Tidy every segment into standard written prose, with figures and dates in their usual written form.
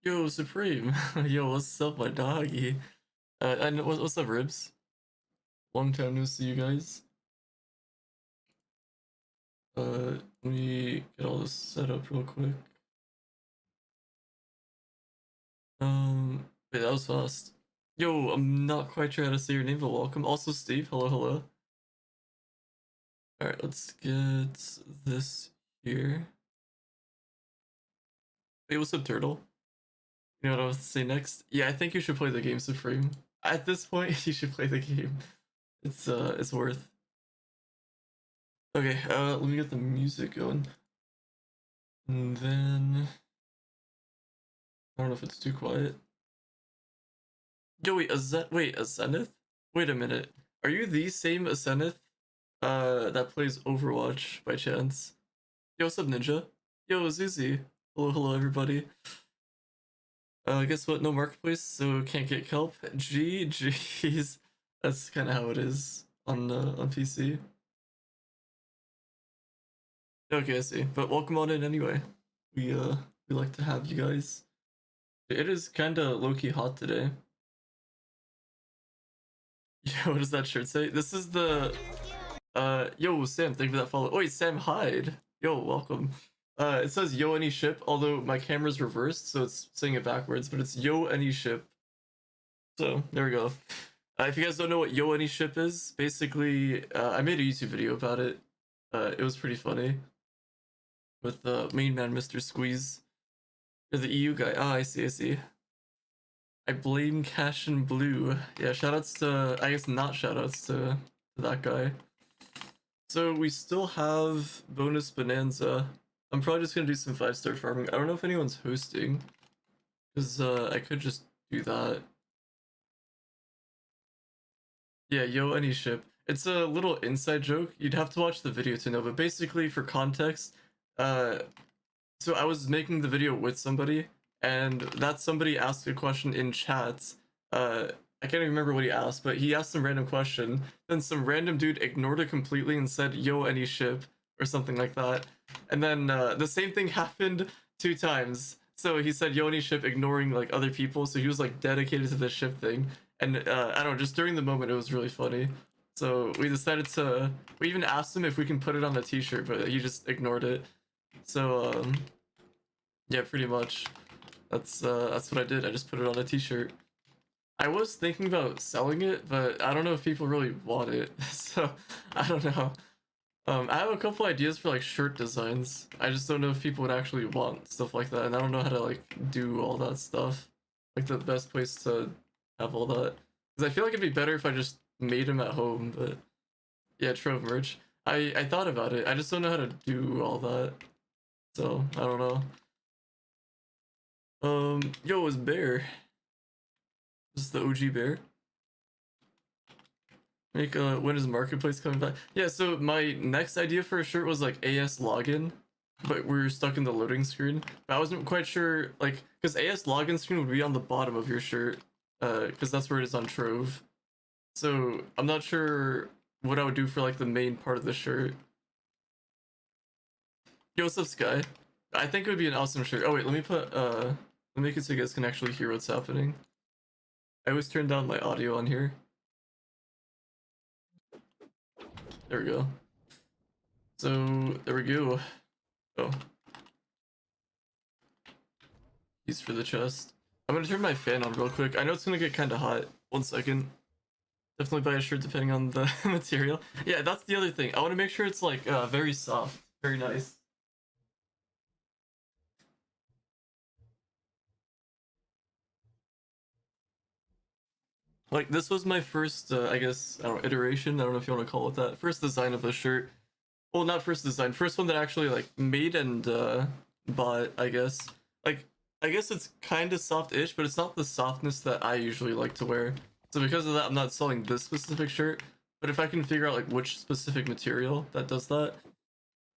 Yo, Supreme. Yo, what's up, my doggy? And what's up, Ribs? Long time no see you guys. Let me get all this set up real quick. Wait, that was fast. Yo, I'm not quite sure how to say your name, but welcome. Also, Steve. Hello, hello. Alright, let's get this here. Wait, what's up, Turtle? You know what I was to say next? Yeah, I think you should play the game, Supreme. At this point, you should play the game. It's worth. Okay, let me get the music going. And then I don't know if it's too quiet. Yo, wait, a Zenith? Wait a minute. Are you the same Zenith that plays Overwatch by chance? Yo, what's up, Ninja? Yo, Zuzi. Hello, hello, everybody. Guess what? No marketplace, so can't get kelp. GG's. That's kind of how it is on PC. Okay, I see. But welcome on in anyway. We like to have you guys. It is kind of low-key hot today. Yo, what does that shirt say? This is the yo, Sam, thank you for that follow. Oh wait, Sam Hyde. Yo, welcome. It says yo any ship, although my camera's reversed, so it's saying it backwards, but it's yo any ship. So there we go. If you guys don't know what yo any ship is, basically I made a YouTube video about it. It was pretty funny. With the main man Mr. Squeeze. You're the EU guy. Ah, I see. I blame Cash and Blue. Yeah, shoutouts to, I guess not shoutouts to that guy. So we still have bonus bonanza. I'm probably just gonna do some 5-star farming. I don't know if anyone's hosting, because I could just do that. Yeah, yo, any ship. It's a little inside joke. You'd have to watch the video to know, but basically for context, so I was making the video with somebody, and that somebody asked a question in chat. I can't even remember what he asked, but he asked some random question. Then some random dude ignored it completely and said, yo, any ship, or something like that. And then the same thing happened 2 times. So he said, yo, any ship, ignoring like other people. So he was like dedicated to the ship thing. And I don't know, just during the moment, it was really funny. So we decided to, we even asked him if we can put it on a t-shirt, but he just ignored it. So yeah, pretty much. That's what I did. I just put it on a t-shirt. I was thinking about selling it, but I don't know if people really want it. So I don't know. I have a couple ideas for like shirt designs. I just don't know if people would actually want stuff like that, and I don't know how to like do all that stuff. Like the best place to have all that. Because I feel like it'd be better if I just made them at home, but yeah, Trove merch. I thought about it. I just don't know how to do all that. So I don't know. Yo, it's Bear. This is the OG Bear. Make when is Marketplace coming back? Yeah, so my next idea for a shirt was like AS login, but we were stuck in the loading screen. But I wasn't quite sure, like, because AS login screen would be on the bottom of your shirt, because that's where it is on Trove. So I'm not sure what I would do for like the main part of the shirt. Yo, what's up, Sky? I think it would be an awesome shirt. Oh wait, let me make it so you guys can actually hear what's happening. I always turn down my audio on here. There we go. So there we go. Oh, he's for the chest. I'm gonna turn my fan on real quick. I know it's gonna get kind of hot. 1 second. Definitely buy a shirt depending on the material. Yeah, that's the other thing. I want to make sure it's like very soft, very nice. Like this was my first, I guess, I don't know, iteration. I don't know if you want to call it that. First design of a shirt. Well, not first design. First one that actually like made and bought. I guess. Like, I guess it's kind of soft-ish, but it's not the softness that I usually like to wear. So because of that, I'm not selling this specific shirt. But if I can figure out like which specific material that does that,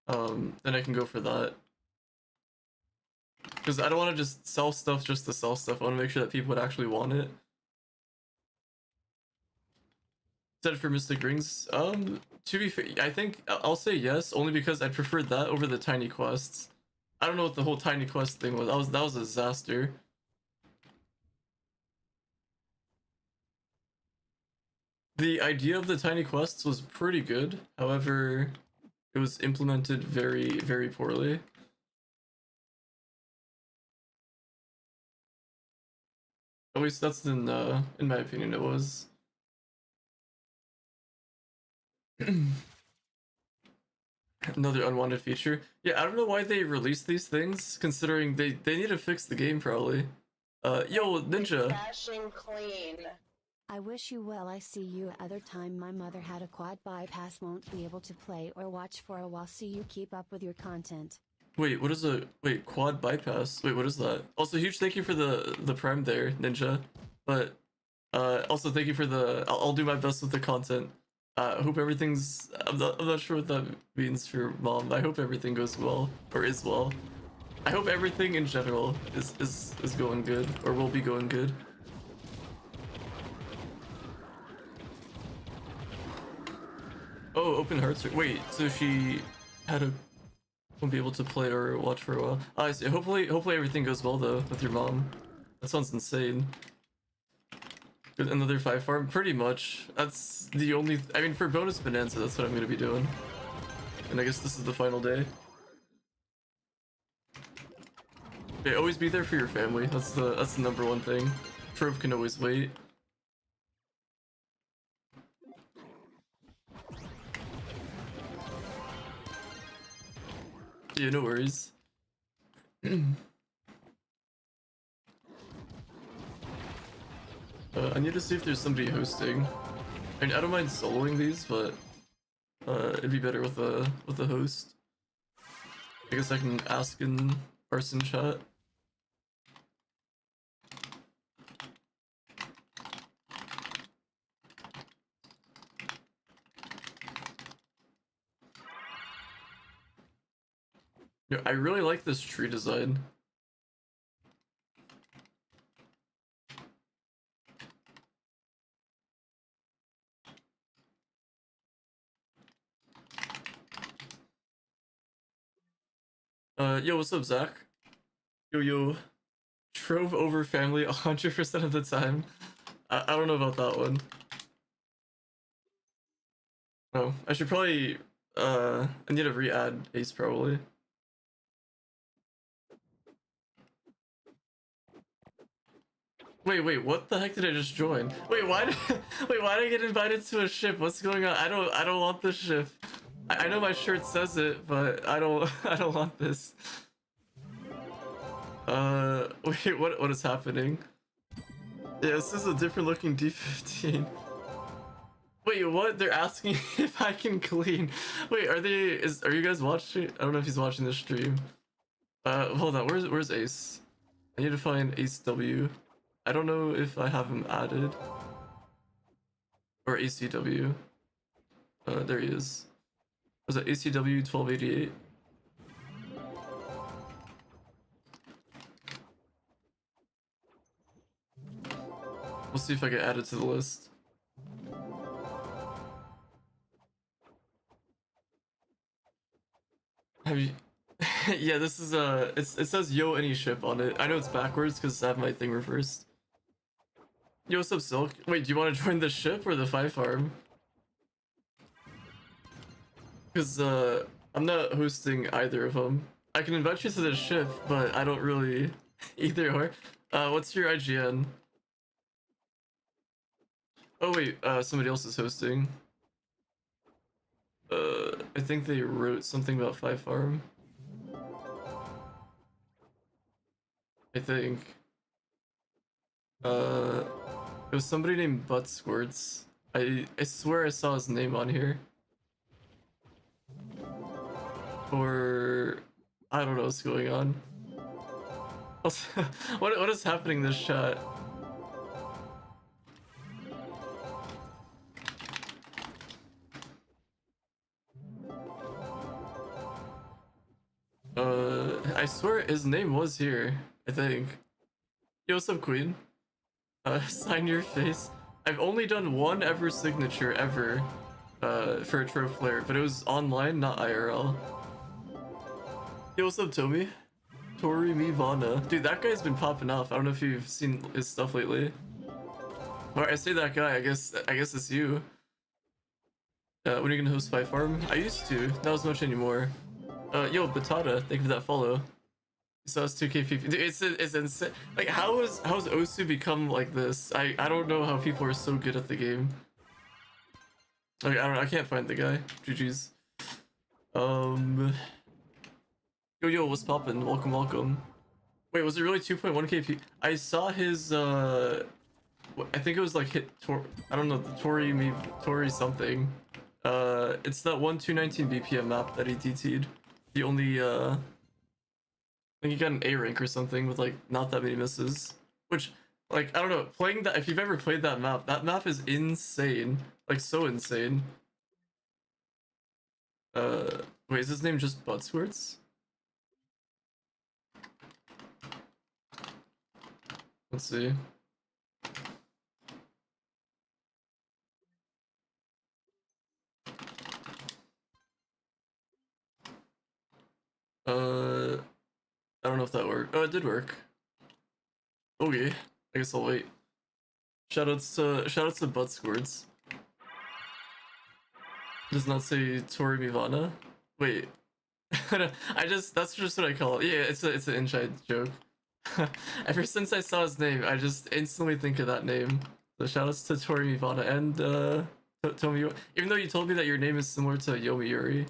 then I can go for that. Because I don't want to just sell stuff just to sell stuff. I want to make sure that people would actually want it. Set for Mystic Rings. To be fair, I think I'll say yes, only because I preferred that over the tiny quests. I don't know what the whole tiny quest thing was. That was a disaster. The idea of the tiny quests was pretty good. However, it was implemented very, very poorly. At least that's in my opinion it was. Another unwanted feature. Yeah, I don't know why they released these things, considering they need to fix the game probably. Yo, Ninja. CashinClean. I wish you well. I see you other time. My mother had a quad bypass, won't be able to play or watch for a while. See you keep up with your content. Wait, what is a quad bypass? Wait, what is that? Also, huge thank you for the prime there, Ninja. But also thank you for the. I'll do my best with the content. I hope everything's. I'm not sure what that means for mom. I hope everything goes well or is well. I hope everything in general is going good or will be going good. Oh, open hearts. Wait, so she won't be able to play or watch for a while. Oh, I see. Hopefully everything goes well though with your mom. That sounds insane. Another 5 farm, pretty much. That's the only. I mean, for bonus bonanza, that's what I'm gonna be doing. And I guess this is the final day. Okay, always be there for your family. That's the number one thing. Trove can always wait. Yeah, no worries. I need to see if there's somebody hosting. I mean, I don't mind soloing these, but it'd be better with a host. I guess I can ask in person chat. Yeah, I really like this tree design. Yo, what's up, Zach? Yo, Trove over family 100% of the time. I don't know about that one. Oh, I should probably, I need to re-add Ace probably. Wait, what the heck did I just join? Wait, why did I get invited to a ship? What's going on? I don't want this ship. I know my shirt says it, but I don't want this. Wait, what is happening? Yeah, this is a different looking D15. Wait, what? They're asking if I can clean. Wait, are you guys watching? I don't know if he's watching this stream. Hold on, where's Ace? I need to find Ace W. I don't know if I have him added. Or ACW. There he is. Was it ACW 1288? We'll see if I get added to the list. Have you? Yeah, this is it says yo any ship on it. I know it's backwards because I have my thing reversed. Yo, what's up, Silk? Wait, do you want to join the ship or the 5 farm? Because I'm not hosting either of them. I can invite you to the ship, but I don't really either or. What's your IGN? Oh wait, somebody else is hosting. I think they wrote something about 5 farm. I think. It was somebody named Butt Squirts. I swear I saw his name on here. Or I don't know what's going on. what is happening in this chat? I swear his name was here, I think. Yo, what's up, Queen? Sign your face. I've only done one ever signature ever, for a Trove player, but it was online, not IRL. Yo, what's up, Tomi? Tori Mivana. Dude, that guy's been popping off. I don't know if you've seen his stuff lately. Or I say that guy, I guess it's you. When are you gonna host Spy Farm? I used to, not as much anymore. Yo, Batata, thank you for that follow. So it's 2k Dude, it's insane. Like, how's Osu become like this? I don't know how people are so good at the game. Like, I don't know, I can't find the guy. GG's. Yo, what's poppin'? Welcome. Wait, was it really 2.1k? I saw his I think it was like I don't know, the Tori something. It's that one 219 BPM map that he DT'd. The only I think he got an A rank or something with like not that many misses. Which, like, I don't know, playing that, if you've ever played that map is insane. Like, so insane. Wait, is his name just Butt Squirts? Let's see. I don't know if that worked. Oh, it did work. Okay, I guess I'll wait. Shoutouts to Butt Squirts. Does not say Tori Mivana. Wait. That's just what I call it. Yeah, it's an inside joke. Ever since I saw his name, I just instantly think of that name. So shoutouts to Tori Mivana and Tomi. Even though you told me that your name is similar to Yomiuri.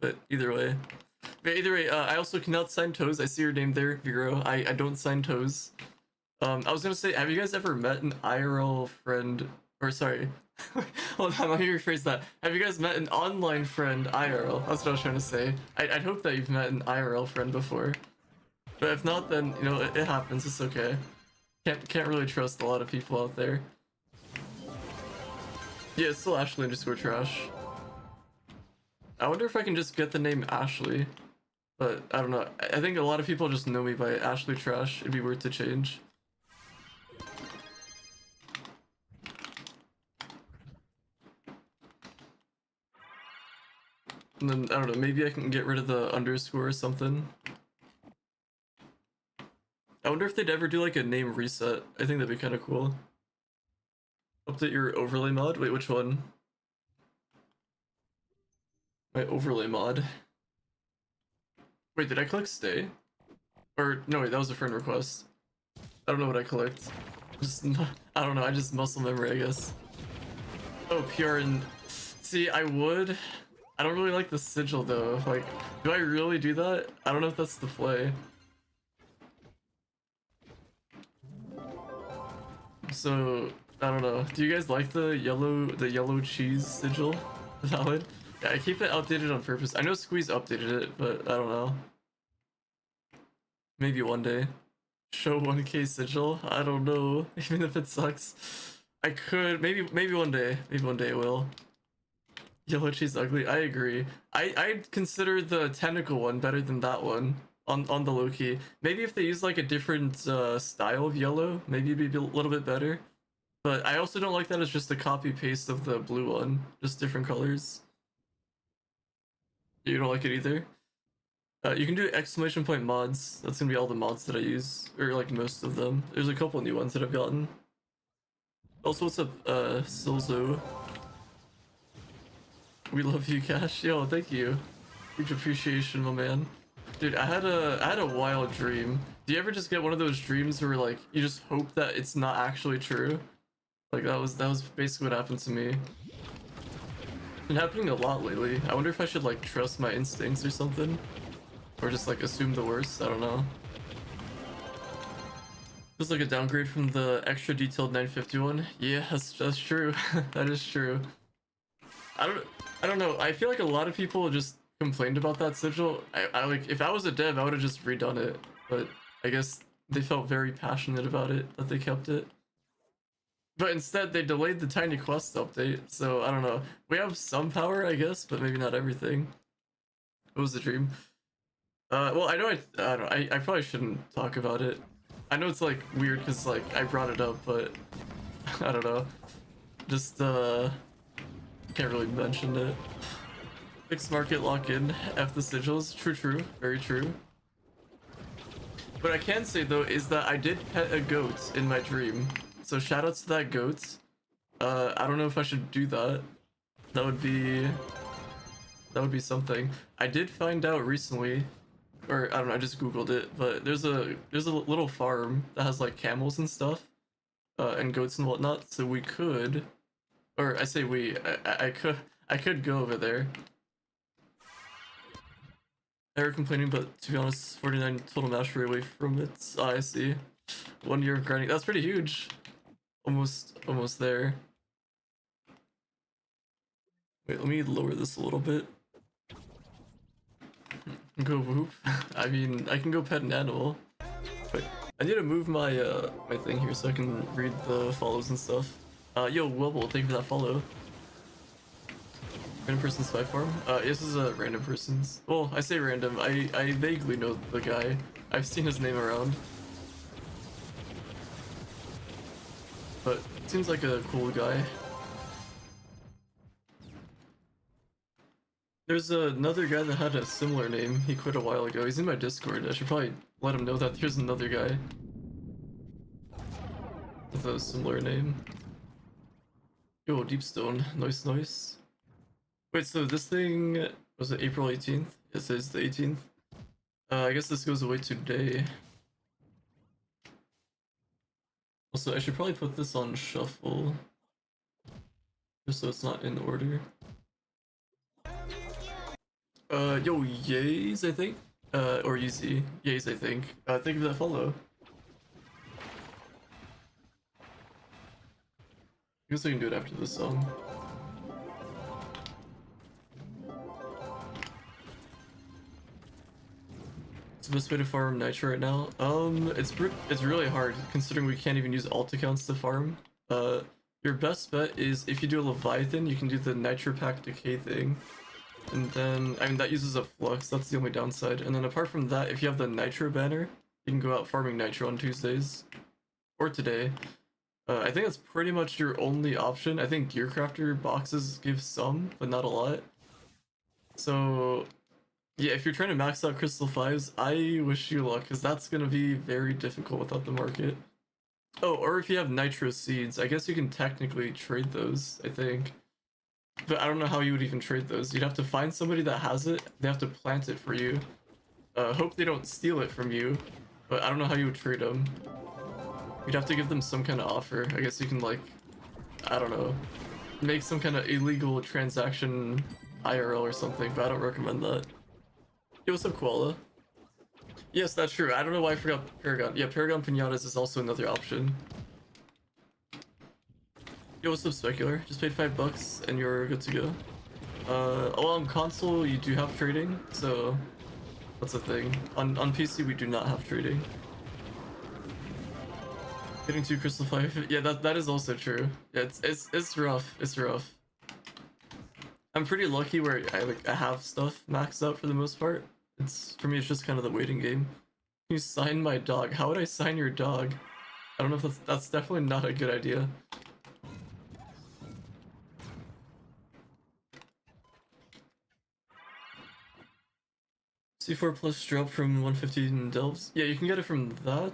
But either way. I also cannot sign toes. I see your name there, Viro. I don't sign toes. I was gonna say, have you guys ever met an IRL friend? Or sorry. Hold on, let me rephrase that. Have you guys met an online friend IRL? That's what I was trying to say. I'd hope that you've met an IRL friend before. But if not, then, you know, it happens. It's okay. Can't really trust a lot of people out there. Yeah, it's still Ashley_trash. I wonder if I can just get the name Ashley. But I don't know. I think a lot of people just know me by Ashley Trash. It'd be worth to change. And then, I don't know, maybe I can get rid of the underscore or something. I wonder if they'd ever do like a name reset. I think that'd be kind of cool. Update your overlay mod? Wait, which one? My overlay mod. Wait, did I click stay? Or, no wait, that was a friend request. I don't know what I clicked. I don't know, I just muscle memory, I guess. Oh, PR and... See, I would... I don't really like the sigil though. Like, do I really do that? I don't know if that's the play. So, I don't know. Do you guys like the yellow cheese sigil? Valid? Yeah, I keep it outdated on purpose. I know Squeeze updated it, but I don't know. Maybe one day. Show 1k sigil? I don't know. Even if it sucks. I could. Maybe one day. Maybe one day I will. Yellow cheese ugly. I agree. I'd consider the tentacle one better than that one. On the low key. Maybe if they use like a different style of yellow, maybe it'd be a little bit better. But I also don't like that it's just a copy paste of the blue one. Just different colors. You don't like it either? You can do exclamation point mods. That's gonna be all the mods that I use. Or like most of them. There's a couple new ones that I've gotten. Also, what's up, Silzo? We love you, Cash. Yo, thank you. Huge appreciation, my man. Dude, I had a wild dream. Do you ever just get one of those dreams where like you just hope that it's not actually true? Like that was basically what happened to me. Been happening a lot lately. I wonder if I should like trust my instincts or something, or just like assume the worst. I don't know. Feels like a downgrade from the extra detailed 951. Yeah, that's true. That is true. I don't know. I feel like a lot of people just complained about that sigil. I like, if I was a dev, I would have just redone it, but I guess they felt very passionate about it that they kept it. But instead they delayed the tiny quest update, so I don't know. We have some power, I guess, but maybe not everything. It was a dream. Well, I know I don't know, I probably shouldn't talk about it. I know it's like weird because like I brought it up, but I don't know. Just can't really mention it. Fixed market lock-in, F the sigils. True, very true. What I can say though is that I did pet a goat in my dream. So shout outs to that goat. I don't know if I should do that. That would be something. I did find out recently, or I don't know, I just googled it, but there's a little farm that has like camels and stuff, and goats and whatnot. So we could, or I say we, I could go over there. They were complaining, but to be honest, 49 total mastery away from it. I see. 1 year of grinding. That's pretty huge. Almost there. Wait, let me lower this a little bit. Go whoop. I mean, I can go pet an animal. Wait, I need to move my my thing here so I can read the follows and stuff. Yo, Wubble, thank you for that follow. Random person's spy farm? This is a random person's. Well, I say random. I vaguely know the guy. I've seen his name around. But seems like a cool guy. There's another guy that had a similar name. He quit a while ago. He's in my Discord. I should probably let him know that there's another guy with a similar name. Yo, Deepstone. Nice, nice. Wait, so this thing, was it April 18th? It says the 18th. I guess this goes away today. Also, I should probably put this on shuffle, just so it's not in order. Yo, Yays, I think? Or Yeezy. Yays, I think. Thank you for that follow. I guess I can do it after this song. It's the best way to farm Nitro right now. It's really hard considering we can't even use alt accounts to farm. Your best bet is if you do a Leviathan, you can do the Nitro Pack Decay thing. And then, I mean, that uses a Flux, that's the only downside. And then apart from that, if you have the Nitro banner, you can go out farming Nitro on Tuesdays. Or today. I think that's pretty much your only option. I think Gearcrafter boxes give some, but not a lot. So, yeah, if you're trying to max out Crystal 5s, I wish you luck, because that's going to be very difficult without the market. Oh, or if you have Nitro Seeds, I guess you can technically trade those, I think. But I don't know how you would even trade those. You'd have to find somebody that has it, they have to plant it for you. Hope they don't steal it from you, but I don't know how you would trade them. You'd have to give them some kind of offer. I guess you can, like, I don't know, make some kind of illegal transaction IRL or something, but I don't recommend that. Yo, what's up, Koala? Yes, that's true. I don't know why I forgot Paragon. Yeah, Paragon Pinatas is also another option. Yo, what's up, Specular? Just paid $5 and you're good to go. Oh, on console you do have trading, so that's a thing. On PC we do not have trading. Getting 2 Crystal 5, yeah, that is also true. Yeah, it's rough. It's rough. I'm pretty lucky where I have stuff maxed out for the most part. For me it's just kind of the waiting game. You sign my dog. How would I sign your dog? I don't know if that's definitely not a good idea. C4 plus drop from 115 delves. Yeah, you can get it from that,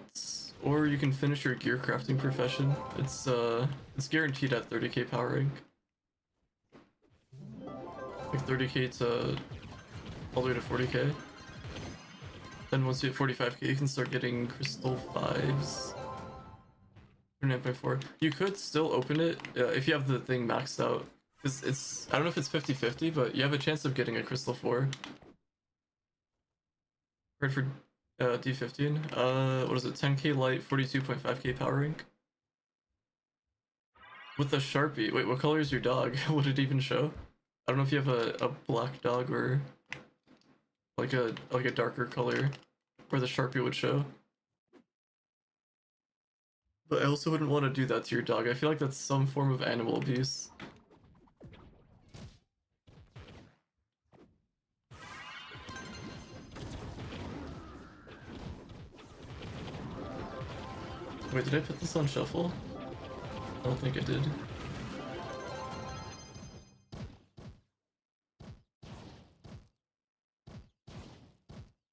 or you can finish your gear crafting profession. It's guaranteed at 30k power rank. Like 30k to all the way to 40k. Then once you hit 45k, you can start getting crystal 5s. 9.4. You could still open it if you have the thing maxed out. It's I don't know if it's 50-50, but you have a chance of getting a crystal 4. Right for D15. What is it? 10k light, 42.5k power rank. With the Sharpie. Wait, what color is your dog? Would it even show? I don't know if you have a black dog or like a darker color where the Sharpie would show. But I also wouldn't want to do that to your dog. I feel like that's some form of animal abuse. Wait, did I put this on shuffle? I don't think I did.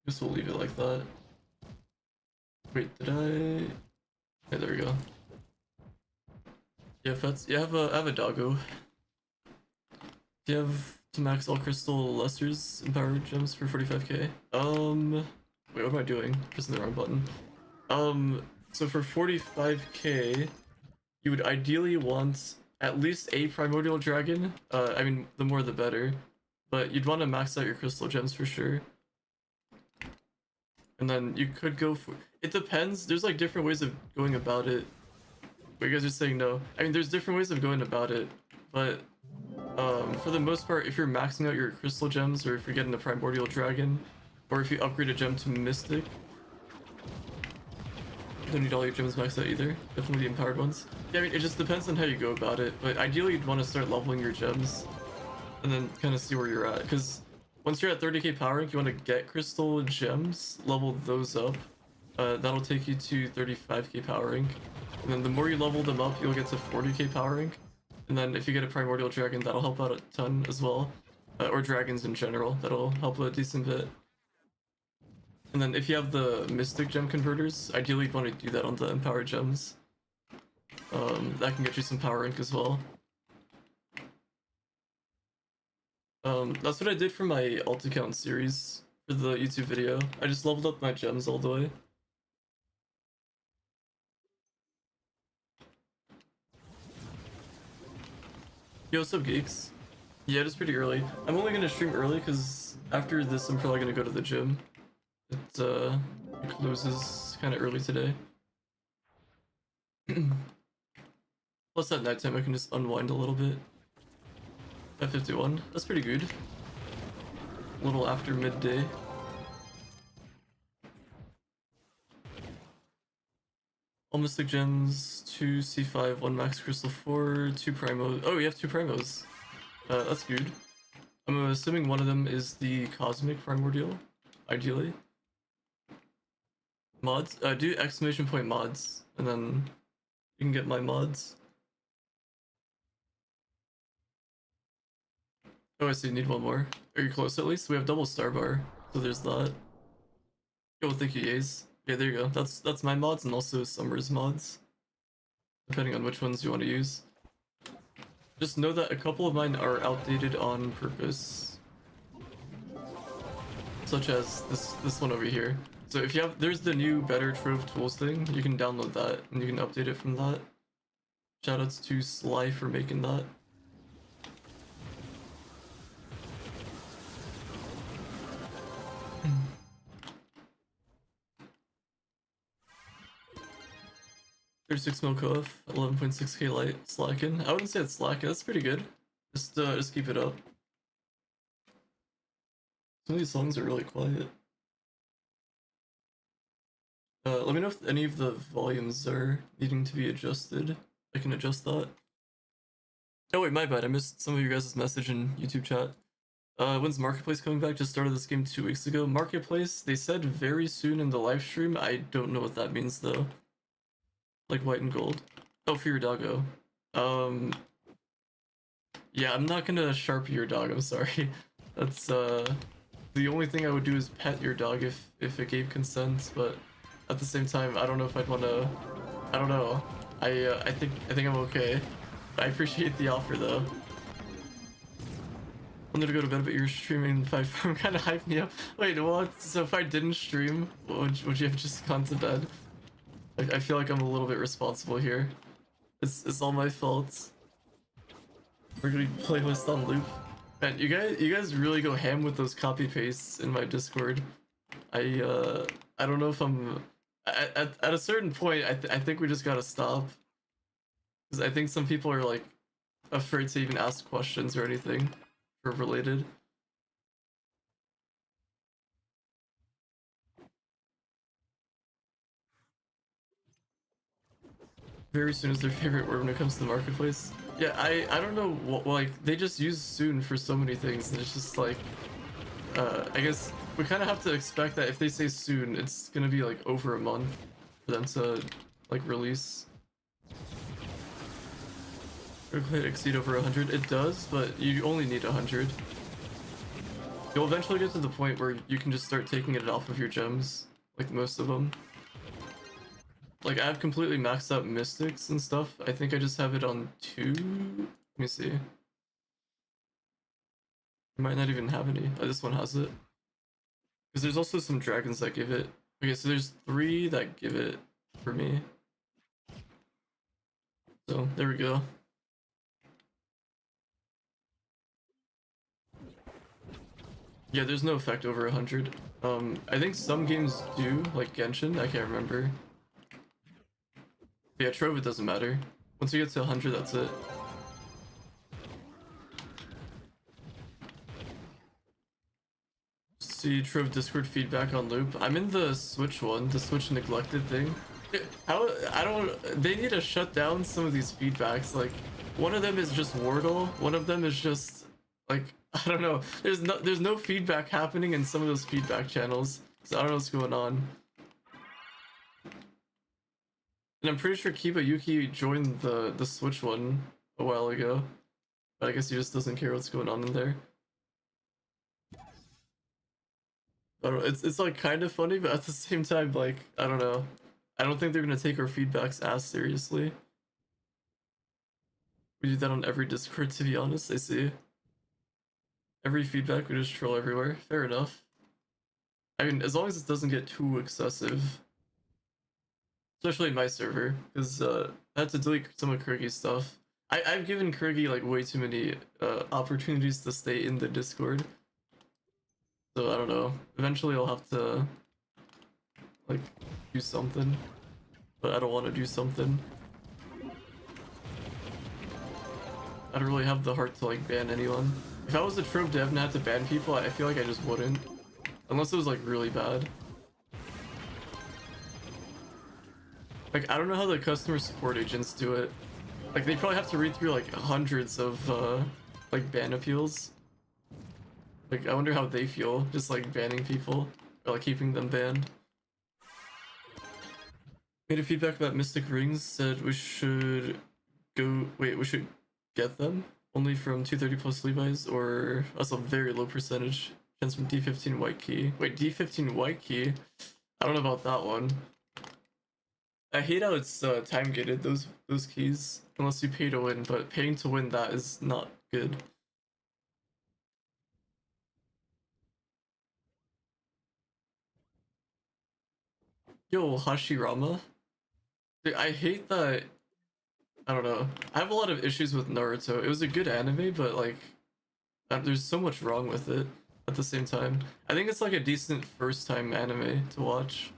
Guess we'll leave it like that. Wait, did I? Okay, there we go. Yeah, Fets, I have a doggo. Do you have to max all crystal lessers empowered gems for 45k? Wait, what am I doing? Pressing the wrong button. So for 45k, you would ideally want at least a primordial dragon. I mean, the more the better. But you'd want to max out your crystal gems for sure. And then you could go for... It depends. There's like different ways of going about it. But you guys are saying no. I mean, there's different ways of going about it. But for the most part, if you're maxing out your crystal gems, or if you're getting the primordial dragon, or if you upgrade a gem to mystic, you don't need all your gems maxed out either. Definitely the empowered ones. Yeah, I mean, it just depends on how you go about it. But ideally, you'd want to start leveling your gems, and then kind of see where you're at. Because once you're at 30k power rank, you want to get crystal gems, level those up. That'll take you to 35k power rank. And then the more you level them up, you'll get to 40k power rank. And then if you get a primordial dragon, that'll help out a ton as well. Or dragons in general, that'll help a decent bit. And then if you have the mystic gem converters, ideally you'd want to do that on the empowered gems. That can get you some power rank as well. That's what I did for my alt account series for the YouTube video. I just leveled up my gems all the way. Yo, what's up, geeks? Yeah, it is pretty early. I'm only gonna stream early because after this I'm probably gonna go to the gym. It closes kind of early today. Plus at nighttime I can just unwind a little bit. At 51, that's pretty good. A little after midday. All mystic gems, 2 C5, 1 max crystal 4, 2 primos. Oh, you have 2 primos. That's good. I'm assuming one of them is the cosmic primordial, ideally. Mods? Do exclamation point mods, and then you can get my mods. Oh, I see, you need one more. Are you close at least? We have double star bar, so there's that. Oh, thank you, Yaze. Okay, there you go. That's my mods and also Summer's mods, depending on which ones you want to use. Just know that a couple of mine are outdated on purpose, such as this one over here. So if you have, there's the new better Trove tools thing. You can download that and you can update it from that. Shoutouts to Sly for making that. $36 mil co-off, 11.6k light, slacking. I wouldn't say it's slacking, that's pretty good. Just keep it up. Some of these songs are really quiet. Let me know if any of the volumes are needing to be adjusted. I can adjust that. Oh wait, my bad, I missed some of you guys' message in YouTube chat. When's Marketplace coming back? Just started this game 2 weeks ago. Marketplace, they said very soon in the live stream. I don't know what that means though. Like white and gold. Oh, for your doggo. Yeah, I'm not gonna sharp your dog, I'm sorry. That's, the only thing I would do is pet your dog if it gave consent, but at the same time, I don't know if I'd wanna... I don't know. I think I'm okay. I appreciate the offer, though. I'm gonna go to bed, but you're streaming 5 I'm kinda hyped me up. Wait, what? So if I didn't stream, would you have just gone to bed? I feel like I'm a little bit responsible here. It's all my fault. We're gonna playlist on loop. Man, you guys really go ham with those copy pastes in my Discord. I don't know if I'm at a certain point. I think we just gotta stop, because I think some people are like afraid to even ask questions or anything for related. Very soon is their favorite word when it comes to the marketplace. Yeah, I don't know what, like, they just use soon for so many things, and it's just like, I guess we kind of have to expect that if they say soon, it's gonna be like over a month for them to like release. Could it exceed over 100? It does, but you only need 100. You'll eventually get to the point where you can just start taking it off of your gems, like most of them. Like I have completely maxed out mystics and stuff. I think I just have it on 2. Let me see. I might not even have any. Oh, this one has it. Because there's also some dragons that give it. Okay, so there's 3 that give it for me. So there we go. Yeah, there's no effect over 100. I think some games do, like Genshin, I can't remember. But yeah, Trove, it doesn't matter. Once you get to 100, that's it. See Trove Discord feedback on loop. I'm in the Switch one, the Switch neglected thing. How, I don't, they need to shut down some of these feedbacks. Like, one of them is just Wordle, one of them is just, like, I don't know. There's no feedback happening in some of those feedback channels. So I don't know what's going on. And I'm pretty sure Kiba Yuki joined the Switch one a while ago. But I guess he just doesn't care what's going on in there. I don't know, it's like kind of funny, but at the same time, like, I don't know. I don't think they're gonna take our feedbacks as seriously. We do that on every Discord, to be honest, I see. Every feedback, we just troll everywhere. Fair enough. I mean, as long as it doesn't get too excessive. Especially in my server, because I had to delete some of Kirgy's stuff. I've given Kirgy like way too many opportunities to stay in the Discord. So I don't know. Eventually I'll have to like do something. But I don't want to do something. I don't really have the heart to like ban anyone. If I was a Trove dev and had to ban people, I feel like I just wouldn't. Unless it was like really bad. Like, I don't know how the customer support agents do it. Like, they probably have to read through like hundreds of like ban appeals. Like, I wonder how they feel just like banning people or like keeping them banned. Made a feedback about Mystic Rings, said we should we should get them only from 230 plus Levi's, or that's a very low percentage chance from D15 white key. Wait, D15 white key? I don't know about that one. I hate how it's time gated, those keys, unless you pay to win, but paying to win that is not good. Yo, Hashirama? Dude, I hate that. I don't know. I have a lot of issues with Naruto. It was a good anime, but like, there's so much wrong with it at the same time. I think it's like a decent first time anime to watch.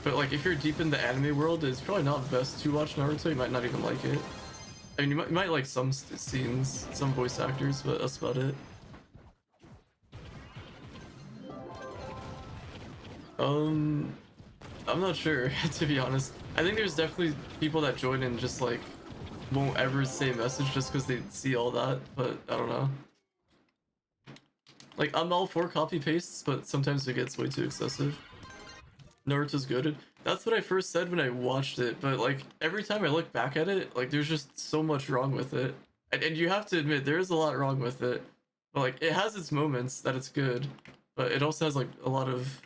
But like, if you're deep in the anime world, it's probably not best to watch Naruto. You might not even like it. I mean, you might like some scenes, some voice actors, but that's about it. I'm not sure, to be honest. I think there's definitely people that join and just like won't ever say a message just because they see all that, but I don't know. Like, I'm all for copy pastes, but sometimes it gets way too excessive. Naruto's goaded. That's what I first said when I watched it, but like every time I look back at it, like there's just so much wrong with it. And you have to admit there is a lot wrong with it. But like it has its moments that it's good, but it also has like a lot of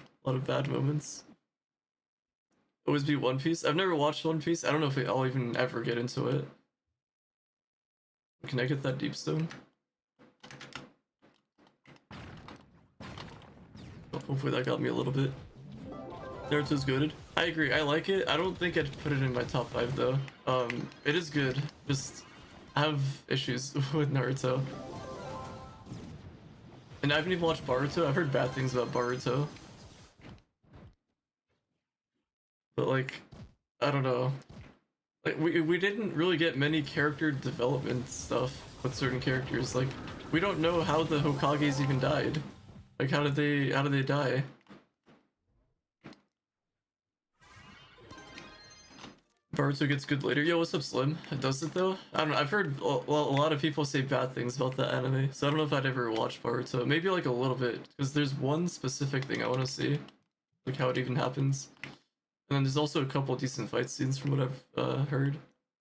bad moments. Always be One Piece. I've never watched One Piece. I don't know if I'll even ever get into it. Can I get that deep stone? Oh, hopefully that got me a little bit. Naruto's goated. I agree. I like it. I don't think I'd put it in my top 5 though. It is good. Just I have issues with Naruto. And I haven't even watched Boruto. I've heard bad things about Boruto. But like, I don't know. Like we didn't really get many character development stuff with certain characters. Like we don't know how the Hokages even died. Like how did they die? Boruto gets good later. Yo, what's up, Slim? Does it though? I don't know. I've heard a lot of people say bad things about that anime, so I don't know if I'd ever watch Boruto. Maybe like a little bit, because there's one specific thing I want to see, like how it even happens. And then there's also a couple decent fight scenes from what I've heard,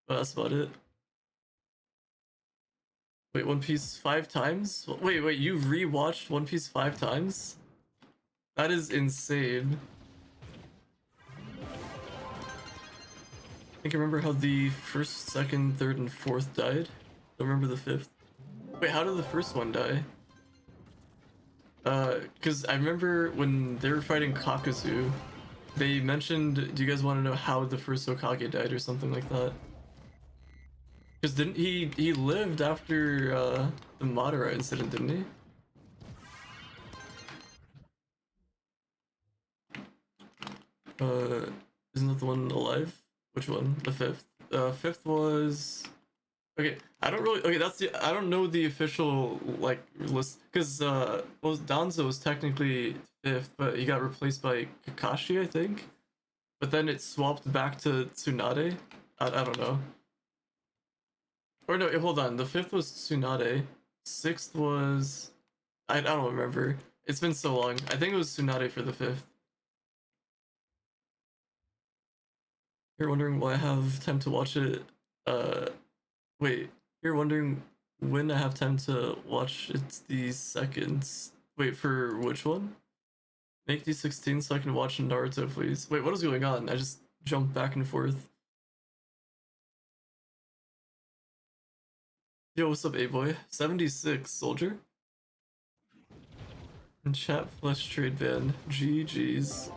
but that's about it. Wait, One Piece 5 times? Wait, you rewatched One Piece 5 times? That is insane. think I remember how the first, second, third, and fourth died. Don't remember the fifth. Wait, how did the first one die? Because I remember when they were fighting Kakazu, they mentioned, do you guys want to know how the first Hokage died or something like that? Because didn't he lived after the Madara incident, didn't he? Isn't that the one alive? Which one? The fifth. Fifth was okay. I don't really. Okay, that's the. I don't know the official like list because well, Danzo was technically fifth, but he got replaced by Kakashi, I think. But then it swapped back to Tsunade. I don't know. Or no, hold on. The fifth was Tsunade. Sixth was I don't remember. It's been so long. I think it was Tsunade for the fifth. You're wondering why I have time to watch it. Wait. You're wondering when I have time to watch it the seconds. Wait, for which one? Make these 16 so I can watch Naruto, please. Wait, what is going on? I just jumped back and forth. Yo, what's up, A-boy? 76, soldier? And chat flesh trade ban. GG's.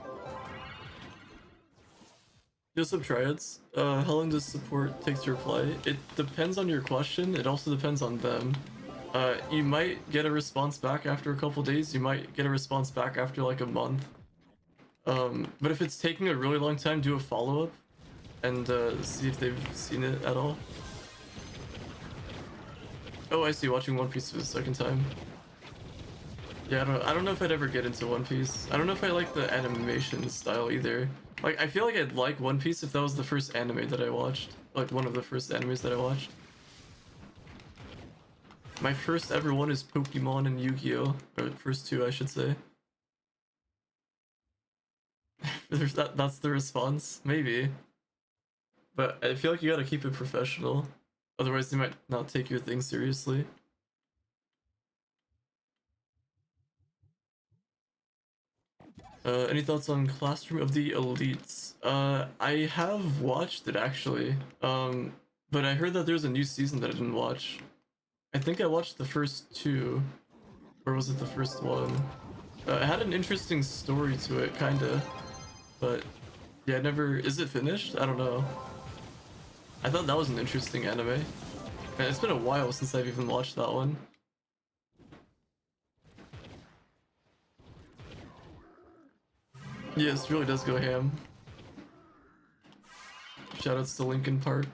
Just up triads. How long does support take to reply? It depends on your question. It also depends on them. You might get a response back after a couple days. You might get a response back after like a month. But if it's taking a really long time, do a follow-up and see if they've seen it at all. Oh, I see. Watching One Piece for the second time. Yeah, I don't know if I'd ever get into One Piece. I don't know if I like the animation style either. Like, I feel like I'd like One Piece if that was the first anime that I watched. Like, one of the first animes that I watched. My first ever one is Pokemon and Yu-Gi-Oh! Or first two, I should say. That's the response? Maybe. But I feel like you gotta keep it professional. Otherwise, they might not take your thing seriously. Any thoughts on Classroom of the Elites? I have watched it actually. But I heard that there's a new season that I didn't watch. I think I watched the first two. Or was it the first one? It had an interesting story to it, kinda. But yeah, never. Is it finished? I don't know. I thought that was an interesting anime. Man, it's been a while since I've even watched that one. Yeah, this really does go ham. Shoutouts to Linkin Park.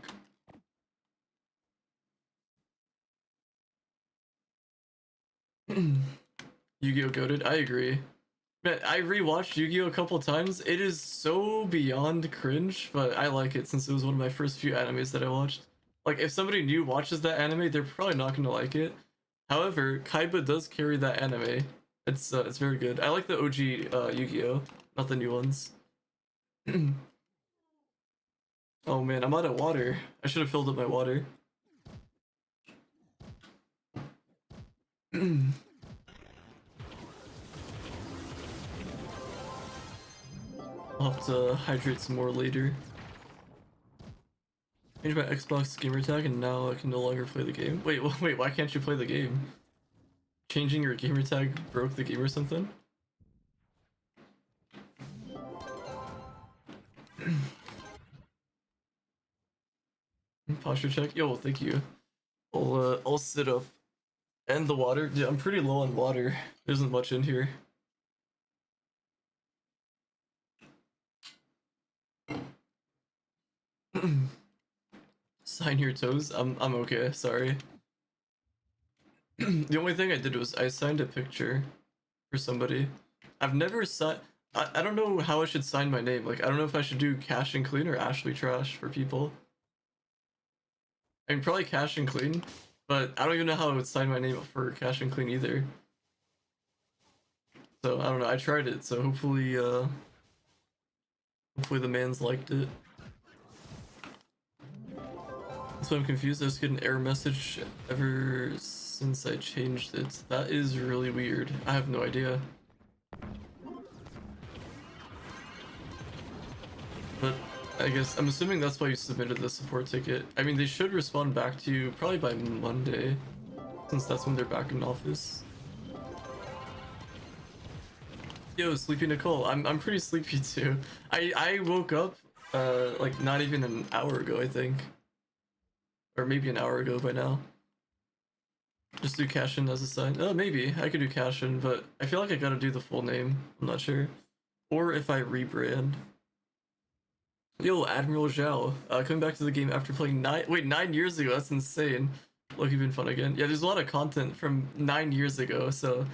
Yu-Gi-Oh! Goated, I agree. Man, I rewatched Yu-Gi-Oh! A couple times. It is so beyond cringe, but I like it since it was one of my first few animes that I watched. Like, if somebody new watches that anime, they're probably not gonna like it. However, Kaiba does carry that anime. It's very good. I like the OG Yu-Gi-Oh! Not the new ones. Oh man, I'm out of water. I should have filled up my water. I'll have to hydrate some more later. Change my Xbox gamer tag and now I can no longer play the game. Wait, wait, why can't you play the game? Changing your gamer tag broke the game or something? Posture check. Yo, thank you. I'll sit up. And the water. Yeah, I'm pretty low on water. There isn't much in here. Sign your toes. I'm okay. Sorry. The only thing I did was I signed a picture for somebody. I've never signed. I don't know how I should sign my name. Like, I don't know if I should do CashinClean or Ashley Trash for people. I mean, probably CashinClean, but I don't even know how I would sign my name up for CashinClean either. So I don't know. I tried it, so hopefully the man's liked it. So I'm confused. I just get an error message ever since I changed it. That is really weird. I have no idea. But I guess I'm assuming that's why you submitted the support ticket. I mean, they should respond back to you probably by Monday, since that's when they're back in office. Yo, Sleepy Nicole, I'm pretty sleepy too. I woke up like not even an hour ago, I think, or maybe an hour ago by now. Just do Cashin as a sign. Oh, maybe I could do Cashin, but I feel like I gotta do the full name. I'm not sure. Or if I rebrand. Yo, Admiral Zhao, coming back to the game after playing 9 years ago. That's insane. Look, you've been fun again. Yeah, there's a lot of content from 9 years ago, so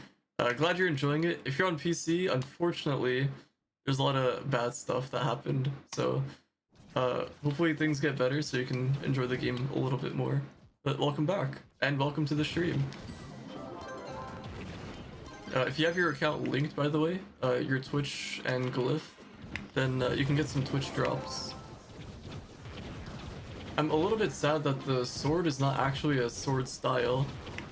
glad you're enjoying it. If you're on PC, unfortunately, there's a lot of bad stuff that happened. So hopefully things get better so you can enjoy the game a little bit more. But welcome back, and welcome to the stream. If you have your account linked, by the way, your Twitch and Glyph, then you can get some Twitch drops. I'm a little bit sad that the sword is not actually a sword style.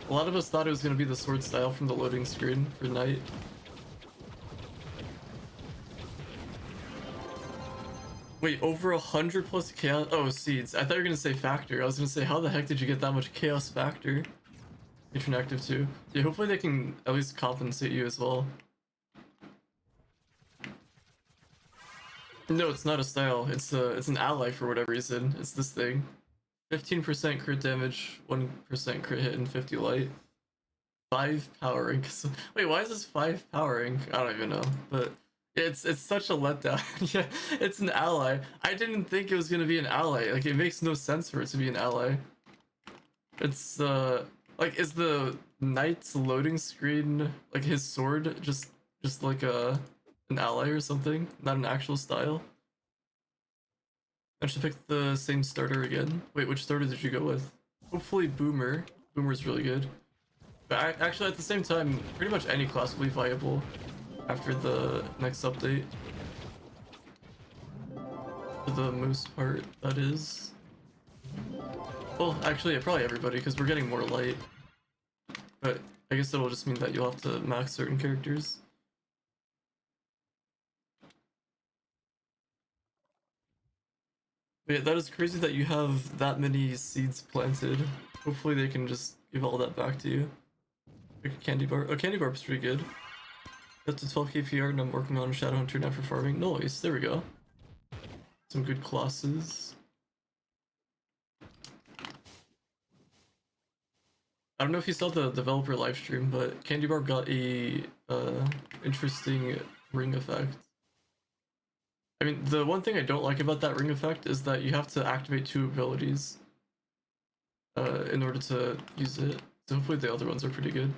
A lot of us thought it was going to be the sword style from the loading screen for Knight. Wait, over 100 plus chaos? Oh, seeds. I thought you were going to say factor. I was going to say, how the heck did you get that much chaos factor? Patron active too. Yeah, hopefully they can at least compensate you as well. No, it's not a style. It's an ally for whatever reason. It's this thing. 15% crit damage, 1% crit hit, and 50 light. 5 powering. Wait, why is this 5 powering? I don't even know. But it's such a letdown. Yeah, it's an ally. I didn't think it was gonna be an ally. Like, it makes no sense for it to be an ally. It's like, is the knight's loading screen like his sword just like an ally or something, not an actual style? I should pick the same starter again. Wait, which starter did you go with? Hopefully Boomer. Boomer's really good. But actually, at the same time, pretty much any class will be viable after the next update. For the most part, that is. Well, actually, yeah, probably everybody, because we're getting more light. But I guess it'll just mean that you'll have to max certain characters. Yeah, that is crazy that you have that many seeds planted. Hopefully they can just give all that back to you. Pick a candy bar. Oh, candy bar is pretty good. Got to 12 KPR and I'm working on Shadowhunter now for farming. Nice, there we go. Some good classes. I don't know if you saw the developer livestream, but Candy Bar got a interesting ring effect. I mean, the one thing I don't like about that ring effect is that you have to activate 2 abilities in order to use it. So hopefully the other ones are pretty good.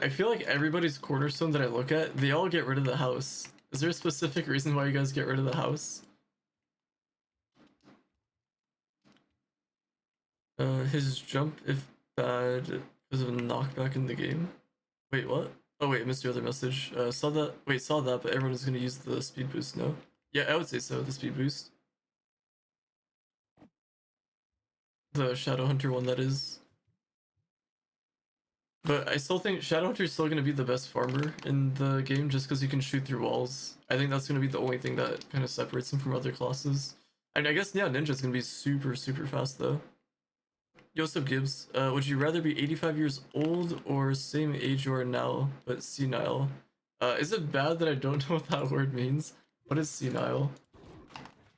I feel like everybody's cornerstone that I look at, they all get rid of the house. Is there a specific reason why you guys get rid of the house? His jump, if bad, because of a knockback in the game. Wait, what? Oh wait, I missed your other message. Saw that. Wait, saw that, but everyone is gonna use the speed boost. No. Yeah, I would say so. The speed boost. The Shadowhunter one, that is. But I still think Shadowhunter is still gonna be the best farmer in the game, just because you can shoot through walls. I think that's gonna be the only thing that kind of separates him from other classes. And I guess yeah, Ninja's gonna be super fast though. Yo, what's up, Gibbs? Would you rather be 85 years old or same age you are now, but senile? Is it bad that I don't know what that word means? What is senile?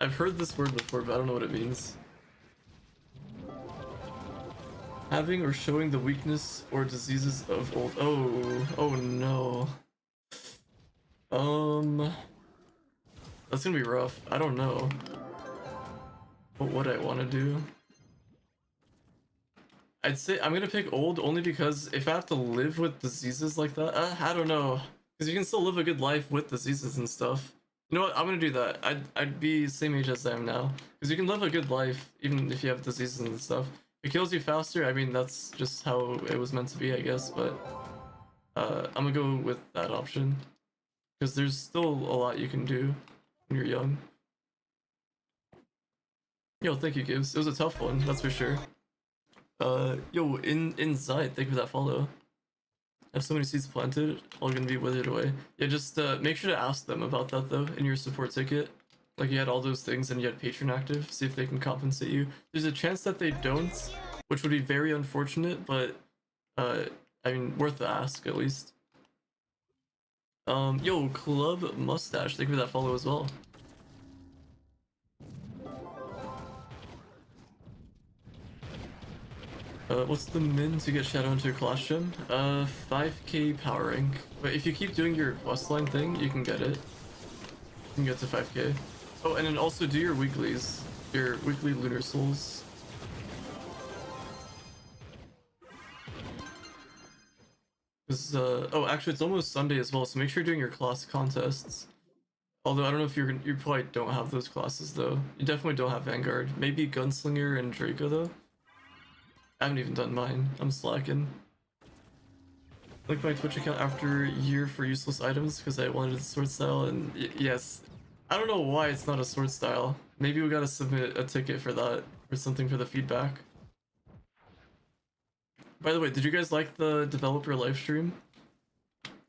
I've heard this word before, but I don't know what it means. Having or showing the weakness or diseases of old. Oh no. That's gonna be rough. I don't know. What would I want to do? I'd say I'm gonna pick old only because if I have to live with diseases like that, I don't know. Because you can still live a good life with diseases and stuff. You know what? I'm gonna do that. I'd be same age as I am now. Because you can live a good life even if you have diseases and stuff. If it kills you faster, I mean that's just how it was meant to be, I guess. But I'm gonna go with that option. Because there's still a lot you can do when you're young. Yo, thank you, Gibbs. It was a tough one, that's for sure. Yo, inside, thank you for that follow. Have so many seeds planted, all gonna be withered away. Yeah, just make sure to ask them about that though in your support ticket. Like you had all those things and you had patron active, see if they can compensate you. There's a chance that they don't, which would be very unfortunate, but I mean worth the ask at least. Yo, Club Mustache, thank you for that follow as well. What's the min to get Shadow into your class gym? 5k power rank. But if you keep doing your quest line thing, you can get it. You can get to 5k. Oh, and then also do your weeklies. Your weekly lunar souls. Oh, actually, it's almost Sunday as well, so make sure you're doing your class contests. Although I don't know if you probably don't have those classes though. You definitely don't have Vanguard. Maybe Gunslinger and Draco though. I haven't even done mine. I'm slacking. Linked my Twitch account after a year for useless items because I wanted a sword style, and yes. I don't know why it's not a sword style. Maybe we gotta submit a ticket for that or something for the feedback. By the way, did you guys like the developer livestream?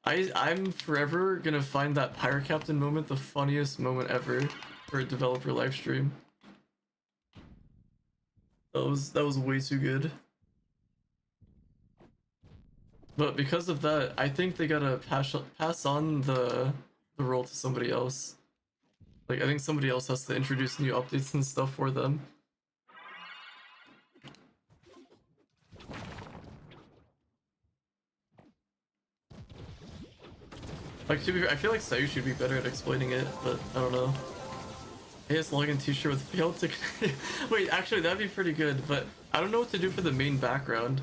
I'm forever gonna find that Pirate Captain moment the funniest moment ever for a developer livestream. That was way too good. But because of that, I think they gotta pass on the role to somebody else. Like I think somebody else has to introduce new updates and stuff for them. Like to be fair, I feel like Sayu should be better at explaining it, but I don't know. AS login t-shirt with failed to wait, actually that'd be pretty good, but I don't know what to do for the main background.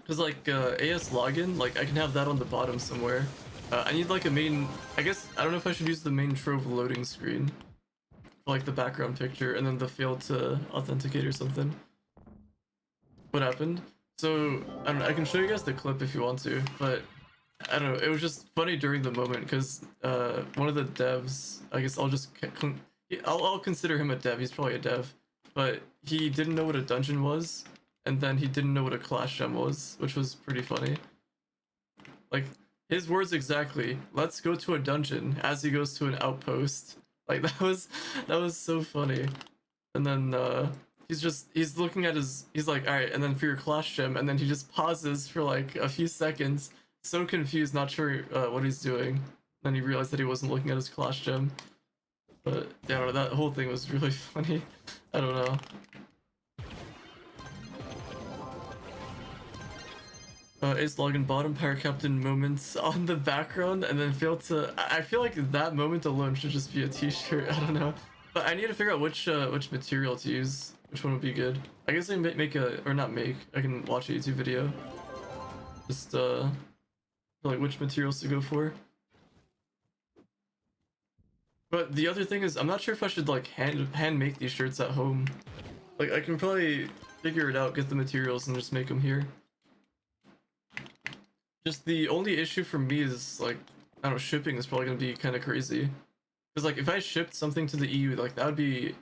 Cause like AS login, like I can have that on the bottom somewhere. I need like a main, I guess, I don't know if I should use the main Trove loading screen for like the background picture and then the failed to authenticate or something. What happened? So, I don't know, I can show you guys the clip if you want to, but I don't know, it was just funny during the moment because one of the devs, I guess I'll consider him a dev, he's probably a dev, but he didn't know what a dungeon was, and then he didn't know what a class gem was, which was pretty funny. Like, his words exactly, let's go to a dungeon, as he goes to an outpost. Like, that was so funny. And then, he's looking at he's like, alright, and then for your class gem, and then he just pauses for like a few seconds, so confused, not sure what he's doing. Then he realized that he wasn't looking at his class gem. But, yeah, I don't know, that whole thing was really funny. I don't know. Ace login bottom Pirate Captain moments on the background and then failed to. I feel like that moment alone should just be a t-shirt. I don't know, but I need to figure out which material to use. Which one would be good? I guess I can make a, or not make. I can watch a YouTube video. Just for like which materials to go for. But the other thing is, I'm not sure if I should like hand make these shirts at home. Like I can probably figure it out, get the materials, and just make them here. Just the only issue for me is like, I don't know, shipping is probably gonna be kind of crazy. Because like if I shipped something to the EU, like that would be,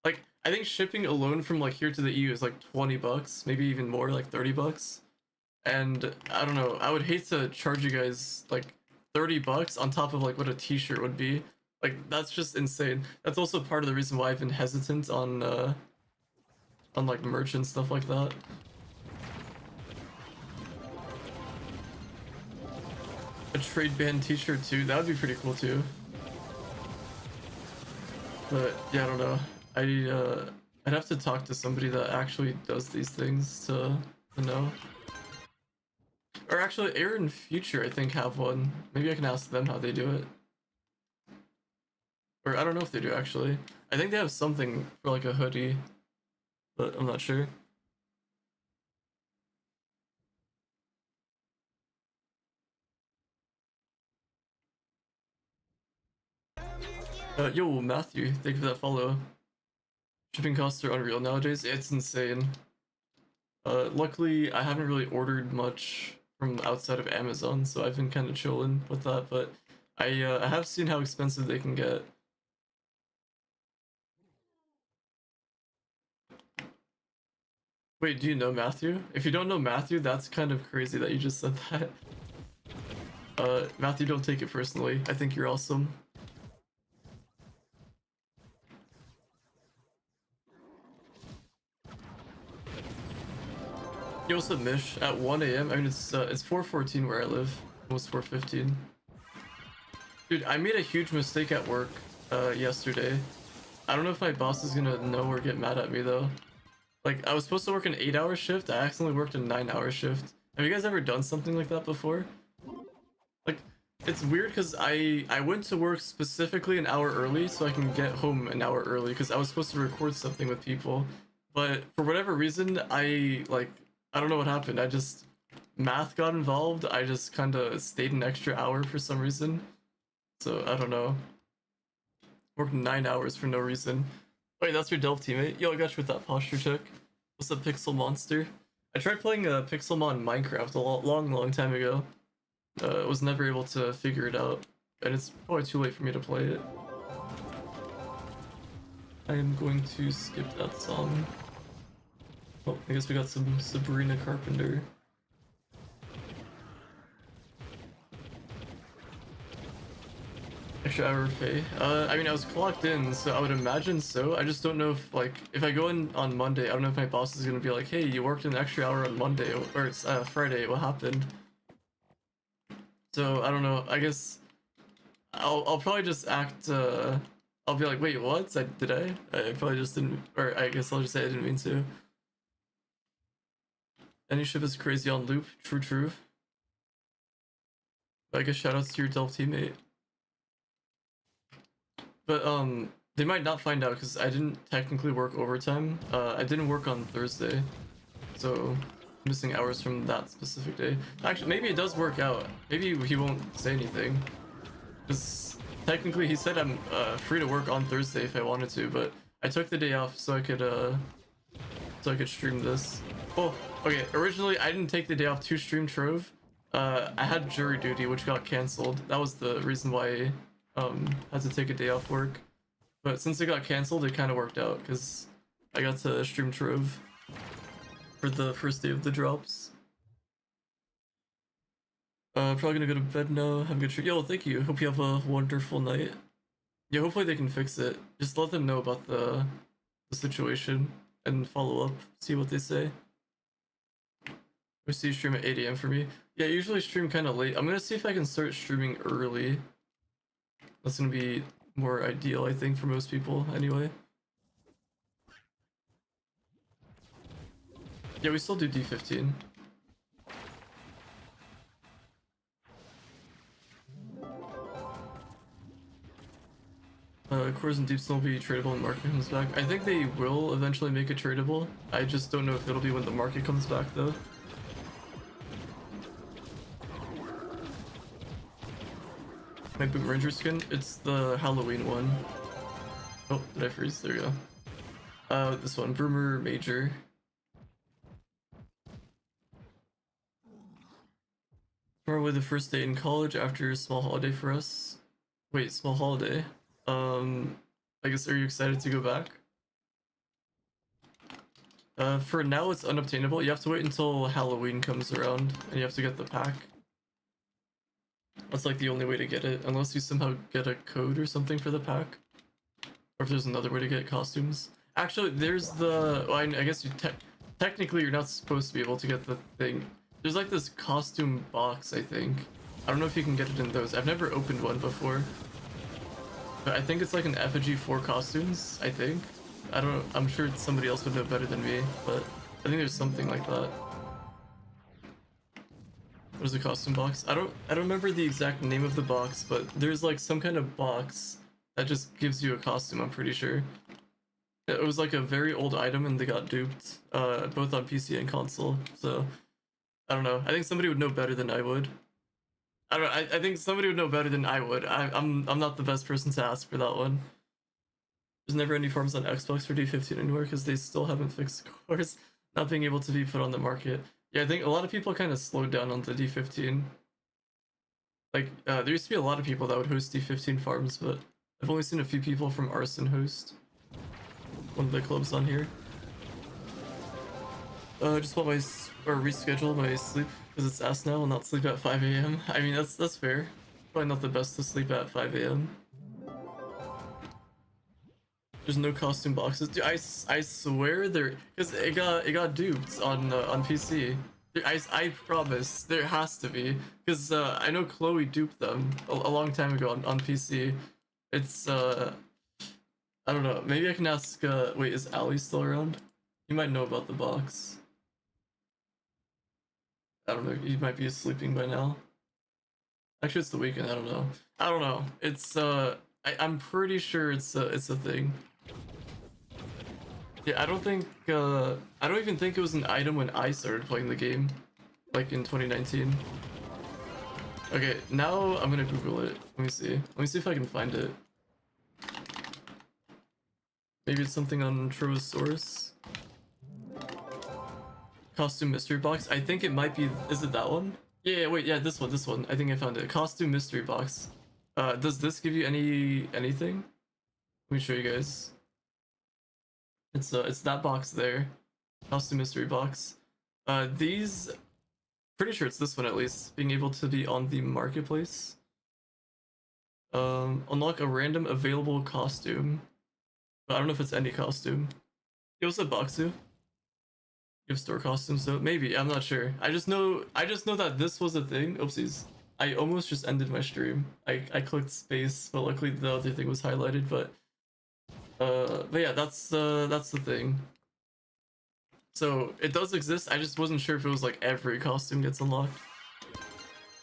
like I think shipping alone from like here to the EU is like 20 bucks, maybe even more, like 30 bucks. And I don't know, I would hate to charge you guys like 30 bucks on top of like what a t-shirt would be. Like that's just insane. That's also part of the reason why I've been hesitant on like merch and stuff like that. A trade band t-shirt too, that would be pretty cool too. But yeah, I don't know. I'd have to talk to somebody that actually does these things to know. Or actually, Air and Future I think have one. Maybe I can ask them how they do it. Or I don't know if they do actually. I think they have something for like a hoodie, but I'm not sure. Yo, Matthew, thank you for that follow. Shipping costs are unreal nowadays. It's insane. Luckily, I haven't really ordered much from outside of Amazon, so I've been kind of chilling with that. But I have seen how expensive they can get. Wait, do you know Matthew? If you don't know Matthew, that's kind of crazy that you just said that. Matthew, don't take it personally. I think you're awesome. Yo, what's up, Mish? At 1 a.m. I mean, it's 4:14 where I live. Almost 4:15. Dude, I made a huge mistake at work yesterday. I don't know if my boss is gonna know or get mad at me though. Like, I was supposed to work an 8-hour shift. I accidentally worked a 9-hour shift. Have you guys ever done something like that before? Like, it's weird because I went to work specifically an hour early so I can get home an hour early because I was supposed to record something with people. But for whatever reason, I don't know what happened. Math got involved. I just kind of stayed an extra hour for some reason. So, I don't know. Worked 9 hours for no reason. Wait, that's your Delve teammate? Yo, I got you with that posture check. What's up, Pixel Monster? I tried playing Pixelmon Minecraft a long time ago. Was never able to figure it out. And it's probably too late for me to play it. I am going to skip that song. Oh, I guess we got some Sabrina Carpenter. Extra hour of pay. I mean, I was clocked in, so I would imagine so. I just don't know if, like, if I go in on Monday, I don't know if my boss is gonna be like, hey, you worked an extra hour on Monday, or it's Friday, what happened? So, I don't know, I guess I'll probably just act, I'll be like, wait, what? Did I? I probably just didn't, or I guess I'll just say I didn't mean to. Any ship is crazy on loop, true. I guess shoutouts to your Delve teammate. But they might not find out because I didn't technically work overtime. I didn't work on Thursday, so missing hours from that specific day. Actually, maybe it does work out. Maybe he won't say anything, because technically he said I'm free to work on Thursday if I wanted to, but I took the day off so I could stream this. Oh, okay. Originally, I didn't take the day off to stream Trove. I had jury duty, which got canceled. That was the reason why I had to take a day off work. But since it got canceled, it kind of worked out because I got to stream Trove for the first day of the drops. Probably gonna go to bed now. Have a good stream. Yo, thank you. Hope you have a wonderful night. Yeah, hopefully they can fix it. Just let them know about the situation and follow up. See what they say. We see you stream at 8 a.m. for me. Yeah, I usually stream kind of late. I'm gonna see if I can start streaming early. That's gonna be more ideal, I think, for most people anyway. Yeah, we still do D15. Cores and Deep Snow will be tradable when the market comes back. I think they will eventually make it tradable. I just don't know if it'll be when the market comes back though. My Boom Ranger skin? It's the Halloween one. Oh, did I freeze? There you go. This one, Broomer Major. Probably the first day in college after a small holiday for us. Wait, small holiday? I guess, are you excited to go back? For now it's unobtainable. You have to wait until Halloween comes around and you have to get the pack. That's like the only way to get it, unless you somehow get a code or something for the pack. Or if there's another way to get costumes. Actually, there's the... Well, I guess you technically you're not supposed to be able to get the thing. There's like this costume box, I think. I don't know if you can get it in those. I've never opened one before. But I think it's like an effigy for costumes, I think. I don't know, I'm sure somebody else would know better than me, but I think there's something like that. What is the costume box? I don't remember the exact name of the box, but there's like some kind of box that just gives you a costume, I'm pretty sure. It was like a very old item and they got duped, both on PC and console, so I don't know. I think somebody would know better than I would. I don't know, I think somebody would know better than I would. I'm not the best person to ask for that one. There's never any forms on Xbox for D15 anywhere because they still haven't fixed cores not being able to be put on the market. Yeah, I think a lot of people kind of slowed down on the D15. Like, there used to be a lot of people that would host D15 farms, but I've only seen a few people from Arson host one of the clubs on here. Just want or reschedule my sleep because it's ass now. I'll not sleep at 5 a.m. I mean, that's fair. Probably not the best to sleep at 5 a.m. There's no costume boxes. Dude, I swear there, because it got duped on PC. Dude, I promise there has to be, because I know Chloe duped them a long time ago on PC. It's I don't know. Maybe I can ask. Wait, is Ali still around? You might know about the box. I don't know. He might be sleeping by now. Actually, it's the weekend. I don't know. I don't know. It's I'm pretty sure it's a thing. Yeah, I don't even think it was an item when I started playing the game, like in 2019. Okay, now I'm gonna Google it. Let me see. Let me see if I can find it. Maybe it's something on Trove's source. Costume mystery box. I think it might be. Is it that one? Yeah, wait, yeah, this one. I think I found it. Costume mystery box. Does this give you anything? Let me show you guys. It's that box there. Costume mystery box. These, pretty sure it's this one at least. Being able to be on the marketplace. Unlock a random available costume. But I don't know if it's any costume. It was a Boxu. Give store costumes though. Maybe, I'm not sure. I just know that this was a thing. Oopsies. I almost just ended my stream. I clicked space, but luckily the other thing was highlighted, but yeah, that's the thing. So it does exist. I just wasn't sure if it was like every costume gets unlocked.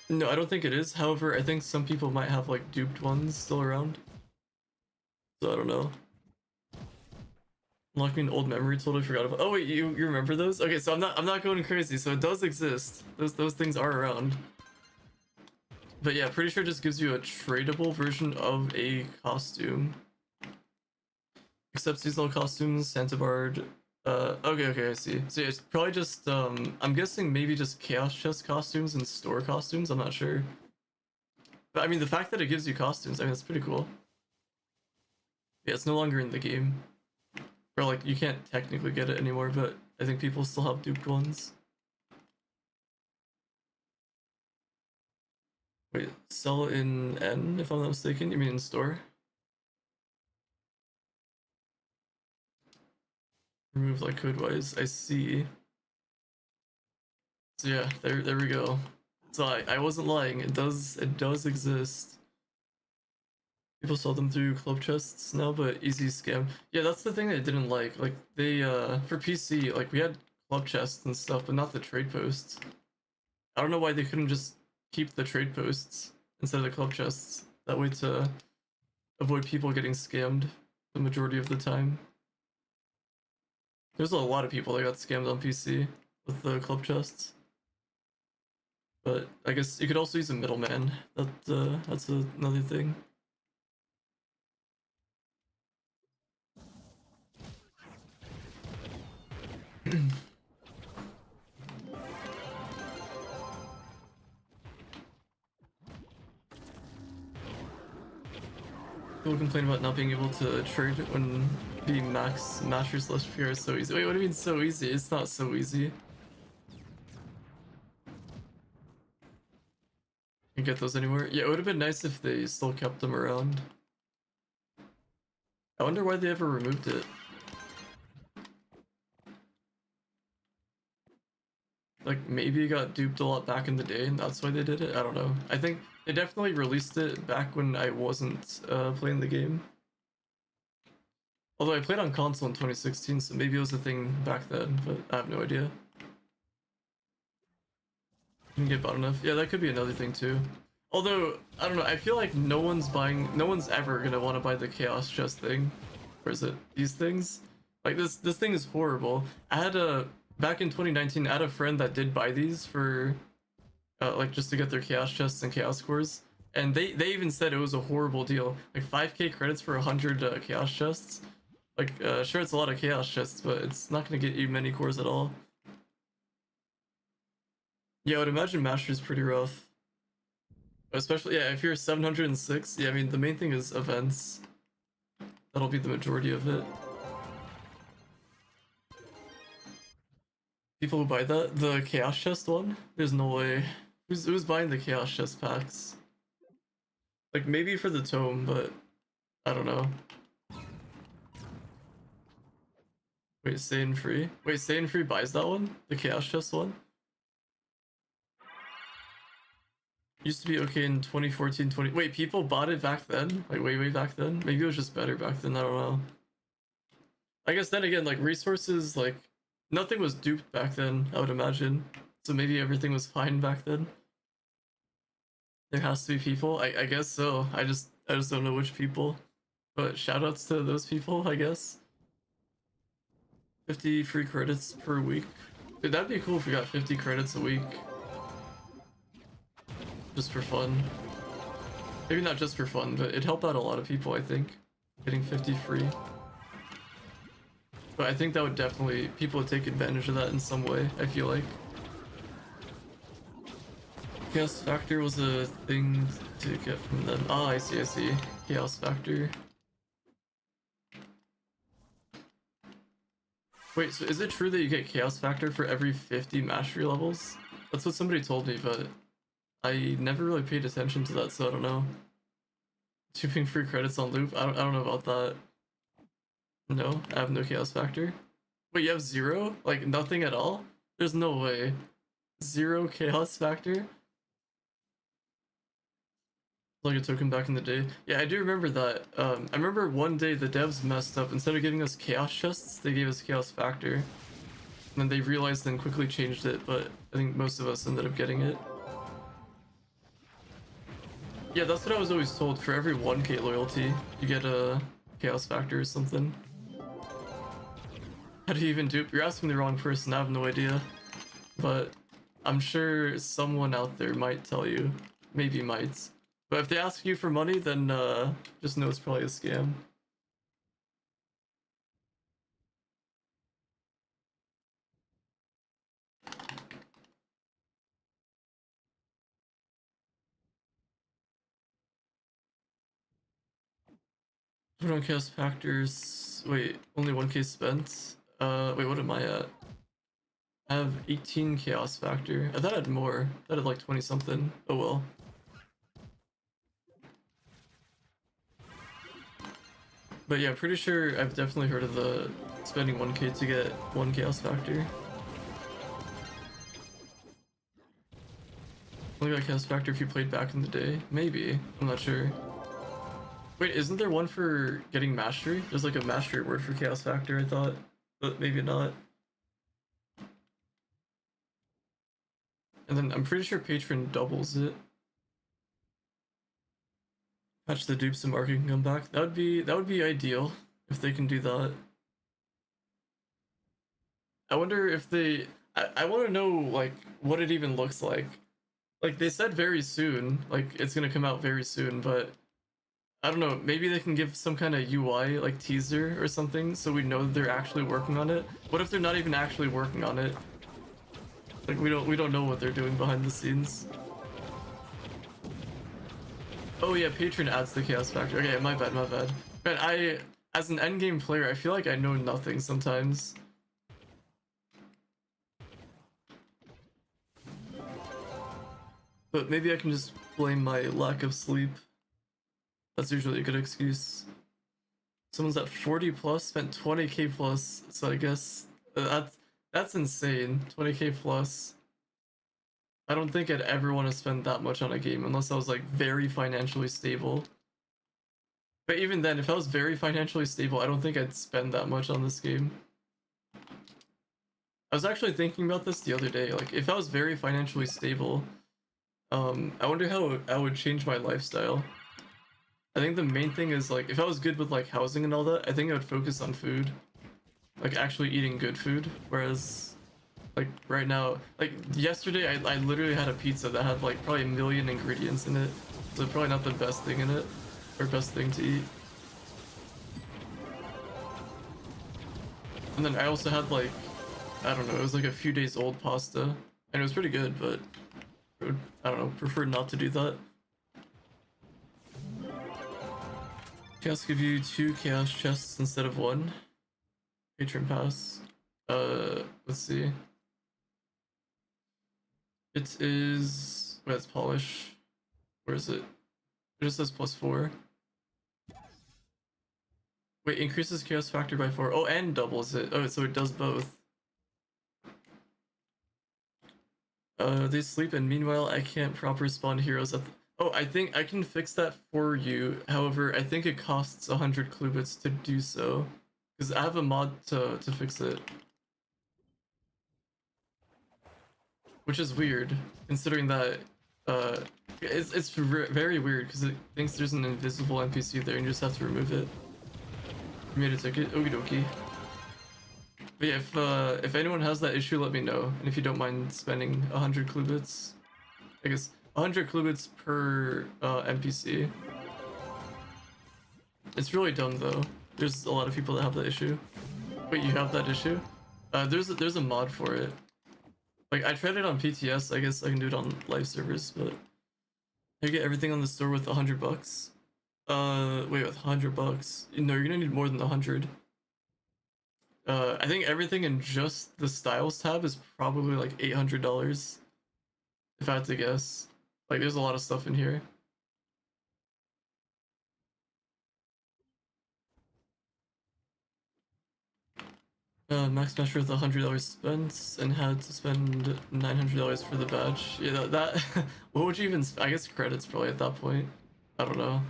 No, I don't think it is. However, I think some people might have like duped ones still around. So I don't know. Unlock me an old memory. Totally forgot about. Oh wait, you remember those? Okay, so I'm not going crazy. So it does exist. Those things are around. But yeah, pretty sure it just gives you a tradable version of a costume. Except seasonal costumes, Santa Bard. Okay, I see. So yeah, it's probably just I'm guessing maybe just Chaos Chest costumes and store costumes. I'm not sure. But I mean, the fact that it gives you costumes, I mean, that's pretty cool. Yeah, it's no longer in the game. Or like, you can't technically get it anymore, but I think people still have duped ones. Wait, sell in N, if I'm not mistaken? You mean in store? Remove like code-wise, I see. So yeah, there we go. So I wasn't lying, it does exist. People sell them through club chests now, but easy scam. Yeah, that's the thing I didn't like. Like they for PC, like we had club chests and stuff, but not the trade posts. I don't know why they couldn't just keep the trade posts instead of the club chests. That way to avoid people getting scammed the majority of the time. There's a lot of people that got scammed on PC with the club chests. But I guess you could also use a middleman. That's another thing. People complain about not being able to trade when the Masters less PR is so easy. Wait, what do you mean so easy? It's not so easy. You get those anywhere? Yeah, it would have been nice if they still kept them around. I wonder why they ever removed it. Like, maybe it got duped a lot back in the day and that's why they did it? I don't know. I think they definitely released it back when I wasn't playing the game. Although I played on console in 2016, so maybe it was a thing back then, but I have no idea. Didn't get bought enough. Yeah, that could be another thing too. Although, I don't know, I feel like no one's ever gonna want to buy the Chaos Chest thing. Or is it these things? Like this thing is horrible. I had back in 2019, I had a friend that did buy these for like just to get their Chaos Chests and Chaos Cores. And they even said it was a horrible deal. Like 5k credits for 100 Chaos Chests. Like, sure, it's a lot of Chaos Chests, but it's not gonna get you many cores at all. Yeah, I would imagine Master's pretty rough. Especially, yeah, if you're 706, yeah, I mean, the main thing is events. That'll be the majority of it. People who buy the chaos chest one? There's no way. Who's buying the chaos chest packs? Like maybe for the tome, but I don't know. Wait, stay in free? Wait, stay in free buys that one? The chaos chest one? Used to be okay in 2014, 20. Wait, people bought it back then? Like way back then? Maybe it was just better back then, I don't know. I guess then again, like resources, like nothing was duped back then, I would imagine. So maybe everything was fine back then. There has to be people. I guess so. I just don't know which people. But shoutouts to those people, I guess. 50 free credits per week. Dude, that'd be cool if we got 50 credits a week. Just for fun. Maybe not just for fun, but it'd help out a lot of people, I think. Getting 50 free. But I think that would definitely, people would take advantage of that in some way, I feel like. Chaos Factor was a thing to get from them. Ah, I see. Chaos Factor. Wait, so is it true that you get Chaos Factor for every 50 mastery levels? That's what somebody told me, but I never really paid attention to that, so I don't know. Tubing free credits on loop? I don't know about that. No, I have no Chaos Factor. Wait, you have 0? Like nothing at all? There's no way. 0 Chaos Factor? Like a token back in the day. Yeah, I do remember that. I remember one day the devs messed up. Instead of giving us chaos chests, they gave us chaos factor. And then they realized and quickly changed it, but I think most of us ended up getting it. Yeah, that's what I was always told. For every 1k loyalty, you get a chaos factor or something. How do you even dupe? You're asking the wrong person, I have no idea. But I'm sure someone out there might tell you. Maybe might. But if they ask you for money, then just know it's probably a scam. Put on chaos factors. Wait, only 1k spent? Wait, what am I at? I have 18 chaos factor. I thought I had more. I thought I had like 20 something. Oh well. But yeah, pretty sure I've definitely heard of the spending 1k to get 1 chaos factor. Only got chaos factor if you played back in the day. Maybe. I'm not sure. Wait, isn't there one for getting mastery? There's like a mastery word for chaos factor, I thought. But maybe not. And then I'm pretty sure patron doubles it. Patch the dupes and market can come back. That would be ideal if they can do that. I wonder if they I want to know like what it even looks like. Like they said very soon, like it's gonna come out very soon, but I don't know, maybe they can give some kind of UI like teaser or something so we know they're actually working on it. What if they're not even actually working on it? Like we don't know what they're doing behind the scenes. Oh yeah, patron adds the chaos factor. Okay, my bad. But as an endgame player, I feel like I know nothing sometimes. But maybe I can just blame my lack of sleep. That's usually a good excuse. Someone's at 40 plus, spent 20k plus, so I guess that's insane. 20k plus. I don't think I'd ever want to spend that much on a game unless I was like very financially stable. But even then, if I was very financially stable, I don't think I'd spend that much on this game. I was actually thinking about this the other day. Like, if I was very financially stable, I wonder how I would change my lifestyle. I think the main thing is like, if I was good with like housing and all that, I think I would focus on food. Like actually eating good food, whereas like right now, like yesterday I literally had a pizza that had like probably 1 million ingredients in it. So probably not the best thing in it, or best thing to eat. And then I also had like, I don't know, it was like a few days old pasta, and it was pretty good, but I don't know, prefer not to do that. Chaos give you 2 chaos chests instead of 1. Patron pass. Let's see. It is... Wait, it's polish. Where is it? It just says +4. Wait, increases chaos factor by 4. Oh, and doubles it. Oh, so it does both. They sleep, and meanwhile I can't proper spawn heroes at the... Oh, I think I can fix that for you. However, I think it costs 100 clue bits to do so. Because I have a mod to fix it. Which is weird, considering that it's very weird because it thinks there's an invisible NPC there and you just have to remove it. You made a ticket? Okie dokie. But yeah, if anyone has that issue, let me know. And if you don't mind spending 100 clue bits, I guess 100 clue bits per NPC. It's really dumb though. There's a lot of people that have that issue. Wait, you have that issue? There's a mod for it. Like, I tried it on PTS, I guess I can do it on live servers, but you get everything on the store with 100 bucks. Wait, with 100 bucks? No, you're gonna need more than 100. I think everything in just the styles tab is probably like $800, if I had to guess. Like, there's a lot of stuff in here. Max Measure with $100 spent and had to spend $900 for the badge. Yeah, that what would you even? I guess credits probably at that point. I don't know.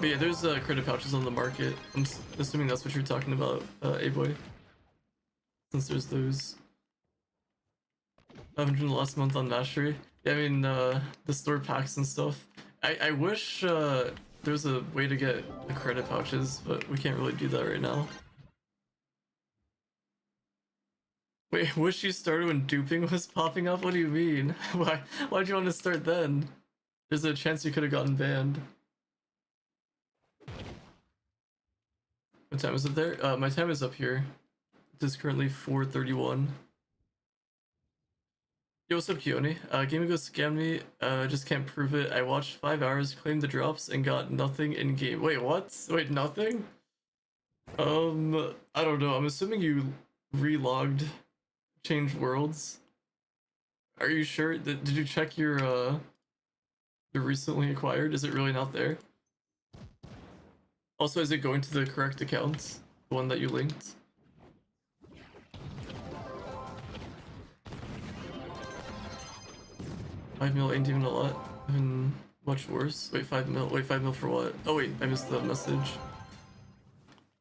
But yeah, there's credit pouches on the market. I'm assuming that's what you're talking about, A-boy. Since there's those. 500 last month on Mastery. Yeah, I mean, the store packs and stuff. I wish there was a way to get the credit pouches, but we can't really do that right now. Wait, wish you started when duping was popping up? What do you mean? Why'd you want to start then? There's a chance you could have gotten banned. What time is it there? My time is up here. It is currently 4:31. Yo, what's up, Keone? Gaming Go scammed me. Just can't prove it. I watched 5 hours, claimed the drops, and got nothing in game. Wait, what? Wait, nothing? I don't know. I'm assuming you relogged, changed worlds. Are you sure? Did you check your recently acquired? Is it really not there? Also, is it going to the correct account? The one that you linked? $5 mil ain't even a lot. Even much worse. Wait, 5 mil. Wait, 5 mil for what? Oh wait, I missed the message.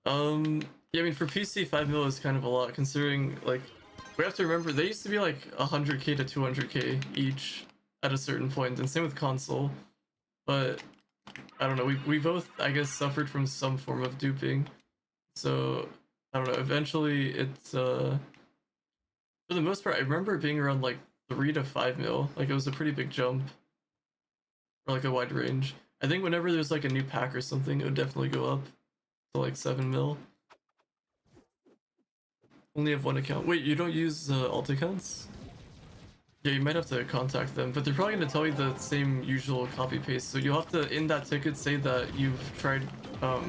Yeah, I mean for PC 5 mil is kind of a lot considering like we have to remember they used to be like 100k to 200k each at a certain point, and same with console. But I don't know. We both I guess suffered from some form of duping, so I don't know. Eventually, it's for the most part I remember it being around like 3 to 5 mil. Like it was a pretty big jump, or like a wide range. I think whenever there's like a new pack or something, it would definitely go up to like 7 mil. Only have one account. Wait, you don't use alt accounts? Yeah, you might have to contact them, but they're probably gonna tell you the same usual copy paste. So you'll have to in that ticket say that you've tried I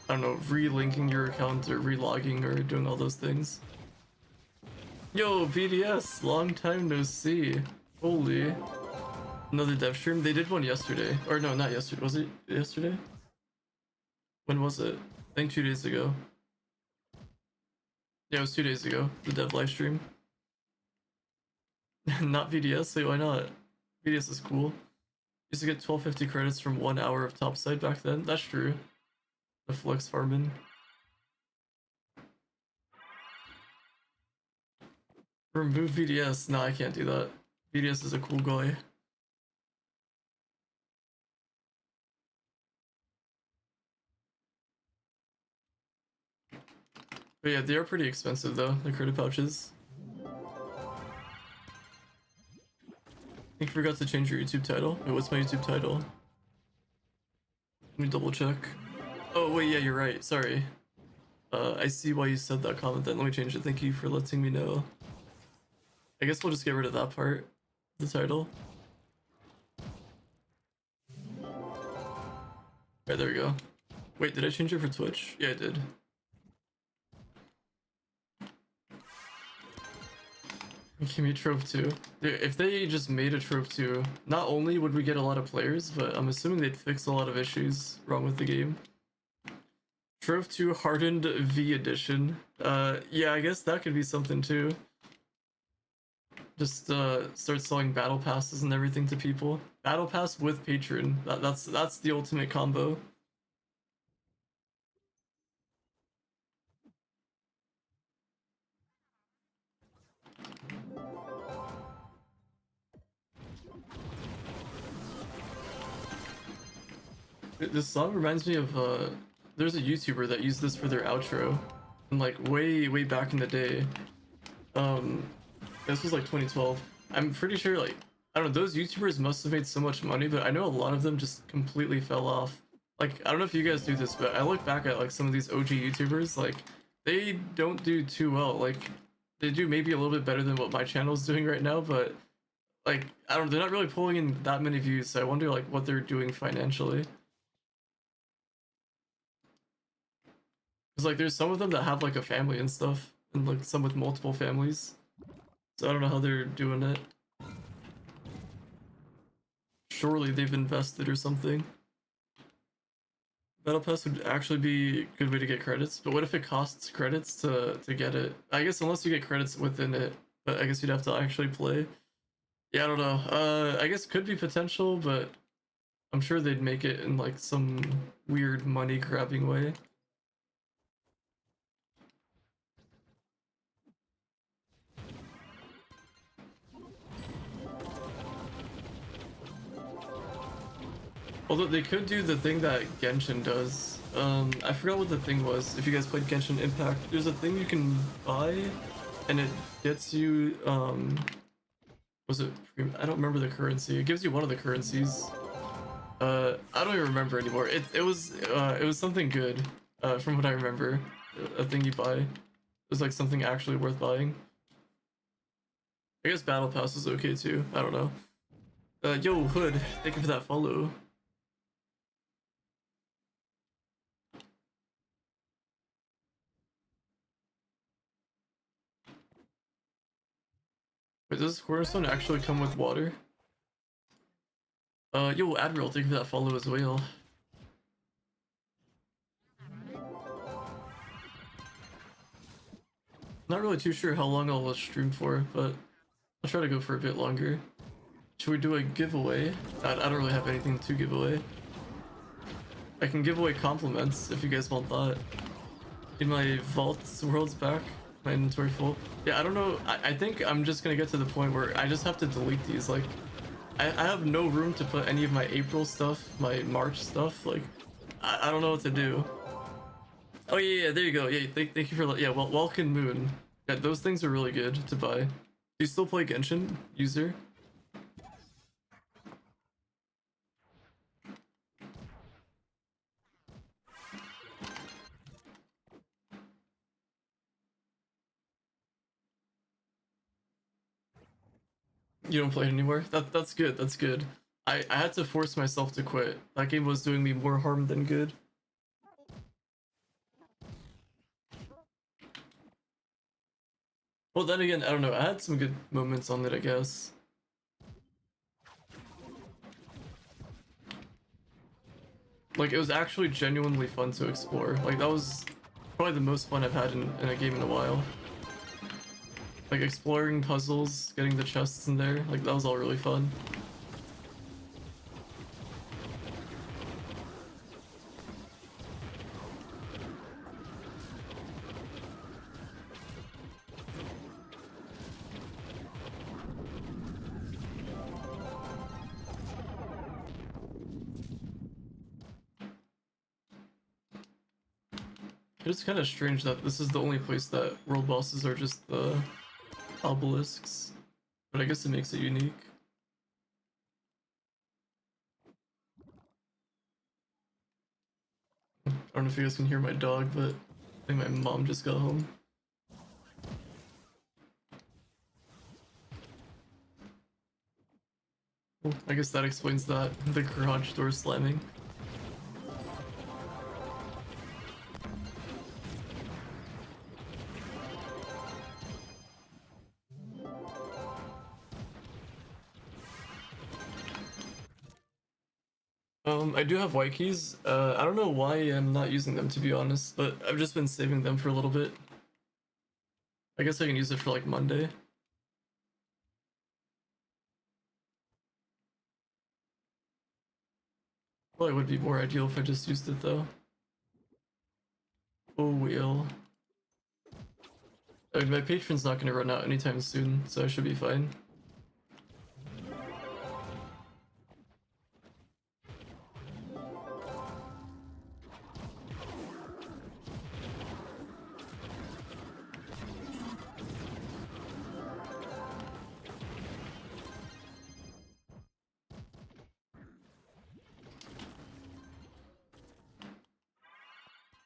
don't know, relinking your account or relogging or doing all those things. Yo, BDS, long time no see. Holy. Another dev stream? They did one yesterday. Or no, not yesterday. Was it yesterday? When was it? I think 2 days ago. Yeah, it was 2 days ago. The dev live stream. Not VDS? Wait, why not? VDS is cool. Used to get 1250 credits from 1 hour of topside back then. That's true. The Flux farming. Remove VDS. No, I can't do that. VDS is a cool guy. But yeah, they are pretty expensive though, the credit pouches. I think you forgot to change your YouTube title. Wait, what's my YouTube title? Let me double check. Oh wait, yeah, you're right. Sorry. I see why you said that comment then. Let me change it. Thank you for letting me know. I guess we'll just get rid of that part. The title. Alright, there we go. Wait, did I change it for Twitch? Yeah, I did. Give me Trove 2. If they just made a Trove 2, not only would we get a lot of players, but I'm assuming they'd fix a lot of issues wrong with the game. Trove 2 Hardened V Edition. Yeah, I guess that could be something too. Just start selling battle passes and everything to people. Battle pass with patron. That's the ultimate combo. This song reminds me of there's a YouTuber that used this for their outro, and like way back in the day. This was like 2012. I'm pretty sure like I don't know, those YouTubers must have made so much money, but I know a lot of them just completely fell off. Like I don't know if you guys do this, but I look back at like some of these OG YouTubers, like they don't do too well. Like they do maybe a little bit better than what my channel's doing right now, but like I don't know, they're not really pulling in that many views, so I wonder like what they're doing financially. Cause like there's some of them that have like a family and stuff, and like some with multiple families. So I don't know how they're doing it. Surely they've invested or something. Battle Pass would actually be a good way to get credits, but what if it costs credits to get it? I guess unless you get credits within it, but I guess you'd have to actually play. Yeah, I don't know. I guess could be potential, but I'm sure they'd make it in like some weird money grabbing way. Although they could do the thing that Genshin does. I forgot what the thing was. If you guys played Genshin Impact, there's a thing you can buy, and it gets you, was it, I don't remember the currency. It gives you one of the currencies. I don't even remember anymore. It was something good, from what I remember. A thing you buy. It was like something actually worth buying. I guess Battle Pass is okay too. I don't know. Yo, Hood, thank you for that follow. Wait, does Cornerstone actually come with water? Yo, Admiral, thank you for that follow as well. Not really too sure how long I'll stream for, but I'll try to go for a bit longer. Should we do a giveaway? I don't really have anything to give away. I can give away compliments if you guys want that. In my vaults worlds back, my inventory full. Yeah, I don't know. I think I'm just gonna get to the point where I just have to delete these. Like, I have no room to put any of my April stuff, my March stuff. Like, I don't know what to do. Oh yeah, there you go. Yeah, thank you for yeah. Well, Welkin Moon. Yeah, those things are really good to buy. Do you still play Genshin, user? You don't play it anymore? That's good. That's good. I had to force myself to quit. That game was doing me more harm than good. Well, then again, I don't know. I had some good moments on it, I guess. Like, it was actually genuinely fun to explore. Like, that was probably the most fun I've had in a game in a while. Like, exploring puzzles, getting the chests in there. Like, that was all really fun. It's kind of strange that this is the only place that world bosses are just the obelisks, but I guess it makes it unique. I don't know if you guys can hear my dog, but I think my mom just got home. Well, I guess that explains that, the garage door slamming. I do have white keys. I don't know why I'm not using them, to be honest, but I've just been saving them for a little bit. I guess I can use it for like Monday. Well, it would be more ideal if I just used it though. Oh, wheel. I mean, my patron's not gonna run out anytime soon, so I should be fine.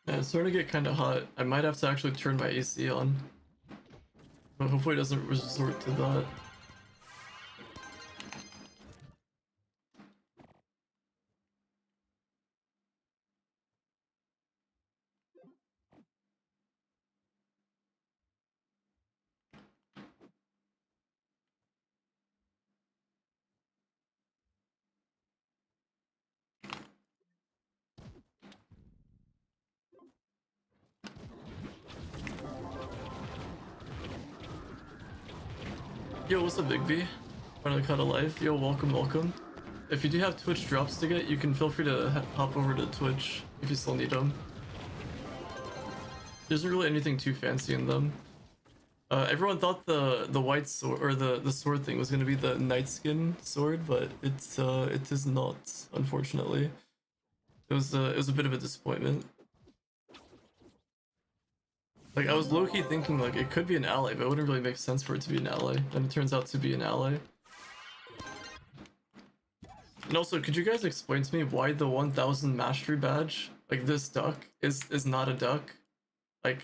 Yeah, it's starting to get kind of hot. I might have to actually turn my AC on. But hopefully it doesn't resort to that. Yo, what's up, Big B? Finally caught alive. Yo, welcome, welcome. If you do have Twitch drops to get, you can feel free to hop over to Twitch if you still need them. There isn't really anything too fancy in them. Everyone thought the white sword or the sword thing was gonna be the night skin sword, but it is not, unfortunately. It was a bit of a disappointment. Like, I was low-key thinking like it could be an ally, but it wouldn't really make sense for it to be an ally. And it turns out to be an ally. And also, could you guys explain to me why the 1000 mastery badge, like this duck, is not a duck? Like,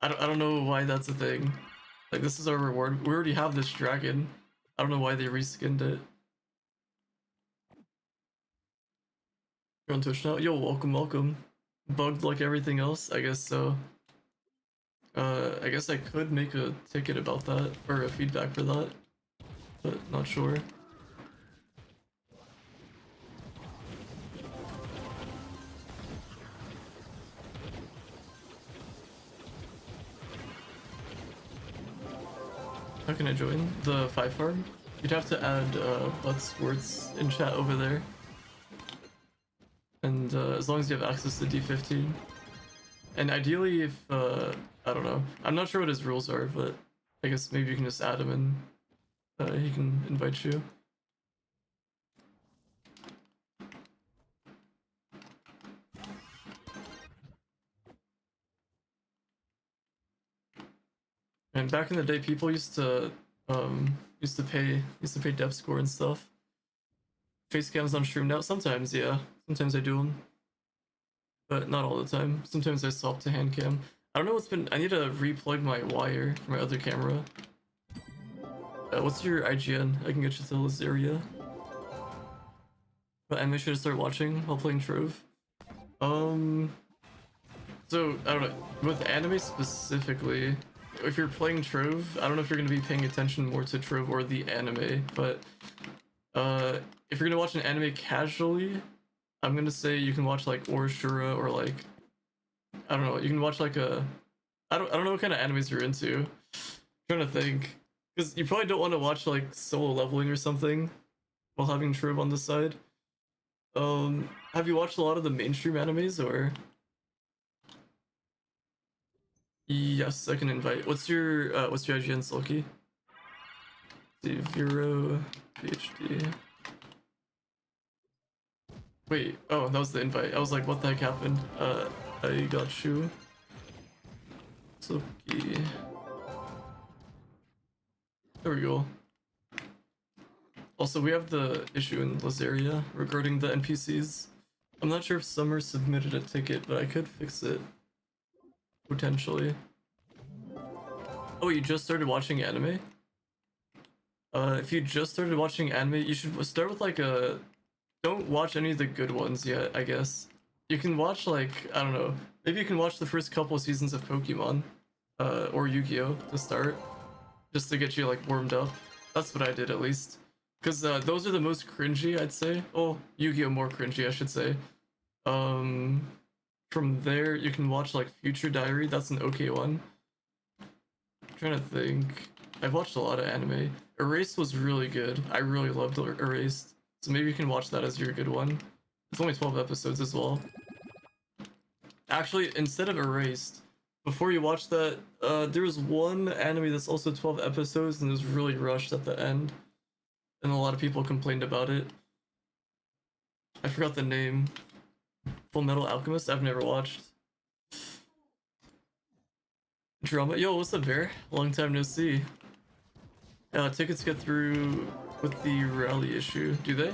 I don't know why that's a thing. Like, this is our reward. We already have this dragon. I don't know why they reskinned it. You're on Twitch now? Yo, welcome, welcome. Bugged like everything else? I guess so. I guess I could make a ticket about that, or a feedback for that, but not sure. How can I join? The 5 farm? You'd have to add Butts words in chat over there. And as long as you have access to D15. And ideally if, I don't know. I'm not sure what his rules are, but I guess maybe you can just add him and he can invite you. And back in the day, people used to pay dev score and stuff. Face cams on stream now. Sometimes, yeah. Sometimes I do them, but not all the time. Sometimes I swap to hand cam. I don't know what's been. I need to replug my wire for my other camera. What's your IGN? I can get you to this area. But anime should start watching while playing Trove. So I don't know. With anime specifically, if you're playing Trove, I don't know if you're gonna be paying attention more to Trove or the anime, but if you're gonna watch an anime casually, I'm gonna say you can watch like Orshura or like, I don't know, you can watch like I don't know what kind of animes you're into. I'm trying to think, because you probably don't want to watch like Solo Leveling or something while having Trove on the side. Have you watched a lot of the mainstream animes or? Yes, I can invite. What's your IGN, Sulky? Zero PhD. Wait, oh, that was the invite. I was like, what the heck happened? I got you. Sulky. There we go. Also, we have the issue in Lazaria regarding the NPCs. I'm not sure if Summer submitted a ticket, but I could fix it. Potentially. Oh, you just started watching anime? If you just started watching anime, you should start with like a... Don't watch any of the good ones yet, I guess. You can watch like, I don't know, maybe you can watch the first couple seasons of Pokemon, or Yu-Gi-Oh! To start. Just to get you like warmed up. That's what I did at least. Because those are the most cringy, I'd say. Oh, Yu-Gi-Oh! More cringy, I should say. Um, from there, you can watch like Future Diary. That's an okay one. I'm trying to think. I've watched a lot of anime. Erased was really good. I really loved Erased. So maybe you can watch that as your good one. It's only 12 episodes as well. Actually, instead of Erased, before you watch that, there was one anime that's also 12 episodes and it was really rushed at the end. And a lot of people complained about it. I forgot the name. Full Metal Alchemist? I've never watched. Drama? Yo, what's up, Bear? Long time no see. Tickets get through with the rally issue. Do they?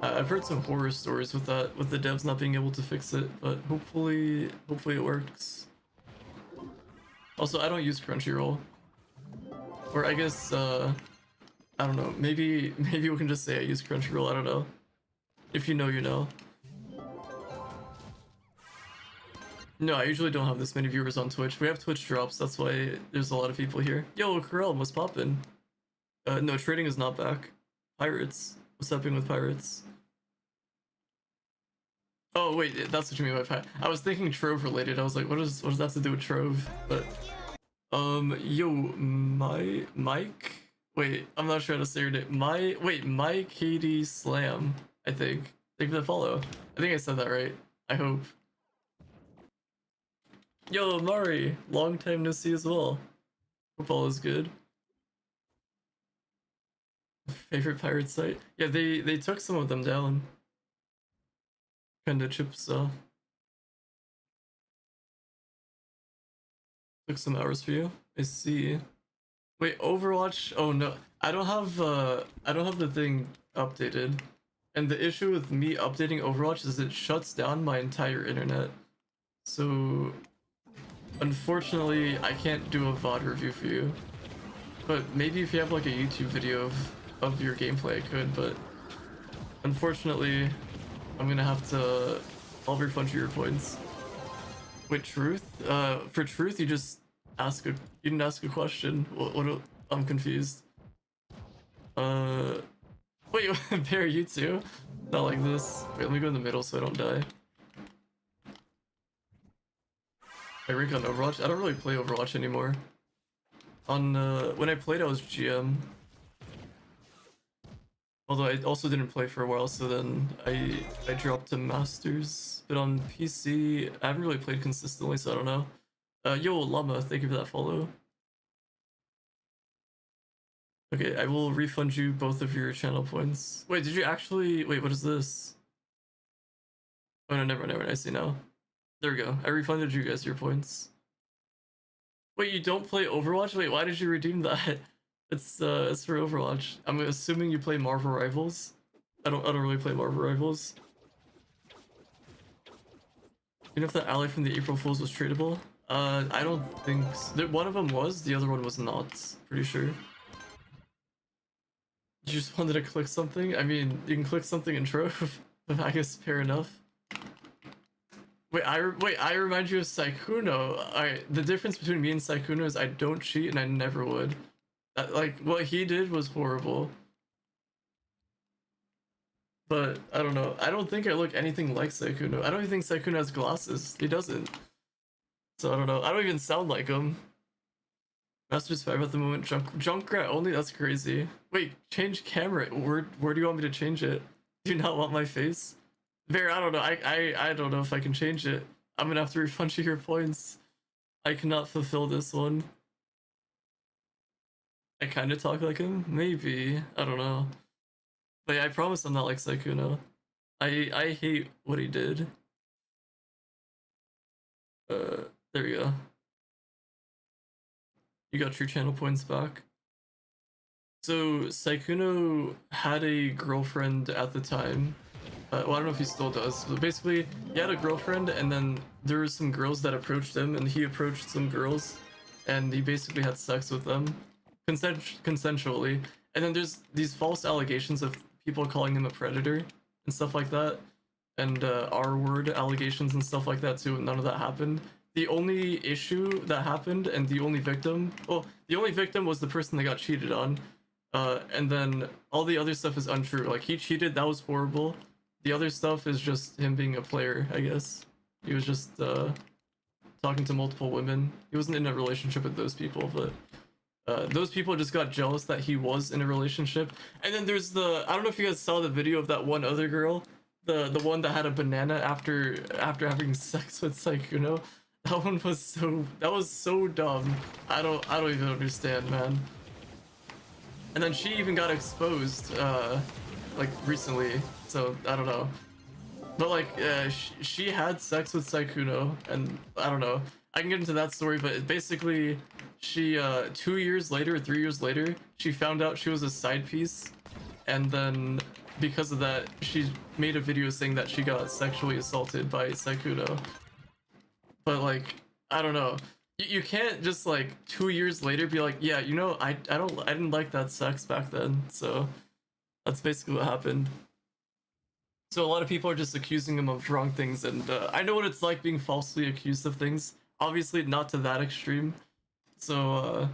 I've heard some horror stories with that, with the devs not being able to fix it, but hopefully it works. Also, I don't use Crunchyroll. Or I guess, I don't know, maybe we can just say I use Crunchyroll, I don't know. If you know, you know. No, I usually don't have this many viewers on Twitch. We have Twitch drops, that's why there's a lot of people here. Yo, Corel, what's poppin'? No, trading is not back. Pirates. What's happening with pirates? Oh wait, that's what you mean by pirate. I was thinking Trove related. I was like, what does that have to do with Trove? But yo, Mike. Wait, I'm not sure how to say your name. Mike KD Slam. I think. Thank you for the follow. I think I said that right. I hope. Yo, Mari, long time no see as well. Hope all is good. Favorite pirate site? Yeah, they took some of them down. Kinda chips took some hours for you. I see. Wait, Overwatch? Oh no, I don't have the thing updated. And the issue with me updating Overwatch is it shuts down my entire internet. So unfortunately, I can't do a VOD review for you. But maybe if you have like a YouTube video of your gameplay, I could, but unfortunately, I'm gonna have to, I'll refund you your points. Wait, Truth? For Truth, you just ask you didn't ask a question. I'm confused. Wait, Bear, you too? Not like this. Wait, let me go in the middle so I don't die. I rank on Overwatch? I don't really play Overwatch anymore. On, when I played, I was GM. Although I also didn't play for a while, so then I dropped to Masters. But on PC, I haven't really played consistently, so I don't know. Yo, Llama, thank you for that follow. Okay, I will refund you both of your channel points. Wait, did you actually... Wait, what is this? Oh no, never, I see now. There we go. I refunded you guys your points. Wait, you don't play Overwatch? Wait, why did you redeem that? It's for Overwatch. I'm assuming you play Marvel Rivals. I don't really play Marvel Rivals. You know if the ally from the April Fools was tradable? I don't think so. One of them was, the other one was not. Pretty sure. You just wanted to click something? I mean, you can click something in Trove. I guess fair enough. Wait, I remind you of Sykkuno. Alright, the difference between me and Sykkuno is I don't cheat and I never would. Like, what he did was horrible. But, I don't know. I don't think I look anything like Sykkuno. I don't even think Sykkuno has glasses. He doesn't. So, I don't know. I don't even sound like him. Masters 5 at the moment. Junkrat only? That's crazy. Wait, change camera. Where do you want me to change it? Do you not want my face? Bear, I don't know. I don't know if I can change it. I'm gonna have to refund you your points. I cannot fulfill this one. I kind of talk like him? Maybe. I don't know. But yeah, I promise I'm not like Sykkuno. I hate what he did. There we go. You got your channel points back. So, Sykkuno had a girlfriend at the time. Well, I don't know if he still does, but basically, he had a girlfriend, and then there were some girls that approached him, and he approached some girls, and he basically had sex with them, consensually. And then there's these false allegations of people calling him a predator and stuff like that, and R-word allegations and stuff like that too. And none of that happened. The only issue that happened, and the only victim, well, the only victim was the person that got cheated on. And then all the other stuff is untrue. Like he cheated, that was horrible. The other stuff is just him being a player, I guess. He was just talking to multiple women. He wasn't in a relationship with those people, but those people just got jealous that he was in a relationship. And then there's I don't know if you guys saw the video of that one other girl, the one that had a banana after having sex with Sykkuno. That was so dumb. I don't even understand, man. And then she even got exposed like recently, so I don't know. But like she had sex with Sykkuno, and I don't know. I can get into that story, but basically she 2 years later, 3 years later, she found out she was a side piece, and then because of that, she made a video saying that she got sexually assaulted by Sykkuno. But like, I don't know. You can't just like 2 years later be like, yeah, you know, I didn't like that sex back then. So that's basically what happened. So a lot of people are just accusing him of wrong things, and I know what it's like being falsely accused of things. Obviously, not to that extreme. So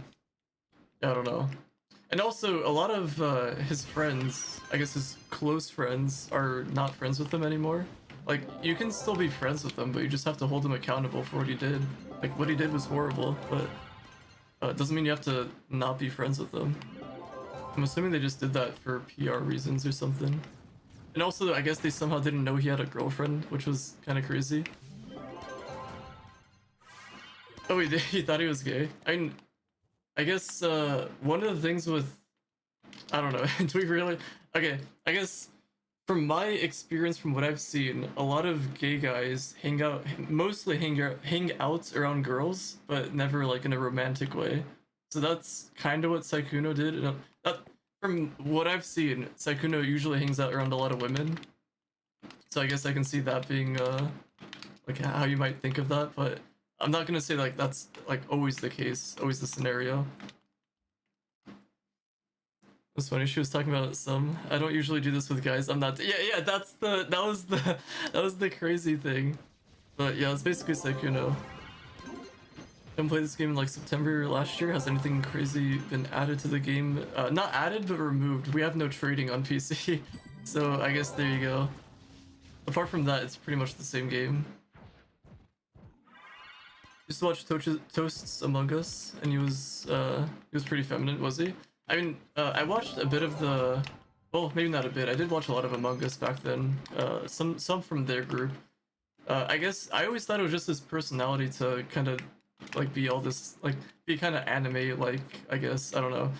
I don't know. And also, a lot of his friends, I guess his close friends, are not friends with him anymore. Like, you can still be friends with him, but you just have to hold him accountable for what he did. Like, what he did was horrible, but it doesn't mean you have to not be friends with them. I'm assuming they just did that for PR reasons or something. And also, I guess they somehow didn't know he had a girlfriend, which was kind of crazy. Oh, he thought he was gay? I mean, I guess one of the things with... I don't know, do we really... Okay, I guess from my experience, from what I've seen, a lot of gay guys mostly hang out around girls, but never like in a romantic way. So that's kind of what Sykkuno did. From what I've seen, Sykkuno usually hangs out around a lot of women. So I guess I can see that being like how you might think of that, but I'm not gonna say like that's like always the case, always the scenario. It's funny, she was talking about some. I don't usually do this with guys. I'm not. Yeah. That was the crazy thing. But yeah, it's basically Sykkuno. Didn't play this game in like September last year. Has anything crazy been added to the game? Not added, but removed. We have no trading on PC, so I guess there you go. Apart from that, it's pretty much the same game. Just watched Toast's Among Us, and he was pretty feminine, was he? I mean, I watched a bit of the, well, maybe not a bit. I did watch a lot of Among Us back then. Some from their group. I guess I always thought it was just his personality to kind of like be all this, like be kind of anime like, I guess. I don't know.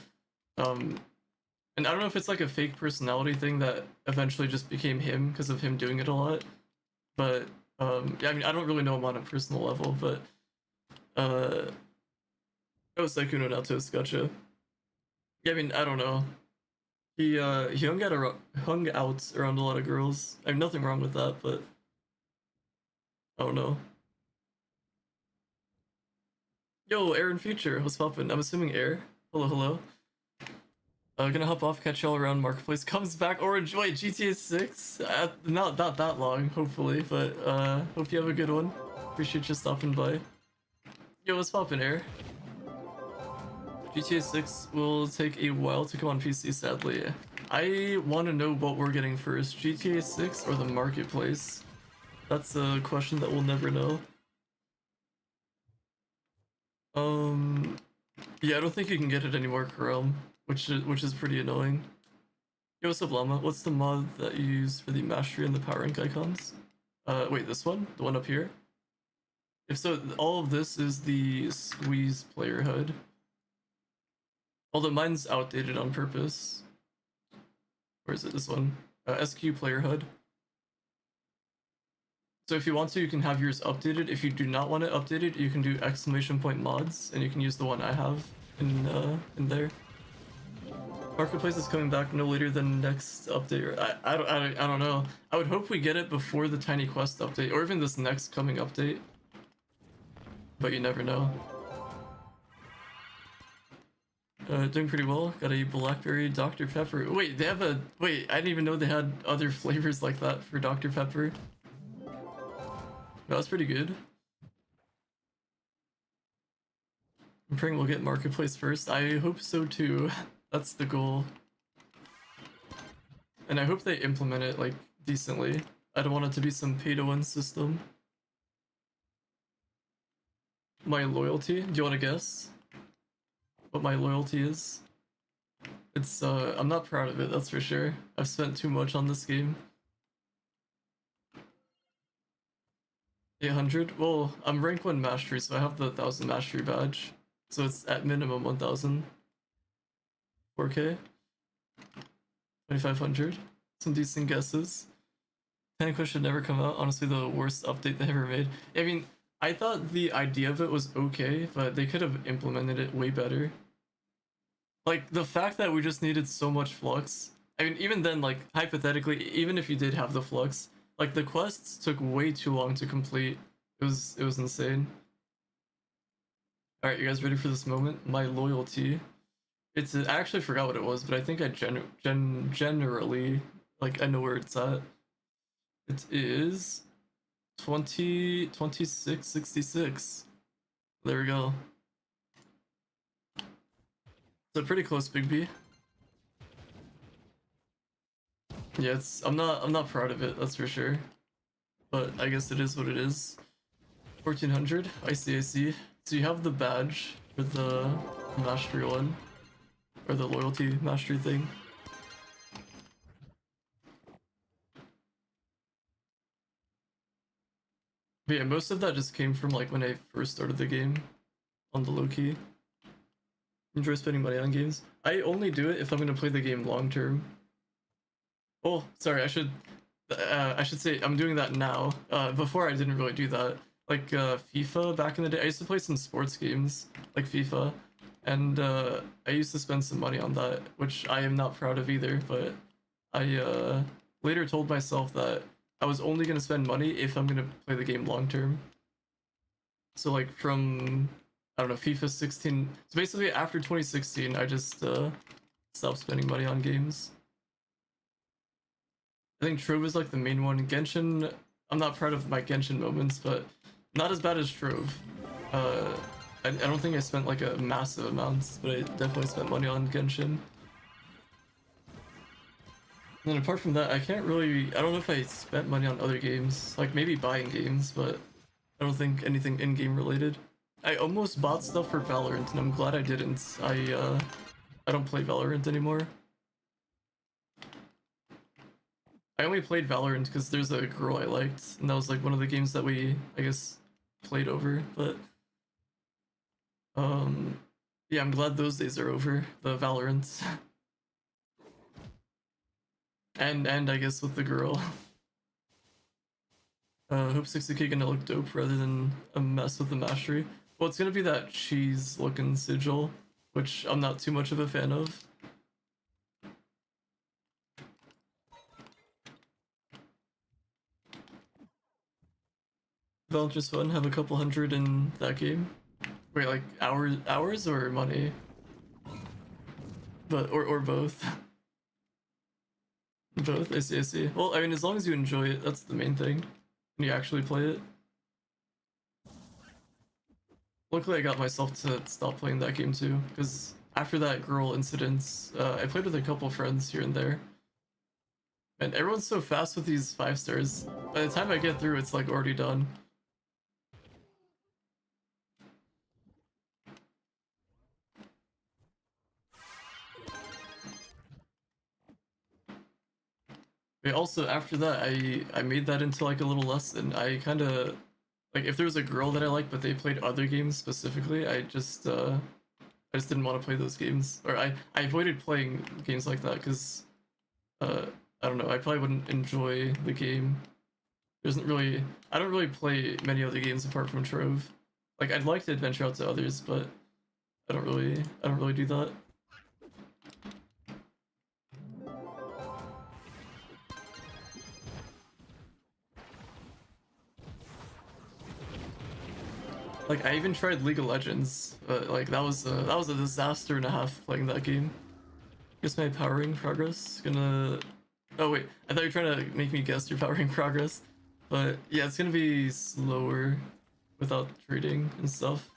And I don't know if it's like a fake personality thing that eventually just became him because of him doing it a lot. But yeah, I mean, I don't really know him on a personal level, but oh, Sykkuno now Toast, gotcha. Yeah, I mean, I don't know. He hung out around a lot of girls. I have nothing wrong with that, but I don't know. Yo, Air in Future, what's poppin'? I'm assuming Air. Hello. Gonna hop off, catch y'all around Marketplace. Comes back, Orange. Wait, GTA 6? Not that long, hopefully, but hope you have a good one. Appreciate you stopping by. Yo, what's poppin', Air? GTA 6 will take a while to come on PC, sadly. I want to know what we're getting first, GTA 6 or the Marketplace? That's a question that we'll never know. Yeah, I don't think you can get it anymore, Chrome, which is pretty annoying. Yo, what's up, Llama? What's the mod that you use for the mastery and the power rank icons? Wait, this one? The one up here? If so, all of this is the squeeze player HUD. Although mine's outdated on purpose. Where is it? This one. SQ player HUD. So if you want to, you can have yours updated. If you do not want it updated, you can do !mods, and you can use the one I have in there. Marketplace is coming back no later than next update. I don't know. I would hope we get it before the Tiny Quest update, or even this next coming update. But you never know. Doing pretty well. Got a blackberry Dr. Pepper. Wait, they have a... Wait, I didn't even know they had other flavors like that for Dr. Pepper. That was pretty good. I'm praying we'll get Marketplace first. I hope so too. That's the goal. And I hope they implement it like decently. I don't want it to be some pay-to-win system. My loyalty? Do you want to guess what my loyalty is? It's I'm not proud of it, that's for sure. I've spent too much on this game. 800? Well, I'm rank 1 mastery, so I have the 1000 mastery badge. So it's at minimum 1000. 4k? 2500? Some decent guesses. Panic should never come out. Honestly, the worst update they ever made. I mean, I thought the idea of it was okay, but they could have implemented it way better. Like, the fact that we just needed so much Flux. I mean, even then, like, hypothetically, even if you did have the Flux, like, the quests took way too long to complete. It was insane. Alright, you guys ready for this moment? My loyalty. It's I actually forgot what it was, but I think I generally, like, I know where it's at. It is 2666. There we go. So pretty close, Big B. Yeah, it's I'm not proud of it, that's for sure. But I guess it is what it is. 1400. I see. So you have the badge for the mastery one, or the loyalty mastery thing. But yeah, most of that just came from like when I first started the game on the low key. Enjoy spending money on games. I only do it if I'm gonna play the game long term. Oh, sorry, I should say I'm doing that now. Before I didn't really do that. Like FIFA back in the day, I used to play some sports games like FIFA, and I used to spend some money on that, which I am not proud of either. But I later told myself that I was only gonna spend money if I'm gonna play the game long term. So like from I don't know, FIFA 16. So basically after 2016, I just stopped spending money on games. I think Trove is like the main one. Genshin, I'm not proud of my Genshin moments, but not as bad as Trove. I don't think I spent like a massive amounts, but I definitely spent money on Genshin. And then apart from that, I don't know if I spent money on other games, like maybe buying games, but I don't think anything in-game related. I almost bought stuff for Valorant, and I'm glad I didn't. I don't play Valorant anymore. I only played Valorant because there's a girl I liked, and that was like one of the games that we, I guess, played over, but yeah, I'm glad those days are over, the Valorant. and I guess with the girl. Hope 60k gonna look dope rather than a mess with the mastery. Well, it's gonna be that cheese looking sigil, which I'm not too much of a fan of. Valorant just fun, have a couple hundred in that game. Wait, like hours or money? But or both. Both, I see. Well, I mean, as long as you enjoy it, that's the main thing. When you actually play it. Luckily, I got myself to stop playing that game too, because after that girl incident, I played with a couple friends here and there. And everyone's so fast with these 5 stars. By the time I get through, it's like already done. But also, after that, I made that into like a little lesson. I kind of like if there was a girl that I liked, but they played other games specifically, I just didn't want to play those games, or I avoided playing games like that because I don't know, I probably wouldn't enjoy the game. I don't really play many other games apart from Trove. Like I'd like to adventure out to others, but I don't really do that. Like I even tried League of Legends, but like that was a disaster and a half playing that game. Guess my powering progress gonna. Oh wait, I thought you were trying to make me guess your powering progress, but yeah, it's gonna be slower without trading and stuff.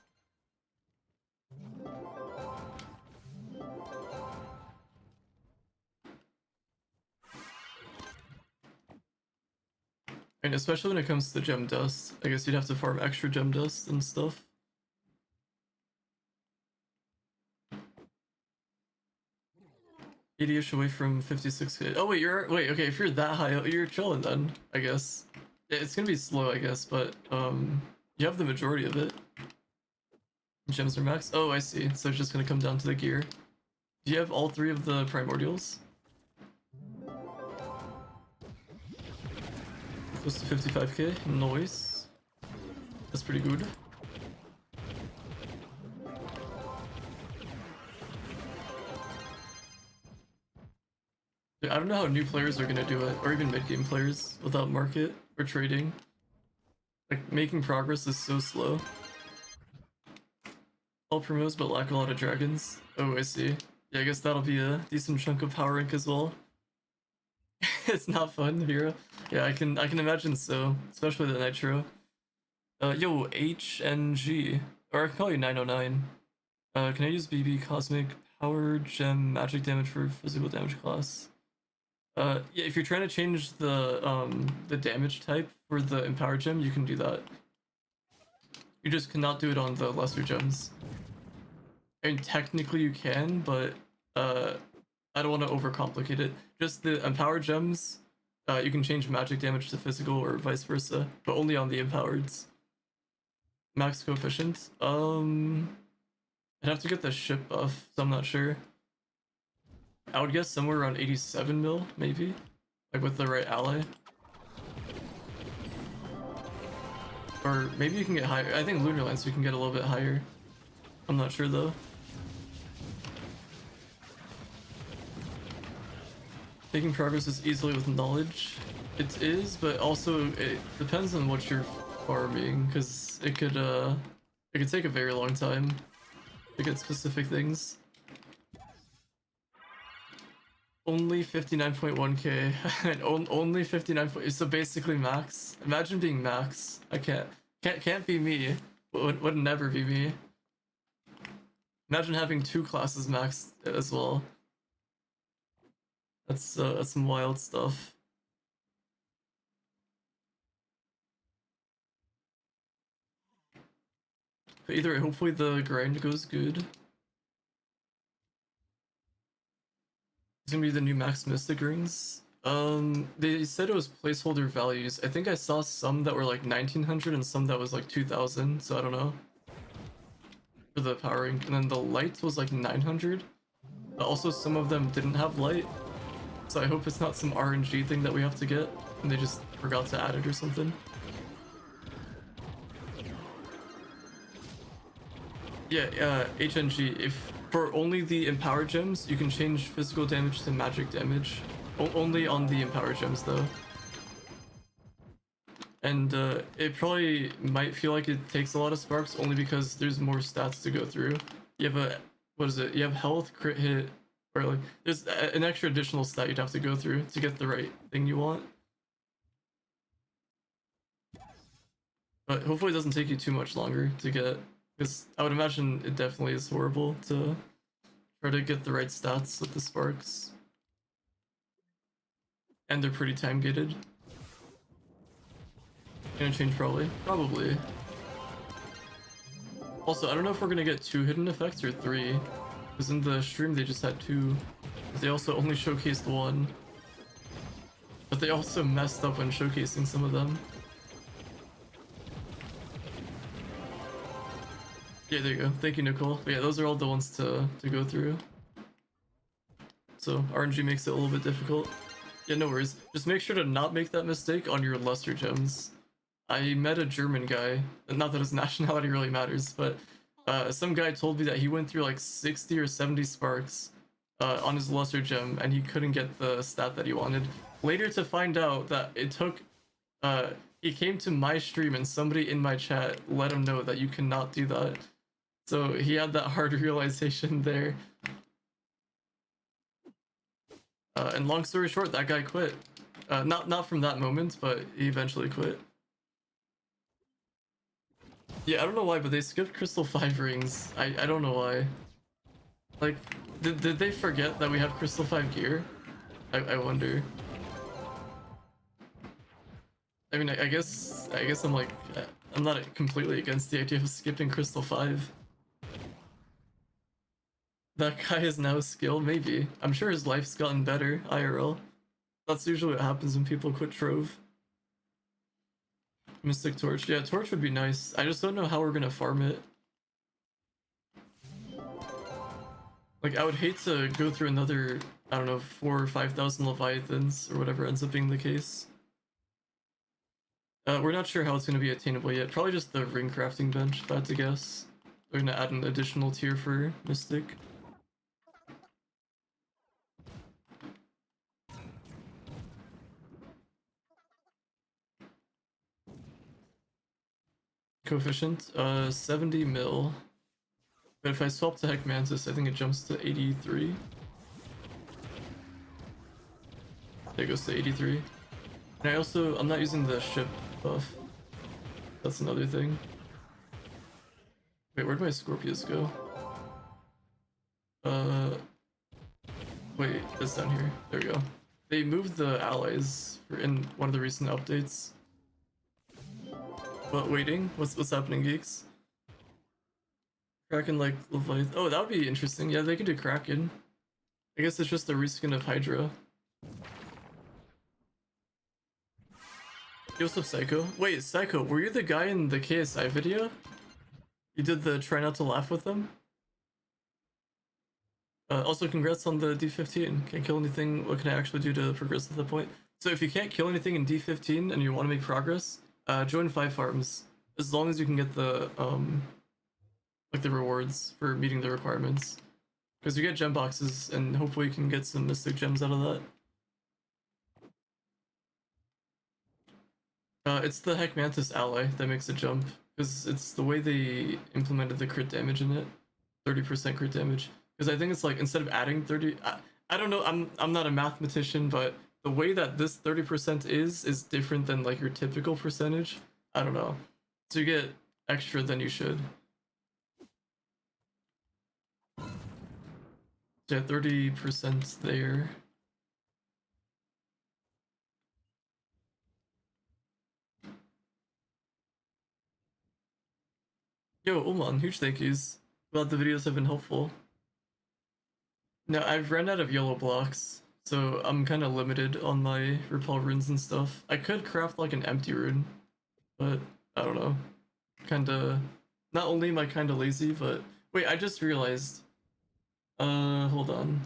And especially when it comes to gem dust, I guess you'd have to farm extra gem dust and stuff. 80-ish away from 56k. Oh wait, okay, if you're that high, you're chilling then, I guess. It's gonna be slow, I guess, but you have the majority of it. Gems are max. Oh, I see. So it's just gonna come down to the gear. Do you have all 3 of the primordials? Close to 55k. Nice. That's pretty good. I don't know how new players are gonna do it, or even mid-game players, without market or trading. Like, making progress is so slow. All promos, but lack a lot of dragons. Oh, I see. Yeah, I guess that'll be a decent chunk of power rank as well. It's not fun, Hero. Yeah, I can imagine so, especially the Nitro. Yo, HNG, or I can call you 909. Can I use BB Cosmic Power Gem Magic Damage for physical damage class? Yeah, if you're trying to change the damage type for the Empower Gem, you can do that. You just cannot do it on the lesser gems. I mean, technically you can, but I don't want to overcomplicate it. Just the Empowered Gems, you can change magic damage to physical or vice versa, but only on the Empowereds. Max coefficient? I'd have to get the ship buff, so I'm not sure. I would guess somewhere around 87 mil, maybe? Like with the right ally. Or maybe you can get higher. I think Lunar Lance you can get a little bit higher. I'm not sure though. Making progress is easily with knowledge. It is, but also it depends on what you're farming, because it could take a very long time to get specific things. Only 59.1k and only 59. So basically max. Imagine being max. I can't be me. Would never be me. Imagine having 2 classes maxed as well. That's some wild stuff. But either way, hopefully the grind goes good. It's gonna be the new max mystic rings. They said it was placeholder values. I think I saw some that were like 1900 and some that was like 2000, so I don't know. For the power ring. And then the light was like 900. But also some of them didn't have light. So I hope it's not some RNG thing that we have to get and they just forgot to add it or something. Yeah, HNG, if for only the Empower Gems, you can change physical damage to magic damage. Only on the Empower Gems though. And it probably might feel like it takes a lot of sparks only because there's more stats to go through. You have you have health, crit hit, or like, there's an extra additional stat you'd have to go through to get the right thing you want. But hopefully it doesn't take you too much longer to get, because I would imagine it definitely is horrible to try to get the right stats with the sparks. And they're pretty time gated. Gonna change probably. Also, I don't know if we're gonna get 2 hidden effects or 3, because in the stream they just had 2, but they also only showcased 1. But they also messed up when showcasing some of them. Yeah, there you go. Thank you, Nicole. But yeah, those are all the ones to go through. So RNG makes it a little bit difficult. Yeah, no worries. Just make sure to not make that mistake on your lesser gems. I met a German guy, not that his nationality really matters, but some guy told me that he went through like 60 or 70 sparks on his lesser gem and he couldn't get the stat that he wanted. Later to find out that it took, he came to my stream and somebody in my chat let him know that you cannot do that. So he had that hard realization there. And long story short, that guy quit. Not from that moment, but he eventually quit. Yeah, I don't know why, but they skipped Crystal 5 rings. I don't know why. Like, did they forget that we have Crystal 5 gear? I wonder. I mean, I guess I'm like, I'm not completely against the idea of skipping Crystal 5. That guy is now skilled, maybe. I'm sure his life's gotten better, IRL. That's usually what happens when people quit Trove. Mystic Torch. Yeah, Torch would be nice. I just don't know how we're gonna farm it. Like, I would hate to go through another, I don't know, 4,000 or 5,000 Leviathans, or whatever ends up being the case. We're not sure how it's gonna be attainable yet. Probably just the ring crafting bench, if I had to guess. We're gonna add an additional tier for Mystic. Coefficient? 70 mil. But if I swap to Heck Mantis, I think it jumps to 83. There it goes to 83. And I'm not using the ship buff. That's another thing. Wait, where'd my Scorpius go? Wait, it's down here. There we go. They moved the allies in one of the recent updates. But waiting? What's happening, geeks? Kraken like Leviathan. Oh, that would be interesting. Yeah, they could do Kraken. I guess it's just a reskin of Hydra. Yo, what's up, Psycho? Wait, Psycho, were you the guy in the KSI video? You did the try not to laugh with them? Also, congrats on the D15. Can't kill anything. What can I actually do to progress at that point? So if you can't kill anything in D15 and you want to make progress, join 5 farms. As long as you can get the like the rewards for meeting the requirements. Because you get gem boxes, and hopefully you can get some mystic gems out of that. It's the Heck Mantis ally that makes it jump, because it's the way they implemented the crit damage in it. 30% crit damage. Because I think it's like, instead of adding 30, I don't know, I'm not a mathematician, but the way that this 30% is different than like your typical percentage. I don't know. So you get extra than you should. Yeah, 30% there. Yo, Uman, huge thank yous. Glad the videos have been helpful. No, I've run out of yellow blocks, so I'm kind of limited on my repel runes and stuff. I could craft like an empty rune, but I don't know. Kinda, not only am I kinda lazy, but wait, I just realized. Hold on.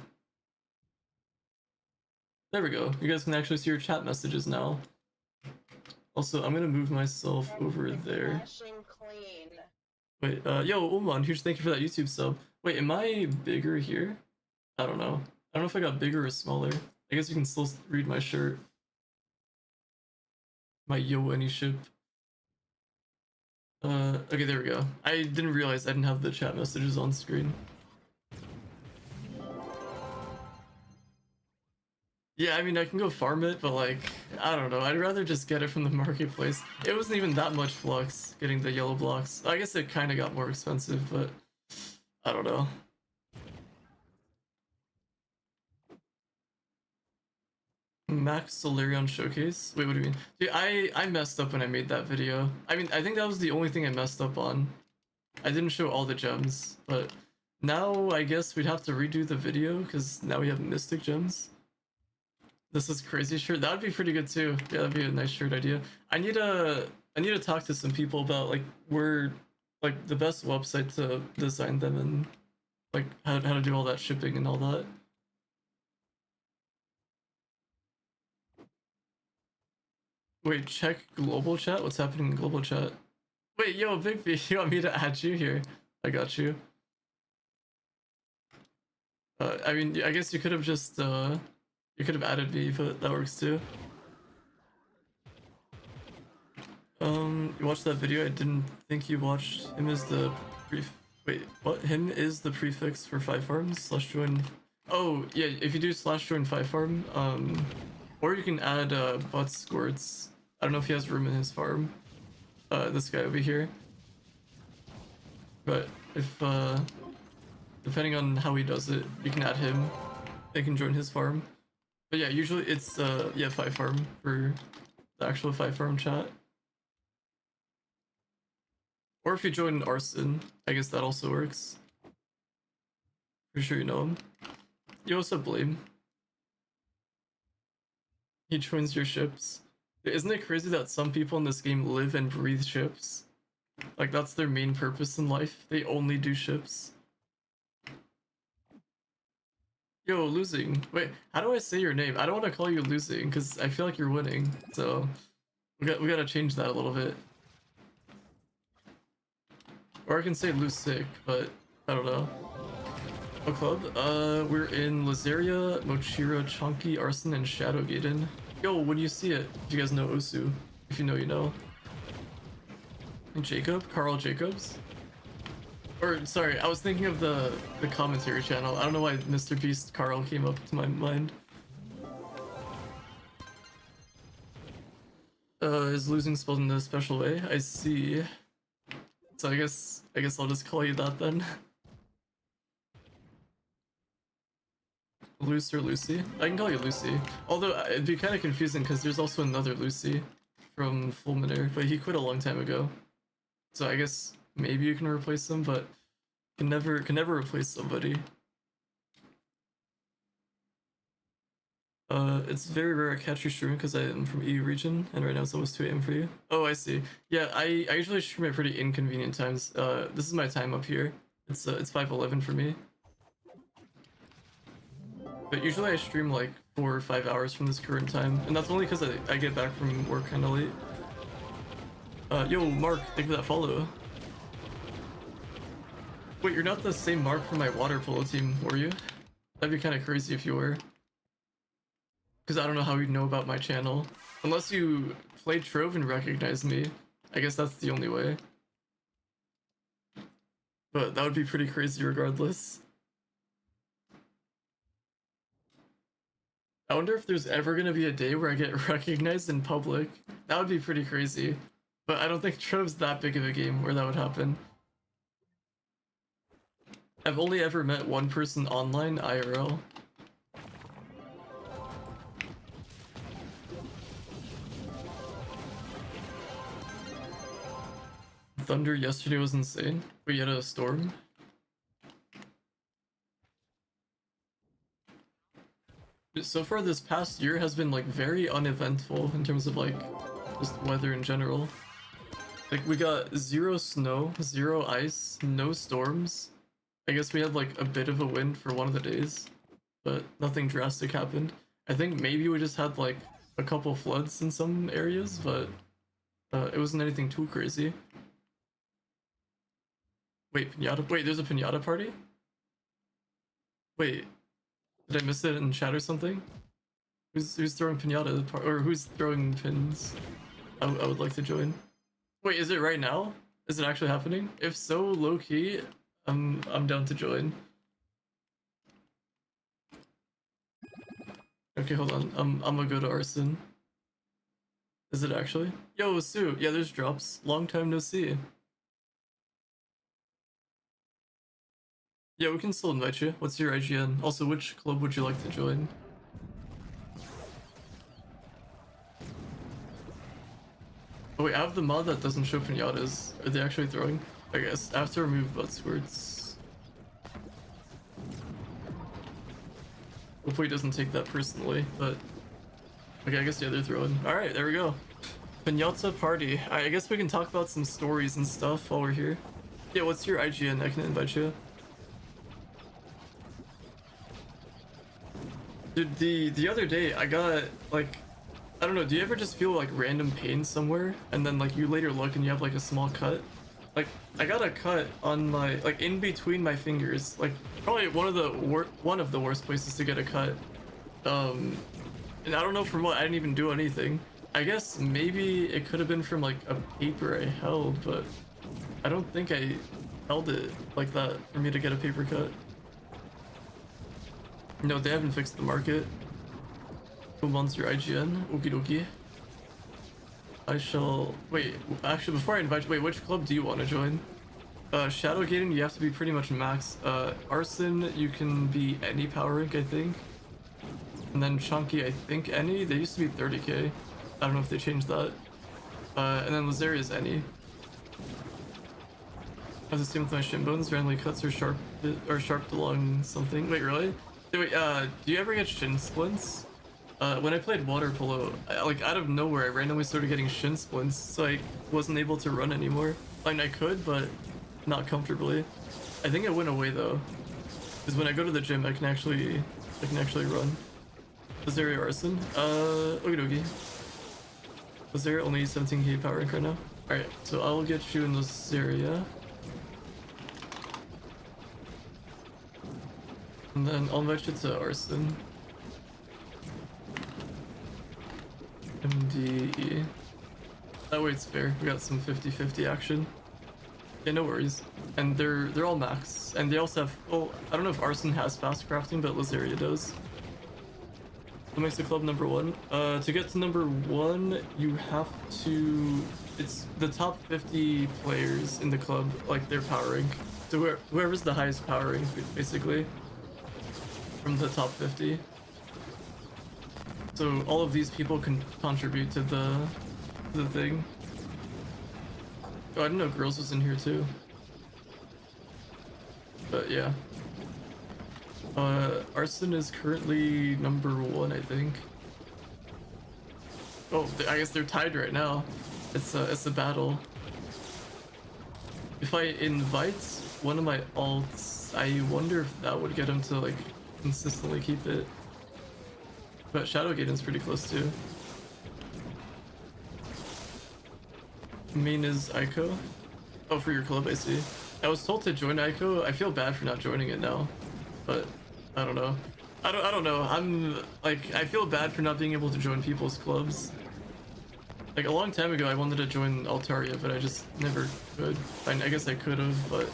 There we go. You guys can actually see your chat messages now. Also, I'm gonna move myself over there. Wait, yo, Uman, huge thank you for that YouTube sub. Wait, am I bigger here? I don't know. I don't know if I got bigger or smaller. I guess you can still read my shirt. My Yo Any ship. Okay, there we go. I didn't realize I didn't have the chat messages on screen. Yeah, I mean, I can go farm it, but like, I don't know. I'd rather just get it from the marketplace. It wasn't even that much flux getting the yellow blocks. I guess it kind of got more expensive, but I don't know. Max Solarion Showcase? Wait, what do you mean? Dude, I messed up when I made that video. I mean, I think that was the only thing I messed up on. I didn't show all the gems, but now I guess we'd have to redo the video because now we have mystic gems. This is crazy shirt. That would be pretty good too. Yeah, that'd be a nice shirt idea. I need to talk to some people about like where like the best website to design them and like how to do all that shipping and all that. Wait, check global chat? What's happening in global chat? Wait, yo, Big B, you want me to add you here? I got you. I mean, I guess you could have just, you could have added me, but that works too. You watched that video? I didn't think you watched. Him is the wait, what? Him is the prefix for 5 farms / join. Oh, yeah, if you do / join 5 farm, or you can add, butt squirts. I don't know if he has room in his farm. This guy over here. But if, depending on how he does it, you can add him. They can join his farm. But yeah, usually it's, yeah, 5 farm for the actual 5 farm chat. Or if you join Arson, I guess that also works. Pretty sure you know him. You also blame. He joins your ships. Isn't it crazy that some people in this game live and breathe ships? Like that's their main purpose in life. They only do ships. Yo, losing. Wait, how do I say your name? I don't want to call you losing because I feel like you're winning. So we gotta change that a little bit. Or I can say Lusick, but I don't know. What club? We're in Lazaria, Mochira, Chunky, Arson, and Shadowgaden. Yo, when you see it, if you guys know Osu. If you know, you know. And Jacob? Carl Jacobs? Or, sorry, I was thinking of the commentary channel. I don't know why Mr. Beast Carl came up to my mind. Is losing spelled in a special way? I see. So I guess I'll just call you that then. Luce or Lucy? I can call you Lucy. Although it'd be kind of confusing because there's also another Lucy from Fulminator, but he quit a long time ago. So I guess maybe you can replace him, but can never replace somebody. It's very rare I catch you streaming because I am from EU region, and right now it's almost 2 AM for you. Oh, I see. Yeah, I usually stream at pretty inconvenient times. This is my time up here. It's 5:11 for me. But usually I stream like 4 or 5 hours from this current time, and that's only because I get back from work kind of late. Yo, Mark, thank you for that follow. Wait, you're not the same Mark from my water polo team, were you? That'd be kind of crazy if you were. Because I don't know how you'd know about my channel. Unless you played Trove and recognized me. I guess that's the only way. But that would be pretty crazy regardless. I wonder if there's ever gonna be a day where I get recognized in public. That would be pretty crazy. But I don't think Trove's that big of a game where that would happen. I've only ever met one person online, IRL. Thunder yesterday was insane. We had a storm. So far this past year has been like very uneventful in terms of like just weather in general. Like we got 0 snow, 0 ice, no storms. I guess we had like a bit of a wind for one of the days, but nothing drastic happened. I think maybe we just had like a couple floods in some areas, but it wasn't anything too crazy. Wait, pinata? Wait, there's a pinata party? Wait, did I miss it in chat or something? Who's throwing pinata or who's throwing pins? I would like to join. Wait, is it right now? Is it actually happening? If so, low key, I'm down to join. Okay, hold on. I'm gonna go to Arson. Is it actually? Yo, Sue. Yeah, there's drops. Long time no see. Yeah, we can still invite you. What's your IGN? Also, which club would you like to join? Oh wait, I have the mod that doesn't show pinatas. Are they actually throwing? I guess I have to remove butt squirts. Hopefully he doesn't take that personally, but okay, I guess yeah, they're throwing. Alright, there we go. Pinata party. I guess we can talk about some stories and stuff while we're here. Yeah, what's your IGN? I can invite you. Dude, the other day I got like, I don't know, do you ever just feel like random pain somewhere and then like you later look and you have like a small cut? Like I got a cut on my, like in between my fingers, like probably one of the worst places to get a cut. And I don't know from what. I didn't even do anything. I guess maybe it could have been from like a paper I held, but I don't think I held it like that for me to get a paper cut. No, they haven't fixed the market. Monster IGN. Okie dokie. I shall... Wait, actually, before I invite you... Wait, which club do you want to join? Shadowgaden, you have to be pretty much max. Arson, you can be any power rank, I think. And then Chunky, I think any. They used to be 30k. I don't know if they changed that. And then Lazaria is any. I was the same with my shin bones, randomly cuts or sharped along something. Wait, really? Wait, do you ever get shin splints? When I played water polo, like out of nowhere, I randomly started getting shin splints, so I wasn't able to run anymore. Like I could, but not comfortably. I think it went away though, because when I go to the gym, I can actually run. Lazaria Arson. Okie dokie. Lazaria only 17k power rank right now. All right, so I'll get you in this area. And then I'll invite you to Arson. MDE. That way it's fair. We got some 50-50 action. Yeah, no worries. And they're all max. And they also have, well, I don't know if Arson has fast crafting, but Lazaria does. What makes the club number one? To get to number one, you have to, it's the top 50 players in the club, like their power rank. So whoever's the highest power rank, basically, from the top 50. So all of these people can contribute to the thing. Oh, I didn't know girls was in here too. But yeah. Arson is currently number one, I think. Oh, I guess they're tied right now. It's a battle. If I invite one of my alts, I wonder if that would get him to like consistently keep it. But Shadow Gaiden's pretty close too. Main is Ico. Oh, for your club, I see. I was told to join Ico. I feel bad for not joining it now, but I don't know. I don't know. I'm like, I feel bad for not being able to join people's clubs. Like a long time ago, I wanted to join Altaria, but I just never could. I guess I could have, but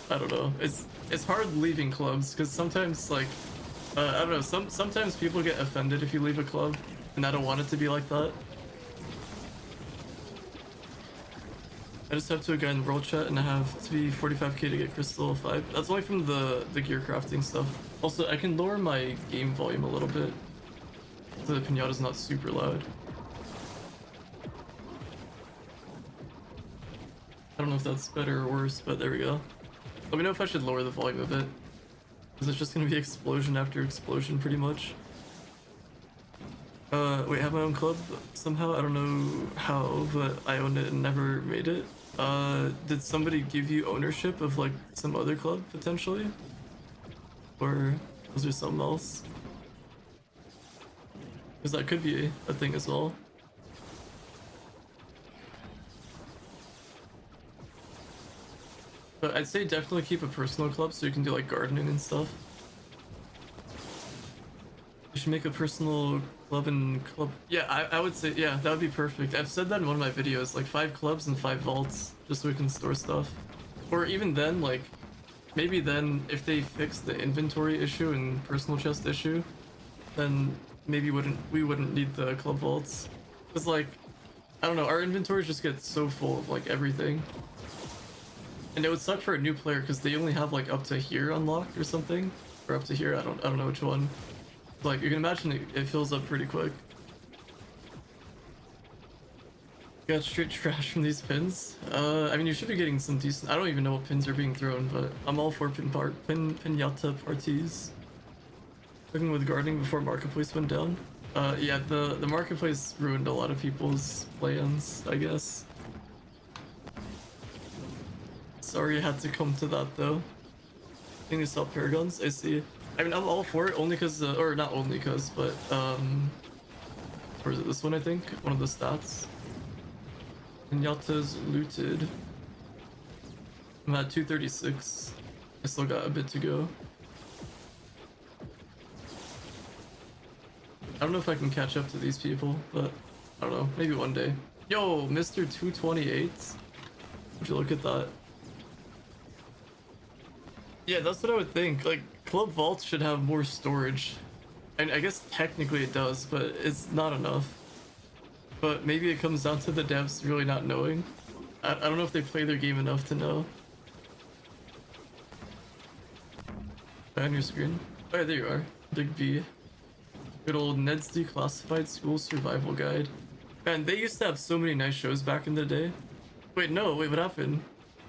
I don't know. It's hard leaving clubs because sometimes like. I don't know, sometimes people get offended if you leave a club, and I don't want it to be like that. I just have to go in world chat and I have to be 45k to get crystal 5. That's only from the gear crafting stuff. Also, I can lower my game volume a little bit, so the pinata's not super loud. I don't know if that's better or worse, but there we go. Let me know if I should lower the volume a bit. Because it's just gonna be explosion after explosion, pretty much. Wait, have my own club somehow? I don't know how, but I own it and never made it. Did somebody give you ownership of like some other club potentially? Or was there something else? Because that could be a thing as well. But I'd say definitely keep a personal club so you can do like gardening and stuff. You should make a personal club and club. Yeah, I would say, yeah, that would be perfect. I've said that in one of my videos, like 5 clubs and 5 vaults, just so we can store stuff. Or even then, like, maybe then if they fix the inventory issue and personal chest issue, then maybe we wouldn't need the club vaults. Cause like, I don't know, our inventories just get so full of like everything. And it would suck for a new player because they only have like up to here unlocked or something, or up to here. I don't know which one. Like you can imagine it fills up pretty quick. Got straight trash from these pins. I mean you should be getting some decent. I don't even know what pins are being thrown, but I'm all for pinata parties. Looking with gardening before marketplace went down. Yeah, the marketplace ruined a lot of people's plans, I guess. Sorry I had to come to that though. I think they sell paragons, I see. I mean I'm all for it only because, or not only because, but or is it this one I think? One of the stats. Piñata's looted. I'm at 236. I still got a bit to go. I don't know if I can catch up to these people, but I don't know, maybe one day. Yo, Mr. 228. Would you look at that? Yeah, that's what I would think. Like, Club Vault should have more storage. And I guess technically it does, but it's not enough. But maybe it comes down to the devs really not knowing. I don't know if they play their game enough to know. On your screen. Oh, yeah, there you are. Big B. Good old Ned's Declassified School Survival Guide. Man, they used to have so many nice shows back in the day. Wait, no, wait, what happened?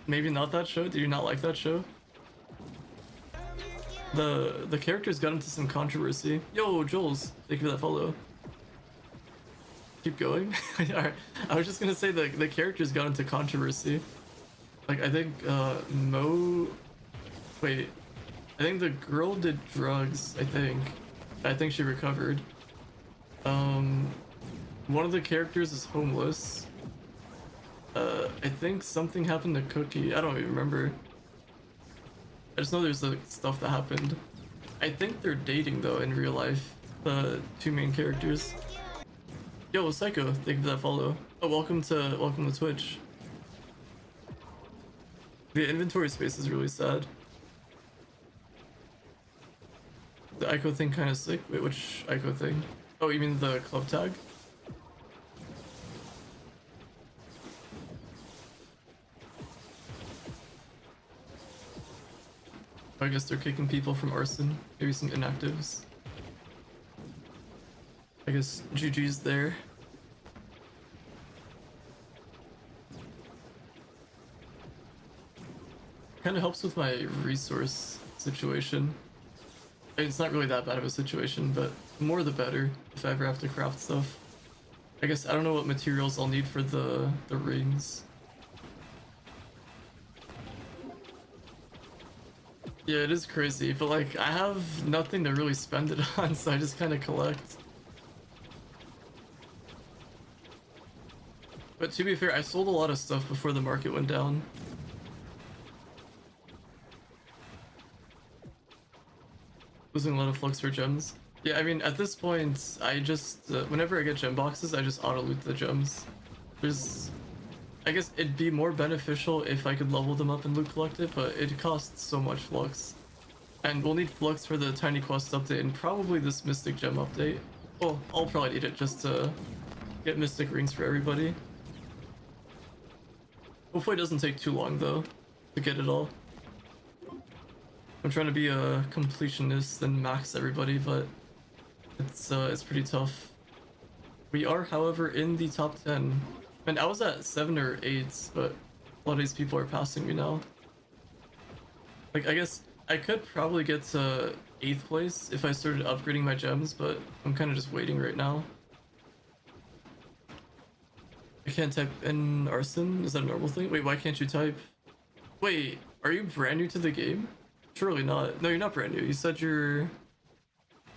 Maybe not that show? Did you not like that show? The characters got into some controversy. Yo, Jules, thank you for that follow. Keep going. Alright, I was just gonna say the characters got into controversy. Like, I think, Mo... Wait, I think the girl did drugs, I think. I think she recovered. One of the characters is homeless. I think something happened to Cookie. I don't even remember. I just know there's like stuff that happened. I think they're dating though in real life. The two main characters. Yo, Psycho, thank you for that follow. Oh, welcome to Twitch. The inventory space is really sad. The Ico thing kind of sick. Wait, which Ico thing? Oh, you mean the club tag? I guess they're kicking people from arson. Maybe some inactives. I guess GG's there. Kind of helps with my resource situation. It's not really that bad of a situation, but the more the better if I ever have to craft stuff. I guess I don't know what materials I'll need for the rings. Yeah, it is crazy, but like I have nothing to really spend it on, so I just kind of collect. But to be fair, I sold a lot of stuff before the market went down. Losing a lot of flux for gems. Yeah, I mean, at this point, I just, whenever I get gem boxes, I just auto-loot the gems. I guess it'd be more beneficial if I could level them up and loot collect it, but it costs so much flux. And we'll need flux for the Tiny Quest update and probably this Mystic Gem update. Well, I'll probably need it just to get Mystic Rings for everybody. Hopefully it doesn't take too long though, to get it all. I'm trying to be a completionist and max everybody, but it's pretty tough. We are, however, in the top 10. And I was at 7 or 8, but a lot of these people are passing me now. Like, I guess I could probably get to 8th place if I started upgrading my gems, but I'm kind of just waiting right now. I can't type in arson? Is that a normal thing? Wait, why can't you type? Wait, are you brand new to the game? Surely not. No, you're not brand new. You said you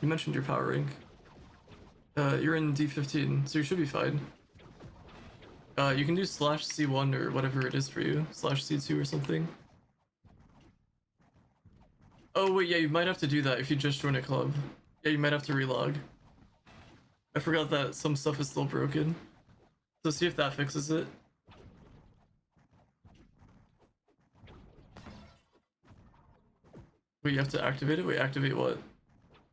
mentioned your power rank. You're in D15, so you should be fine. You can do /C1 or whatever it is for you. /C2 or something. Oh wait, yeah, you might have to do that if you just join a club. Yeah, you might have to relog. I forgot that some stuff is still broken. So see if that fixes it. Wait, you have to activate it? Wait, activate what?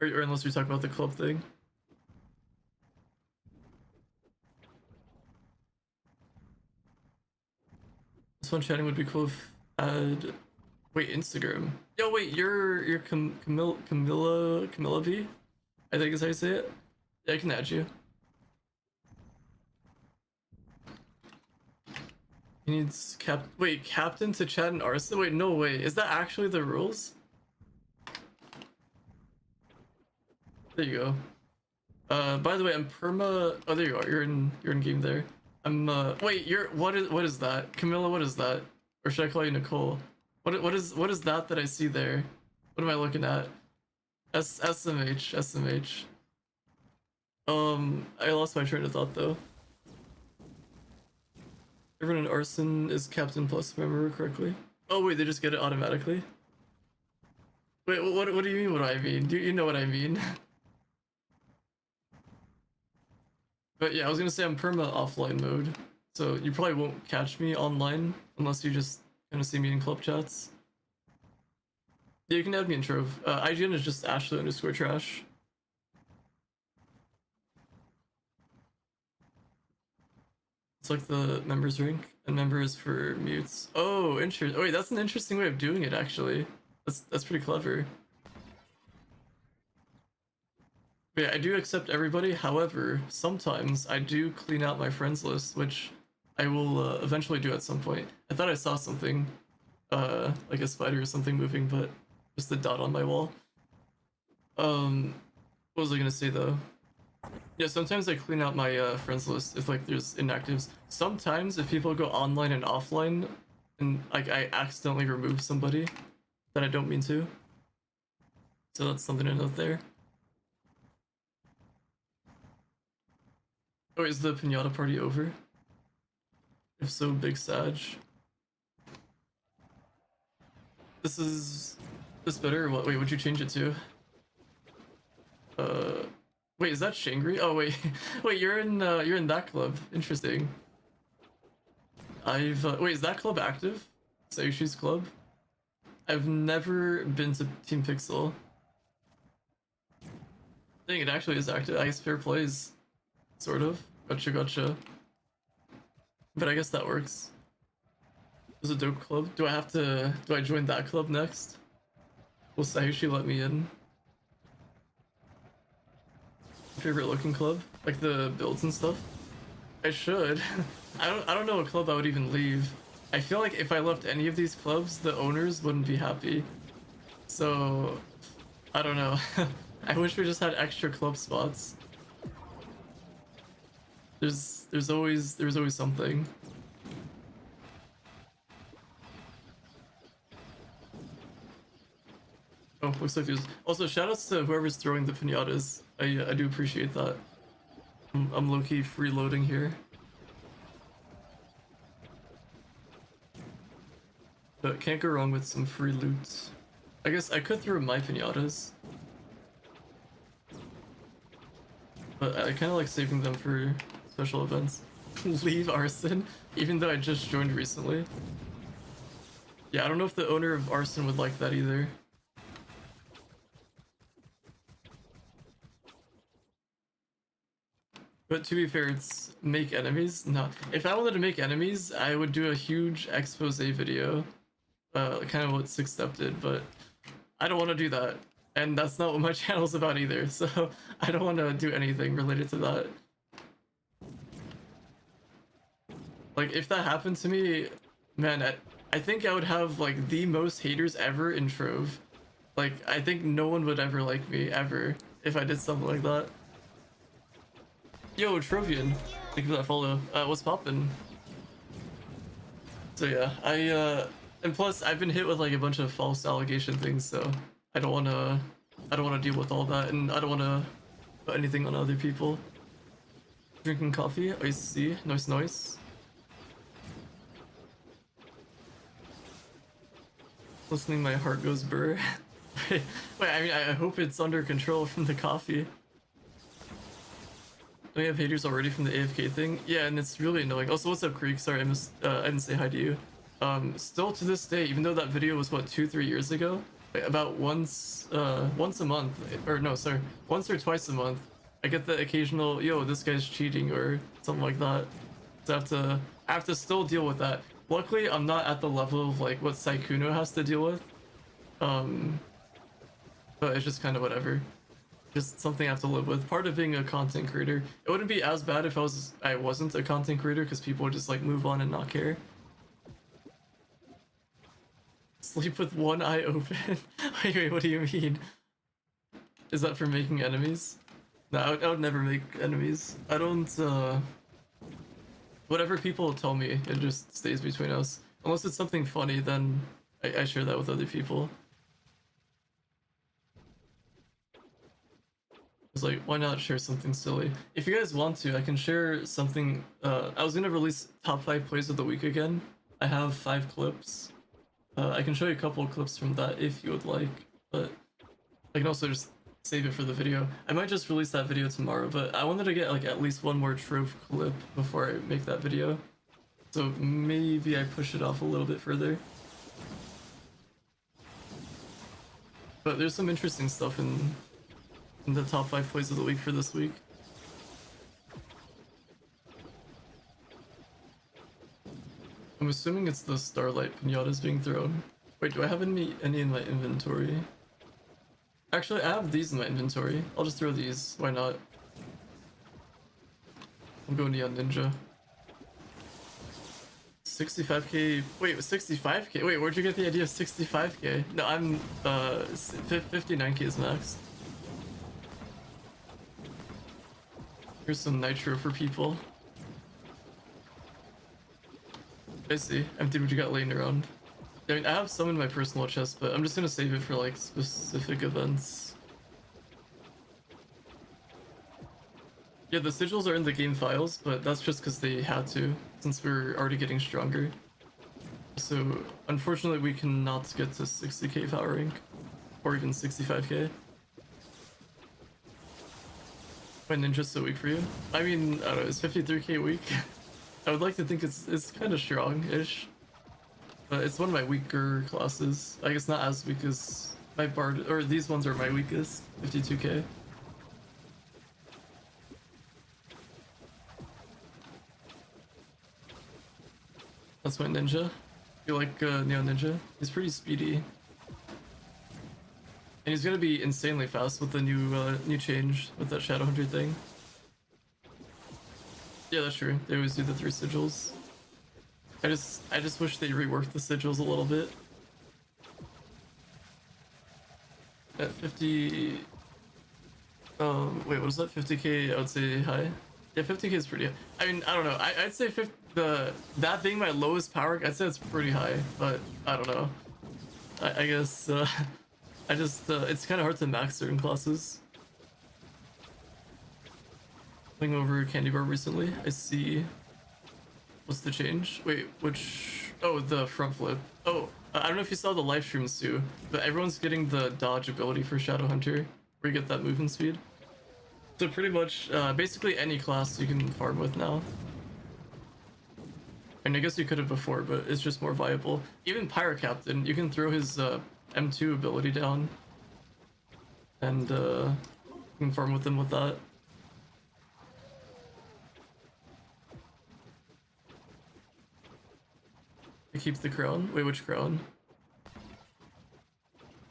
Or unless you're talking about the club thing. This one chatting would be cool if I'd... Wait, Instagram. Yo, wait, you're Camilla V? I think is how you say it. Yeah, I can add you. He needs captain to chat in arson? Wait, no way. Is that actually the rules? There you go. By the way, I'm perma. Oh, there you are. You're in game there. I'm. Wait, what is that? Camilla, what is that? Or should I call you Nicole? What is that I see there? What am I looking at? SMH. I lost my train of thought though. Everyone in arson is captain plus, if I remember correctly. Oh wait, they just get it automatically. Wait, what do you mean? What do I mean? Do you know what I mean? But yeah, I was gonna say I'm perma offline mode, so you probably won't catch me online unless you just kind of see me in club chats. Yeah, you can add me in Trove. IGN is just Ashley_trash. It's like the members rank, and member is for mutes. Oh, interesting. Oh wait, that's an interesting way of doing it actually. That's pretty clever. Yeah, I do accept everybody. However, sometimes I do clean out my friends list, which I will eventually do at some point. I thought I saw something, like a spider or something moving, but just a dot on my wall. What was I gonna say though? Yeah, sometimes I clean out my friends list if like there's inactives. Sometimes if people go online and offline, and like I accidentally remove somebody that I don't mean to. So that's something to note there. Oh, is the pinata party over? If so, big Sag. This is this better or what? Wait, what'd you change it to? Wait, is that Shangri? Oh wait, wait, you're in that club. Interesting. I've wait, is that club active? Sayushi's club? I've never been to Team Pixel. Dang, it actually is active. I guess fair plays, sort of. Gotcha, gotcha. But I guess that works. There's a dope club. Do I join that club next? Will Sayushi let me in? Favorite looking club? Like the builds and stuff? I should. I don't know what club I would even leave. I feel like if I left any of these clubs, the owners wouldn't be happy. So I don't know. I wish we just had extra club spots. There's always something. Oh, looks like there's also shoutouts to whoever's throwing the pinatas. I do appreciate that. I'm low-key freeloading here. But can't go wrong with some free loot. I guess I could throw my pinatas. But I kind of like saving them for special events. Leave Arson, even though I just joined recently. Yeah, I don't know if the owner of Arson would like that either. But to be fair, it's make enemies? No. If I wanted to make enemies, I would do a huge expose video. Kind of what Six Step did, but I don't want to do that. And that's not what my channel's about either, so I don't want to do anything related to that. Like, if that happened to me, man, I think I would have, like, the most haters ever in Trove. Like, I think no one would ever like me, ever, if I did something like that. Yo, Trovian, thank you for that follow. What's poppin'? So yeah, and plus I've been hit with like a bunch of false allegation things, so I don't wanna deal with all that, and I don't wanna put anything on other people. Drinking coffee, I see, nice. Listening, my heart goes burr. wait, I mean, I hope it's under control from the coffee. Do we have haters already from the AFK thing? Yeah, and it's really annoying. Also, what's up, Creek? Sorry, I didn't say hi to you. Still to this day, even though that video was what 2-3 years ago, like about once a month, or no, sorry, once or twice a month, I get the occasional, yo, this guy's cheating or something like that. So I have to still deal with that. Luckily, I'm not at the level of like what Saikuno has to deal with. But it's just kind of whatever. Just something I have to live with. Part of being a content creator. It wouldn't be as bad if I wasn't a content creator, because people would just like move on and not care. Sleep with one eye open. wait, what do you mean? Is that for making enemies? No, I would never make enemies. I don't, whatever people tell me, it just stays between us. Unless it's something funny, then I share that with other people. It's like, why not share something silly? If you guys want to, I can share something. I was gonna release top 5 plays of the week again. I have 5 clips. I can show you a couple of clips from that if you would like, but I can also just save it for the video. I might just release that video tomorrow, but I wanted to get like at least one more Trove clip before I make that video. So maybe I push it off a little bit further. But there's some interesting stuff in the top 5 plays of the week for this week. I'm assuming it's the Starlight pinatas being thrown. Wait, do I have any in my inventory? Actually, I have these in my inventory. I'll just throw these. Why not? I'm going Neon Ninja. 65k. Wait, 65k? Wait, where'd you get the idea of 65k? No, I'm 59k is max. Here's some nitro for people. I see. Empty what you got laying around. I mean, I have some in my personal chest, but I'm just gonna save it for like specific events. Yeah, the sigils are in the game files, but that's just because they had to, since we're already getting stronger. So, unfortunately, we cannot get to 60k power rank, or even 65k. My ninja's so weak for you? I mean, I don't know, is 53k weak? I would like to think it's kind of strong-ish. But it's one of my weaker classes. I guess not as weak as my bard, or these ones are my weakest, 52k. That's my ninja. You like Neon Ninja? He's pretty speedy. And he's gonna be insanely fast with the new change with that Shadowhunter thing. Yeah, that's true. They always do the 3 sigils. I just wish they reworked the sigils a little bit. At 50... wait, what is that? 50k, I would say high? Yeah, 50k is pretty high. I mean, I don't know. I'd say that being my lowest power, I'd say it's pretty high, but I don't know. I guess, I just, it's kind of hard to max certain classes. Playing over Candy Bar recently, I see... What's the change? Wait, which... Oh, the front flip. Oh, I don't know if you saw the live streams too, but everyone's getting the dodge ability for Shadowhunter, where you get that movement speed. So pretty much, basically any class you can farm with now. And I guess you could have before, but it's just more viable. Even Pirate Captain, you can throw his M2 ability down, and you can farm with him with that. I keep the crown. Wait, which crown?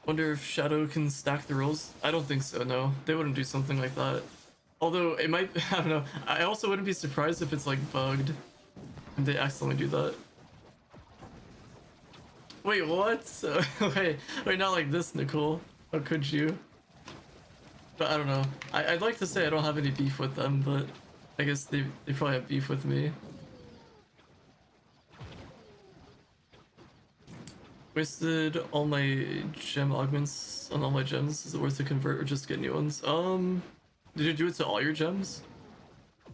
Wonder if Shadow can stack the rolls? I don't think so, no. They wouldn't do something like that. Although, it might... I don't know. I also wouldn't be surprised if it's, like, bugged. And they accidentally do that. Wait, what? Wait, not like this, Nicole. How could you? But I don't know. I'd like to say I don't have any beef with them, but... I guess they probably have beef with me. Wasted all my gem augments on all my gems. Is it worth to convert or just get new ones? Did you do it to all your gems?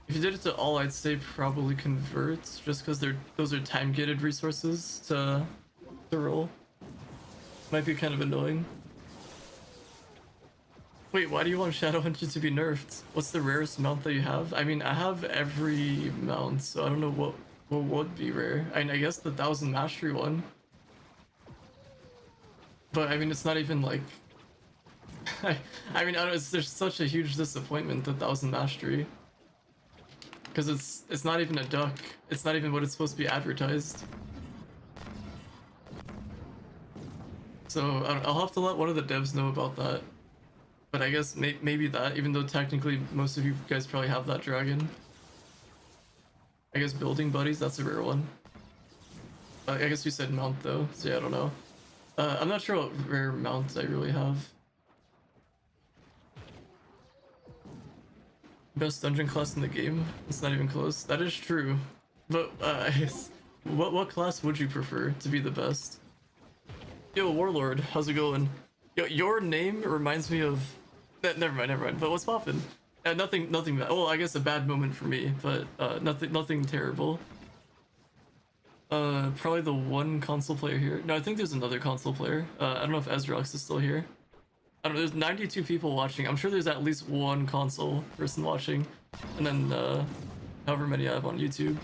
If you did it to all, I'd say probably convert, just because those are time-gated resources to roll. Might be kind of annoying. Wait, why do you want Shadowhunter to be nerfed? What's the rarest mount that you have? I mean, I have every mount, so I don't know what would be rare. I mean, I guess the 1000 mastery one. But I mean, it's not even like... I mean, I don't, there's such a huge disappointment, the 1000 mastery. Because it's not even a duck. It's not even what it's supposed to be advertised. So I'll have to let one of the devs know about that. But I guess maybe that, even though technically most of you guys probably have that dragon. I guess building buddies, that's a rare one. I guess you said mount though, so yeah, I don't know. I'm not sure what rare mounts I really have. Best dungeon class in the game? It's not even close. That is true. But, I guess, what class would you prefer to be the best? Yo, Warlord, how's it going? Yo, your name reminds me of... Never mind. But what's poppin'? Nothing bad. Well, I guess a bad moment for me, but nothing terrible. Probably the one console player here. No, I think there's another console player. I don't know if Ezrox is still here. I don't know, there's 92 people watching. I'm sure there's at least one console person watching. And then, however many I have on YouTube.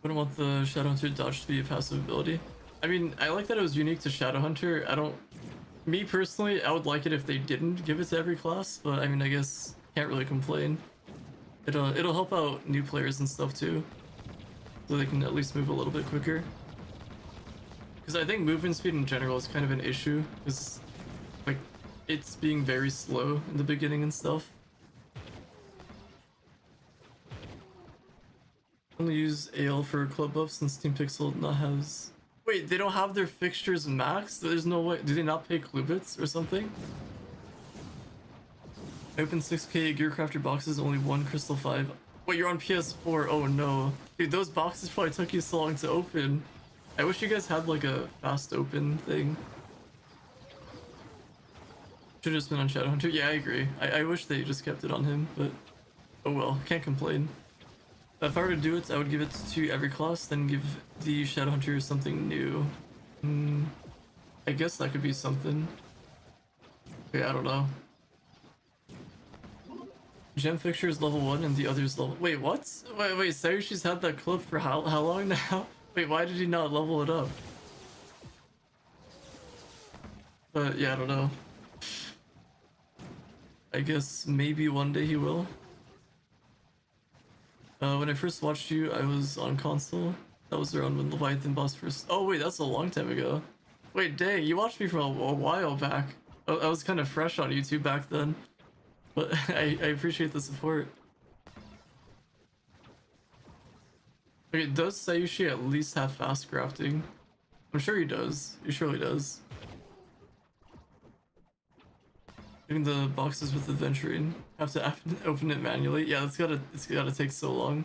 Wouldn't want the Shadowhunter dodge to be a passive ability. I mean, I like that it was unique to Shadowhunter. Me personally, I would like it if they didn't give it to every class, but I mean, I guess can't really complain. It'll help out new players and stuff too, so they can at least move a little bit quicker. Because I think movement speed in general is kind of an issue, because like it's being very slow in the beginning and stuff. Only use AL for club buff since Team Pixel not has. Wait, they don't have their fixtures maxed? There's no way. Do they not pay clue bits or something? I opened 6k Gearcrafter boxes, only one Crystal 5. Wait, you're on PS4? Oh no. Dude, those boxes probably took you so long to open. I wish you guys had like a fast open thing. Should've just been on Shadowhunter. Yeah, I agree. I wish they just kept it on him, but oh well, can't complain. If I were to do it, I would give it to every class, then give the Shadowhunter something new. I guess that could be something. Okay, I don't know. Gem fixture is level 1 and the other's level. Wait, what? Wait, Sayushi's had that clip for how long now? Wait, why did he not level it up? But yeah, I don't know. I guess maybe one day he will. When I first watched you, I was on console. That was around when Leviathan boss first. Oh wait, that's a long time ago. Wait, dang, you watched me from a while back. I was kind of fresh on YouTube back then. But I appreciate the support. Okay, does Sayushi at least have fast crafting? I'm sure he does. He surely does. Getting the boxes with adventuring. Have to open it manually. Yeah, it's gotta take so long.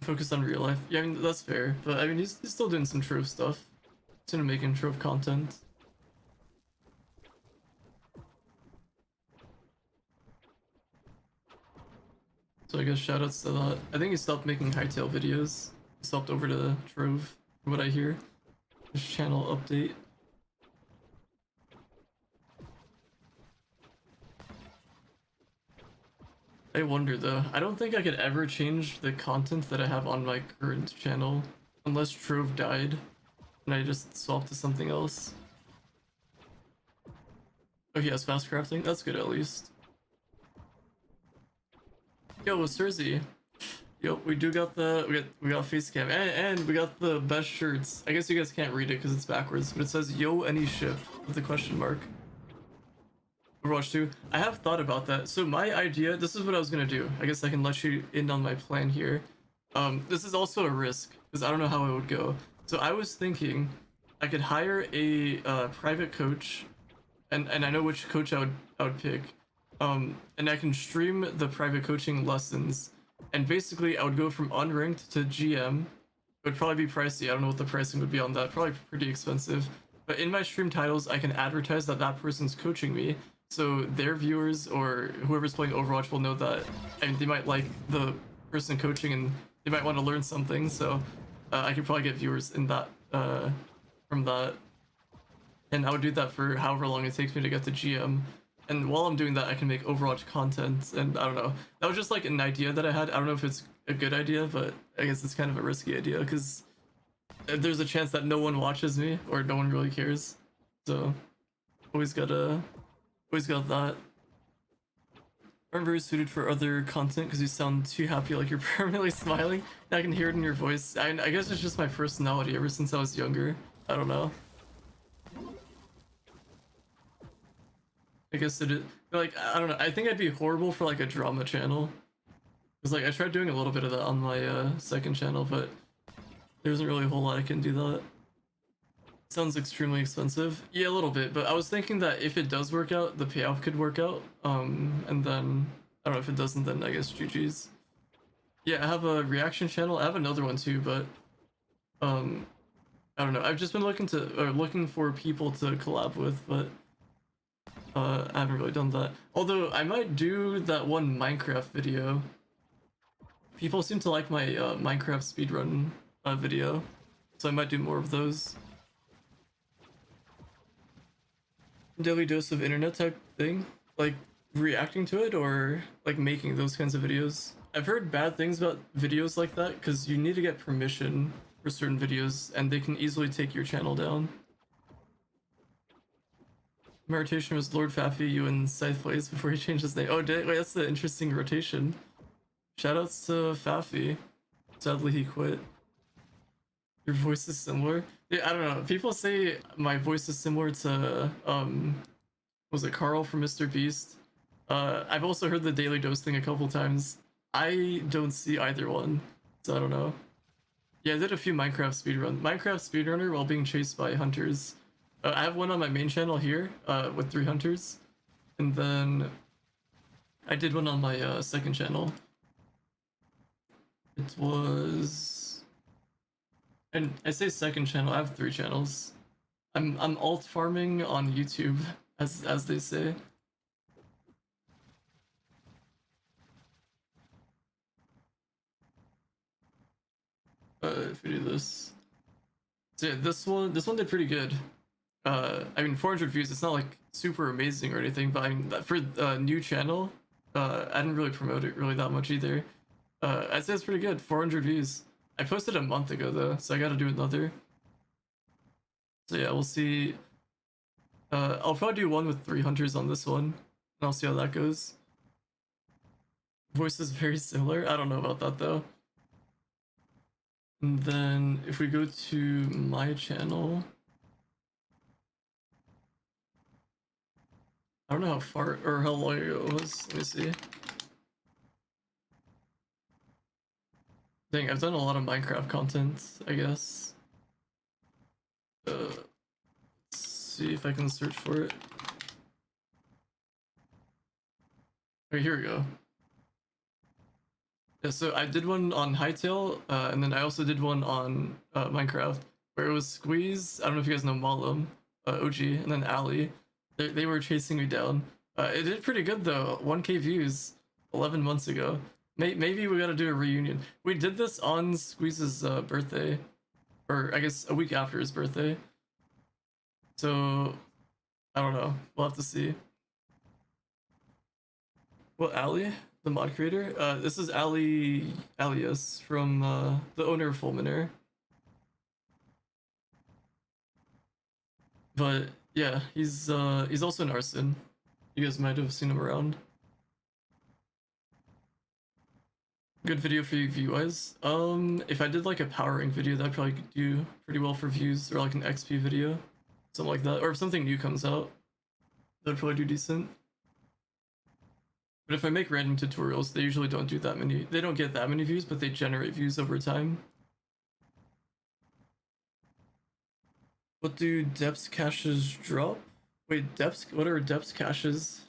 Focus on real life. Yeah, I mean that's fair. But I mean he's still doing some Trove stuff. He's gonna making Trove content. So I guess shoutouts to that. I think he stopped making hightail videos. He stopped over to Trove, from what I hear. His channel update. I wonder though, I don't think I could ever change the content that I have on my current channel unless Trove died and I just swapped to something else. Oh he has fast crafting? That's good at least. Yo, Cersei. Yo, we do got the we got face cam and we got the best shirts. I guess you guys can't read it because it's backwards, but it says yo any ship with a question mark. Overwatch 2. I have thought about that. So my idea, this is what I was gonna do. I guess I can let you in on my plan here. This is also a risk because I don't know how it would go. So I was thinking I could hire a private coach, and I know which coach I would pick. And I can stream the private coaching lessons, and basically I would go from unranked to GM. It would probably be pricey. I don't know what the pricing would be on that. Probably pretty expensive. But in my stream titles, I can advertise that that person's coaching me. So their viewers or whoever's playing Overwatch will know that, I mean, they might like the person coaching and they might want to learn something. So I could probably get viewers in that from that, and I would do that for however long it takes me to get to GM. And while I'm doing that, I can make Overwatch content. And I don't know. That was just like an idea that I had. I don't know if it's a good idea, but I guess it's kind of a risky idea because there's a chance that no one watches me or no one really cares. So always got that. Aren't very suited for other content because you sound too happy, like you're permanently smiling. I can hear it in your voice. I guess it's just my personality ever since I was younger. I don't know. I guess it is. Like, I don't know. I think I'd be horrible for like a drama channel. Because like I tried doing a little bit of that on my second channel, but there isn't really a whole lot I can do that. Sounds extremely expensive. Yeah, a little bit, but I was thinking that if it does work out, the payoff could work out. And then I don't know if it doesn't, then I guess GG's. Yeah, I have a reaction channel. I have another one too, but I don't know. I've just been looking for people to collab with, but I haven't really done that. Although I might do that one Minecraft video. People seem to like my Minecraft speedrun video, so I might do more of those. Daily dose of internet type thing, like reacting to it or like making those kinds of videos. I've heard bad things about videos like that because you need to get permission for certain videos and they can easily take your channel down. My rotation was Lord Faffy, you and Scythe Blaze before he changed his name. Oh, wait, that's the interesting rotation. Shoutouts to Faffy. Sadly, he quit. Your voice is similar. Yeah, I don't know. People say my voice is similar to was it Carl from Mr. Beast? I've also heard the Daily Dose thing a couple times. I don't see either one, so I don't know. Yeah, I did a few Minecraft speedrun. Minecraft speedrunner while being chased by hunters. I have one on my main channel here, with 3 hunters, and then I did one on my second channel. It was, and I say second channel. I have 3 channels. I'm alt farming on YouTube, as they say. If we do this, so yeah, this one did pretty good. I mean, 400 views. It's not like super amazing or anything, but I mean, for a new channel, I didn't really promote it really that much either. I'd say it's pretty good. 400 views. I posted a month ago though, so I got to do another. So yeah, we'll see. I'll probably do one with 3 hunters on this one, and I'll see how that goes. Voice is very similar. I don't know about that though. And then if we go to my channel, I don't know how far or how long ago it was. Let me see. Dang, I've done a lot of Minecraft content, I guess. Let's see if I can search for it. Okay, here we go. Yeah, so I did one on Hytale, and then I also did one on Minecraft, where it was Squeeze. I don't know if you guys know Malum, OG, and then Ali. They were chasing me down. It did pretty good though. 1K views, 11 months ago. Maybe we gotta do a reunion. We did this on Squeeze's birthday, or I guess a week after his birthday. So I don't know. We'll have to see. Well, Ali, the mod creator. This is Ali Alias from the owner of Fulminaire. But yeah, he's also an arson. You guys might have seen him around. Good video for you view-wise. If I did like a power rank video, that'd probably do pretty well for views, or like an XP video, something like that. Or if something new comes out, that'd probably do decent. But if I make random tutorials, they usually don't do that many. They don't get that many views, but they generate views over time. What do depth caches drop? Wait, depth? What are depth caches?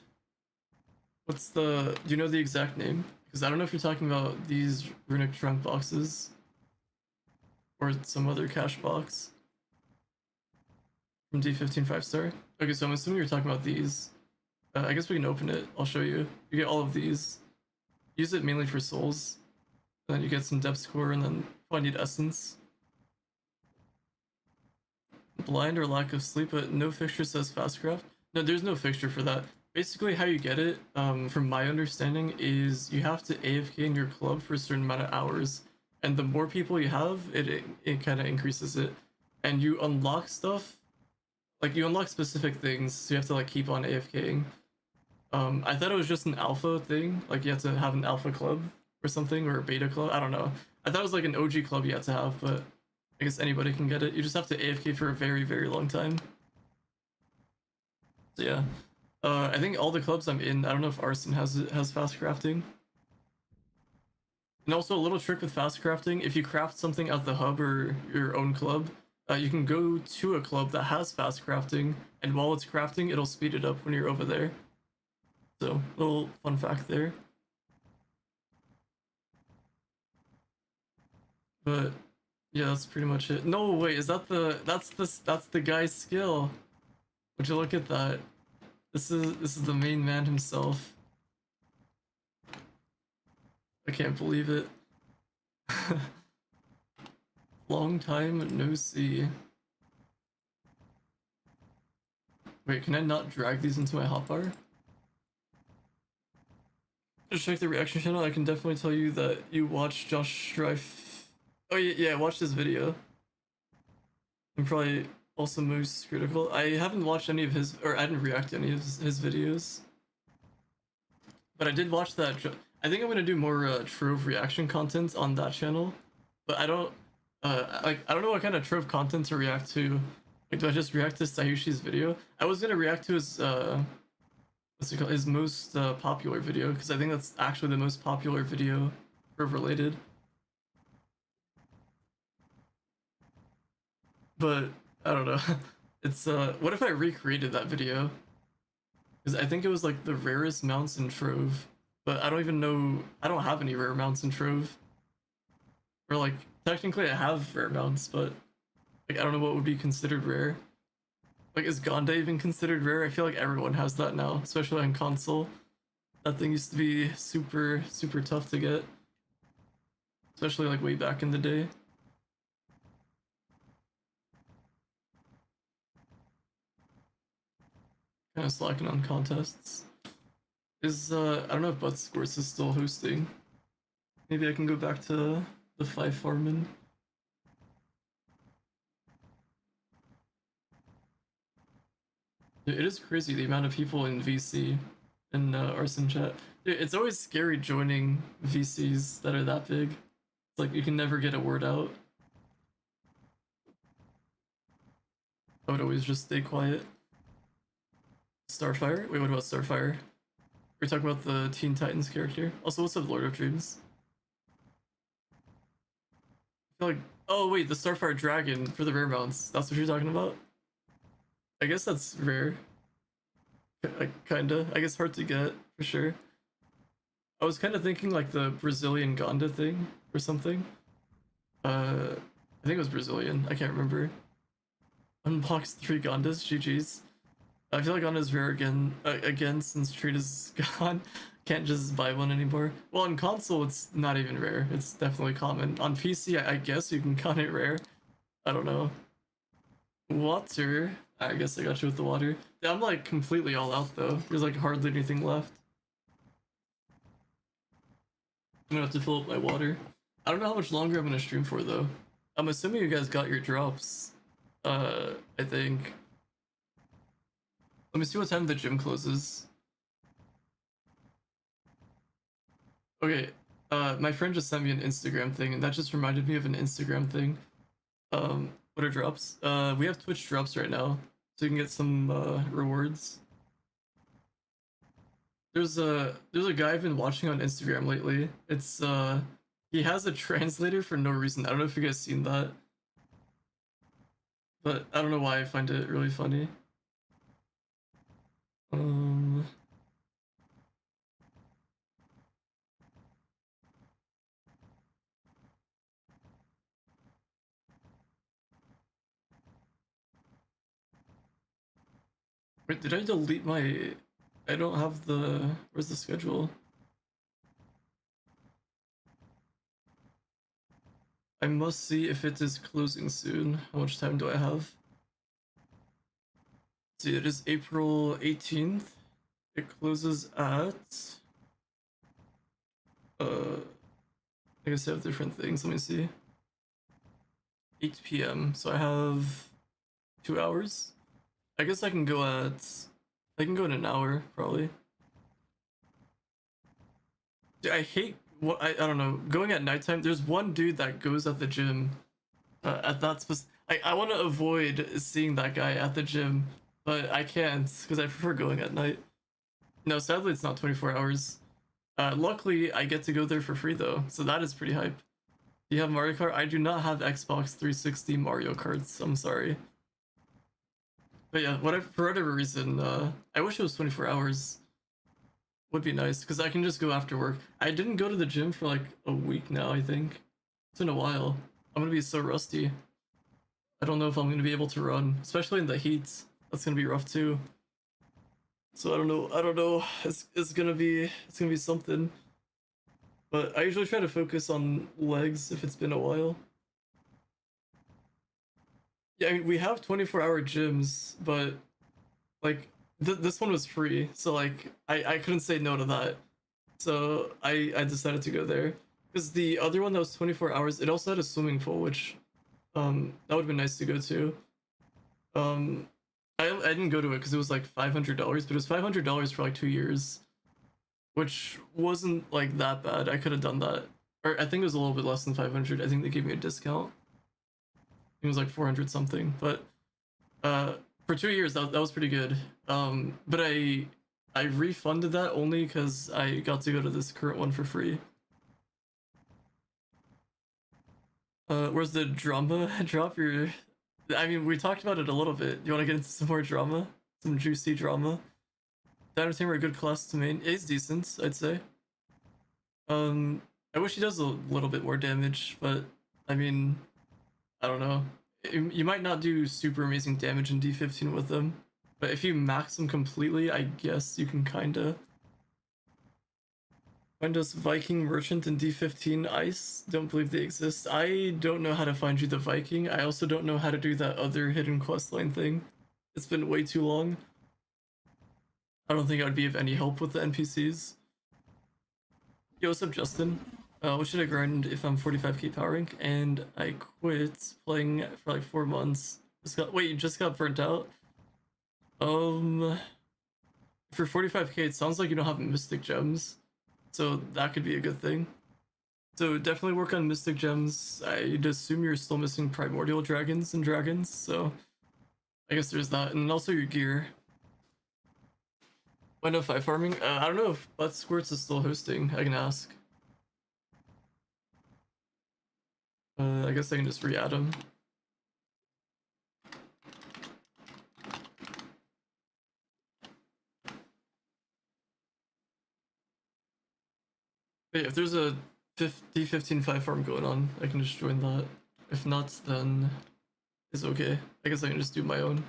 What's the? Do you know the exact name? Because I don't know if you're talking about these runic trunk boxes or some other cache box from D15 5-star. Okay, so I'm assuming you're talking about these. I guess we can open it. I'll show you. You get all of these. Use it mainly for souls. And then you get some depth score, and then probably need essence. Blind or lack of sleep, but no fixture says fastcraft. No, there's no fixture for that. Basically, how you get it, from my understanding, is you have to AFK in your club for a certain amount of hours, and the more people you have, it kind of increases it, and you unlock stuff, like you unlock specific things, so you have to like keep on AFKing. I thought it was just an alpha thing, like you have to have an alpha club or something, or a beta club. I don't know. I thought it was like an OG club you had to have, but I guess anybody can get it. You just have to AFK for a very, very long time. So yeah. I think all the clubs I'm in, I don't know if Arson has fast crafting. And also a little trick with fast crafting, if you craft something at the hub or your own club, you can go to a club that has fast crafting, and while it's crafting, it'll speed it up when you're over there. So, little fun fact there. But yeah, that's pretty much it. No, wait, is that that's the guy's skill? Would you look at that? This is the main man himself. I can't believe it. Long time no see. Wait, can I not drag these into my hotbar? Just check the reaction channel. I can definitely tell you that you watched Josh Strife. Oh yeah, watch this video. And probably Also most critical. I haven't watched any of his, or I didn't react to any of his videos. But I did watch that. I think I'm gonna do more Trove reaction content on that channel. But I don't, like, I don't know what kind of Trove content to react to. Like, do I just react to Sayushi's video? I was gonna react to his, what's it called? His most popular video, because I think that's actually the most popular video Trove related. But I don't know. It's what if I recreated that video? Because I think it was like the rarest mounts in Trove, but I don't even know. I don't have any rare mounts in Trove. Or like technically I have rare mounts, but like I don't know what would be considered rare. Like is Gonda even considered rare? I feel like everyone has that now, especially on console. That thing used to be super tough to get, especially like way back in the day. Kind of slacking on contests. Is I don't know if Butt Sports is still hosting. Maybe I can go back to the 5 farming. Dude, it is crazy the amount of people in VC and Arson chat. Dude, it's always scary joining VCs that are that big. It's like you can never get a word out. I would always just stay quiet. Starfire? Wait, what about Starfire? We're talking about the Teen Titans character. Also, what's up, Lord of Dreams? I feel like, oh wait, the Starfire Dragon for the rare mounts. That's what you're talking about? I guess that's rare. Like, kinda. I guess hard to get, for sure. I was kind of thinking like the Brazilian Gonda thing, or something. I think it was Brazilian, I can't remember. Unboxed 3 Gondas, GG's. I feel like Gonda's rare again since Treat is gone. Can't just buy one anymore. Well, on console it's not even rare. It's definitely common. On PC, I guess you can count it rare. I don't know. Water. I guess I got you with the water. Yeah, I'm like completely all out though. There's like hardly anything left. I'm gonna have to fill up my water. I don't know how much longer I'm gonna stream for though. I'm assuming you guys got your drops. I think. Let me see what time the gym closes. Okay, my friend just sent me an Instagram thing, and that just reminded me of an Instagram thing. What are drops? We have Twitch drops right now, so you can get some rewards. There's a guy I've been watching on Instagram lately. It's he has a translator for no reason. I don't know if you guys seen that, but I don't know why I find it really funny. Wait, did I delete my... I don't have the... Where's the schedule? I must see if it is closing soon. How much time do I have? Let's see, it is April 18th. It closes at... I guess I have different things. Let me see. 8 p.m. So I have 2 hours. I guess I can go at... I can go in an hour, probably. Dude, I hate... What I don't know. Going at nighttime, there's one dude that goes at the gym. At that specific... I want to avoid seeing that guy at the gym, but I can't, because I prefer going at night. No, sadly it's not 24 hours. Luckily, I get to go there for free though, so that is pretty hype. Do you have Mario Kart? I do not have Xbox 360 Mario Karts, I'm sorry. But yeah, for whatever reason, I wish it was 24 hours. Would be nice, because I can just go after work. I didn't go to the gym for like a week now, I think. It's been a while. I'm gonna be so rusty. I don't know if I'm gonna be able to run, especially in the heat. That's gonna be rough too. So I don't know. It's gonna be something. But I usually try to focus on legs if it's been a while. Yeah, I mean, we have 24-hour gyms, but like this one was free, so like I couldn't say no to that. So I decided to go there. Because the other one that was 24 hours, it also had a swimming pool, which that would have been nice to go to. I didn't go to it because it was like $500, but it was $500 for like 2 years, which wasn't like that bad. I could have done that, or I think it was a little bit less than 500. I think they gave me a discount. It was like 400 something, but for 2 years that was pretty good. But I refunded that only because I got to go to this current one for free. Where's the drama? Drop your. I mean, we talked about it a little bit. You want to get into some more drama? Some juicy drama? Dino Tamer a good class to main. It's decent, I'd say. I wish he does a little bit more damage, but I mean, I don't know. You might not do super amazing damage in D15 with them, but if you max them completely, I guess you can kinda. Find us Viking Merchant in D15 Ice. Don't believe they exist. I don't know how to find you the Viking. I also don't know how to do that other hidden questline thing. It's been way too long. I don't think I would be of any help with the NPCs. Yo, what's up, Justin? What should I grind if I'm 45k power rank? And I quit playing for like 4 months. Wait, you just got burnt out? For 45k, it sounds like you don't have Mystic Gems. So that could be a good thing. So definitely work on Mystic Gems. I'd assume you're still missing Primordial Dragons and Dragons, so I guess there's that. And also your gear. Why no 5 farming? I don't know if Butt Squirts is still hosting. I can ask. I guess I can just re-add him. Hey, if there's a D15 5 farm going on, I can just join that. If not, then it's okay. I guess I can just do my own.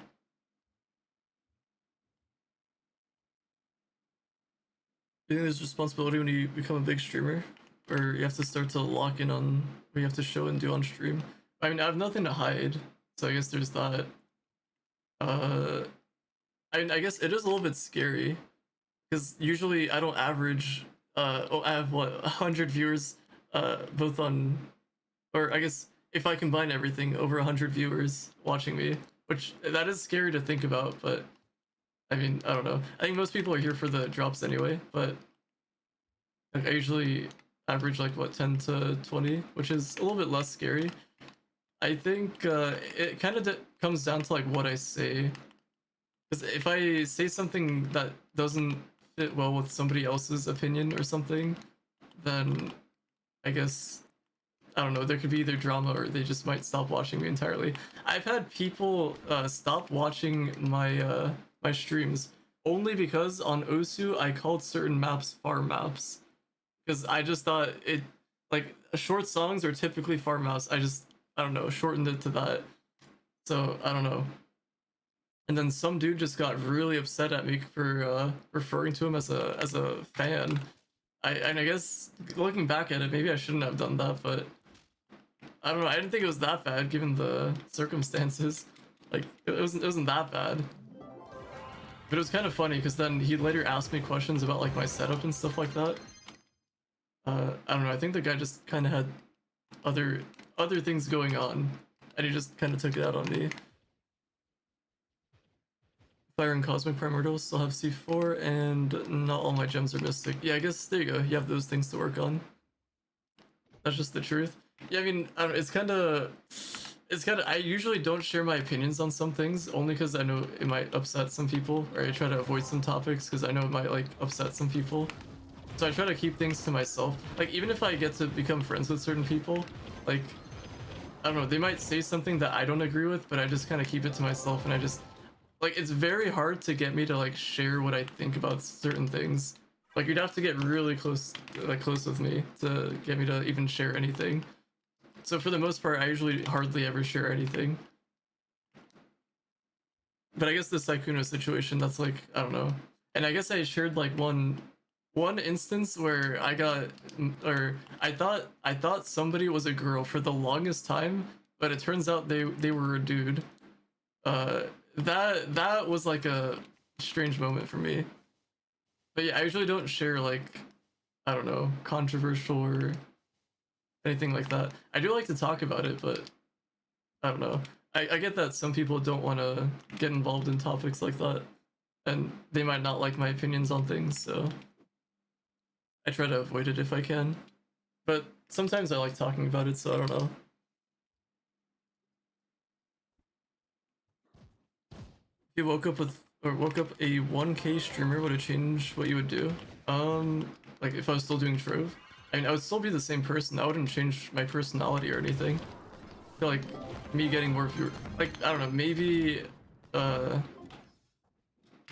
Do you think there's responsibility when you become a big streamer? Or you have to start to lock in on what you have to show and do on stream? I mean, I have nothing to hide, so I guess there's that. I mean, I guess it is a little bit scary, because usually I don't average, I have what, 100 viewers, both on, or I guess if I combine everything, over 100 viewers watching me, which that is scary to think about, but I mean, I don't know. I think most people are here for the drops anyway, but like, I usually average like what, 10 to 20, which is a little bit less scary. I think it kind of comes down to like what I say, because if I say something that doesn't fit well with somebody else's opinion or something, then I guess, I don't know, there could be either drama or they just might stop watching me entirely. I've had people stop watching my my streams only because on Osu I called certain maps farm maps, because I just thought it, like, short songs are typically farm maps. I don't know, shortened it to that. So I don't know. And then some dude just got really upset at me for referring to him as a fan. And I guess looking back at it, maybe I shouldn't have done that, but I don't know. I didn't think it was that bad given the circumstances. Like, it wasn't that bad. But it was kind of funny because then he later asked me questions about like my setup and stuff like that. I don't know. I think the guy just kind of had other things going on, and he just kind of took it out on me. Fire and Cosmic Primordials still have C4, and not all my gems are Mystic. Yeah, I guess there you go. You have those things to work on. That's just the truth. Yeah, I mean, I don't know, it's kind of. I usually don't share my opinions on some things, only because I know it might upset some people, or I try to avoid some topics because I know it might like upset some people. So I try to keep things to myself. Like, even if I get to become friends with certain people, like, I don't know, they might say something that I don't agree with, but I just kind of keep it to myself, and I just, like, it's very hard to get me to like share what I think about certain things. Like, you'd have to get really close with me to get me to even share anything. So for the most part, I usually hardly ever share anything. But I guess the Sykkuno situation, that's like, I don't know. And I guess I shared like one instance where I got, or I thought somebody was a girl for the longest time, but it turns out they were a dude. That was like a strange moment for me. But yeah, I usually don't share like, I don't know, controversial or anything like that. I do like to talk about it, but I don't know. I get that some people don't want to get involved in topics like that, and they might not like my opinions on things, so I try to avoid it if I can. But sometimes I like talking about it, so I don't know. If you woke up with or woke up a 1K streamer, would it change what you would do? Like if I was still doing Trove, I mean, I would still be the same person. I wouldn't change my personality or anything. I feel like me getting more viewer, like I don't know, maybe I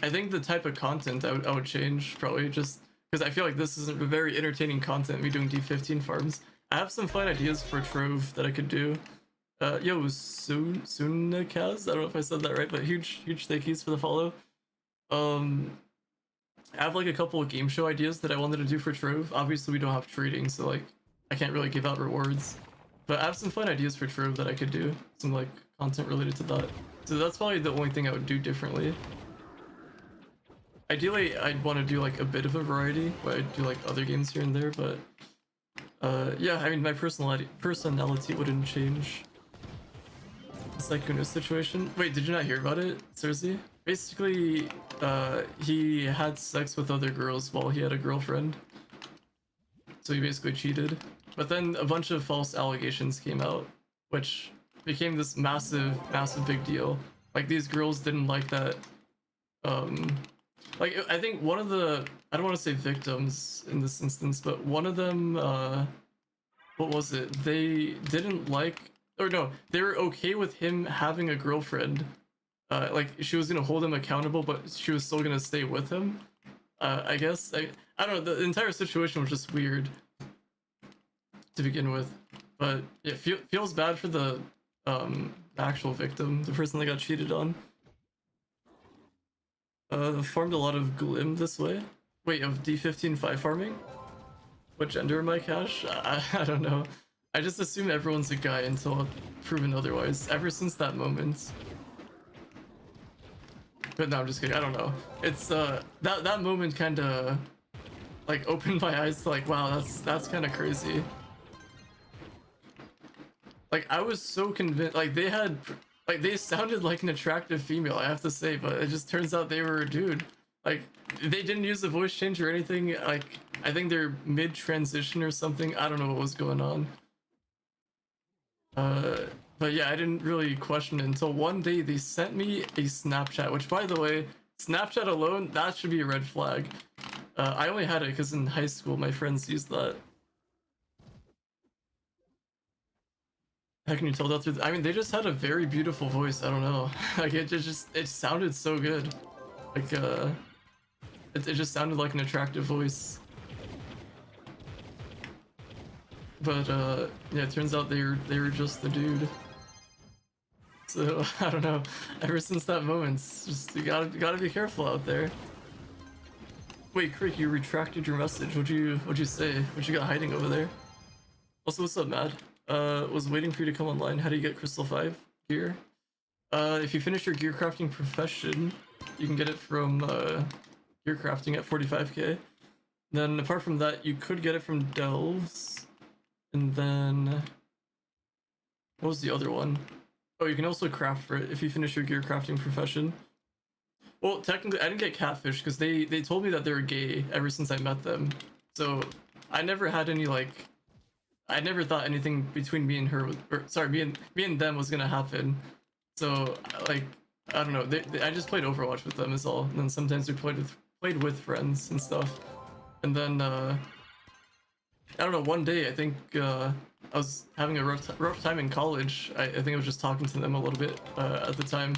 think the type of content I would change probably just because I feel like this isn't very entertaining content. Me doing D15 farms. I have some fun ideas for Trove that I could do. Yo, Kaz. I don't know if I said that right, but huge thank yous for the follow. I have like a couple of game show ideas that I wanted to do for Trove. Obviously, we don't have trading, so like I can't really give out rewards. But I have some fun ideas for Trove that I could do. Some like content related to that. So that's probably the only thing I would do differently. Ideally, I'd want to do like a bit of a variety, where I'd do like other games here and there, but yeah, I mean my personality wouldn't change. It's like Kuno's situation. Wait, did you not hear about it, Cersei? Basically, he had sex with other girls while he had a girlfriend. So he basically cheated. But then a bunch of false allegations came out, which became this massive big deal. Like these girls didn't like that. Like I think one of the, I don't want to say victims in this instance, but one of them, what was it? They didn't like, or no, they were okay with him having a girlfriend. Like she was gonna hold him accountable, but she was still gonna stay with him. I guess I don't know. The entire situation was just weird to begin with, but it feels bad for the actual victim, the person that got cheated on. Farmed a lot of Glim this way. Wait, of D15 5 farming? What gender am I, Cash? I don't know. I just assume everyone's a guy until proven otherwise, ever since that moment. But no, I'm just kidding, I don't know. It's, that moment kinda, like, opened my eyes to like, wow, that's kinda crazy. Like, I was so convinced, like, they sounded like an attractive female, I have to say, but it just turns out they were a dude. Like, they didn't use the voice change or anything, like, I think they're mid-transition or something, I don't know what was going on. But yeah, I didn't really question it until one day they sent me a Snapchat, which by the way, Snapchat alone, that should be a red flag. I only had it because in high school my friends used that. How can you tell that through I mean, they just had a very beautiful voice, I don't know. Like, it sounded so good. Like, it just sounded like an attractive voice. But, yeah, it turns out they were just the dude. So, I don't know. Ever since that moment, it's just, you gotta be careful out there. Wait, Crick, you retracted your message. What'd you say? What you got hiding over there? Also, what's up, Mad? Was waiting for you to come online. How do you get Crystal 5 gear? If you finish your gear crafting profession, you can get it from, gear crafting at 45k. Then, apart from that, you could get it from Delves. And then, what was the other one? Oh, you can also craft for it if you finish your gear crafting profession. Well, technically, I didn't get catfish because they told me that they were gay ever since I met them. So, I never had any, like, I never thought anything between me and her was, or sorry, me and them was gonna happen. So, like, I don't know. I just played Overwatch with them is all. And then sometimes we played with friends and stuff. And then, I don't know, one day I think I was having a rough time in college. I think I was just talking to them a little bit at the time,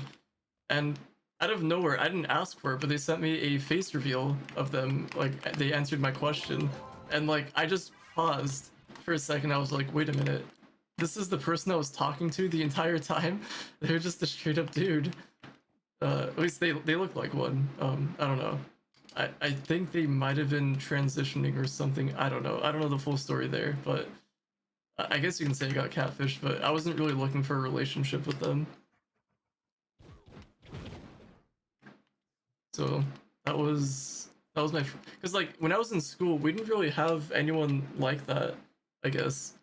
and out of nowhere, I didn't ask for it, but they sent me a face reveal of them. Like, they answered my question, and like I just paused for a second. I was like, wait a minute, this is the person I was talking to the entire time. They're just a straight up dude. At least they look like one. I don't know. I think they might have been transitioning or something. I don't know. I don't know the full story there, but I guess you can say I got catfished, but I wasn't really looking for a relationship with them. So that was my, because like when I was in school, we didn't really have anyone like that, I guess.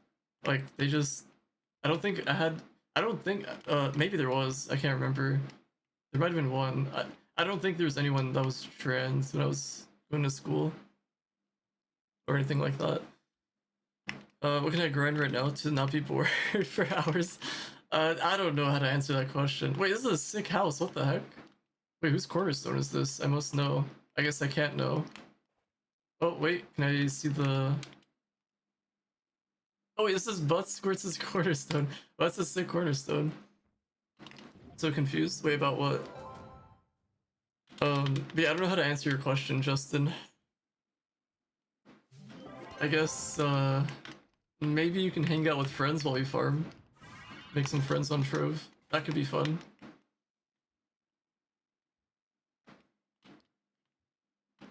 Like they just, I don't think I don't think, maybe there was. I can't remember. There might have been one. I don't think there was anyone that was trans when I was going to school or anything like that. What can I grind right now to not be bored for hours? I don't know how to answer that question. Wait, this is a sick house. What the heck? Wait, whose cornerstone is this? I must know. I guess I can't know. Oh, wait. Can I see the... Oh, wait, this is Butt Squirts' cornerstone. Oh, that's a sick cornerstone. So confused. Wait, about what? Yeah, I don't know how to answer your question, Justin. I guess, maybe you can hang out with friends while you farm. Make some friends on Trove. That could be fun.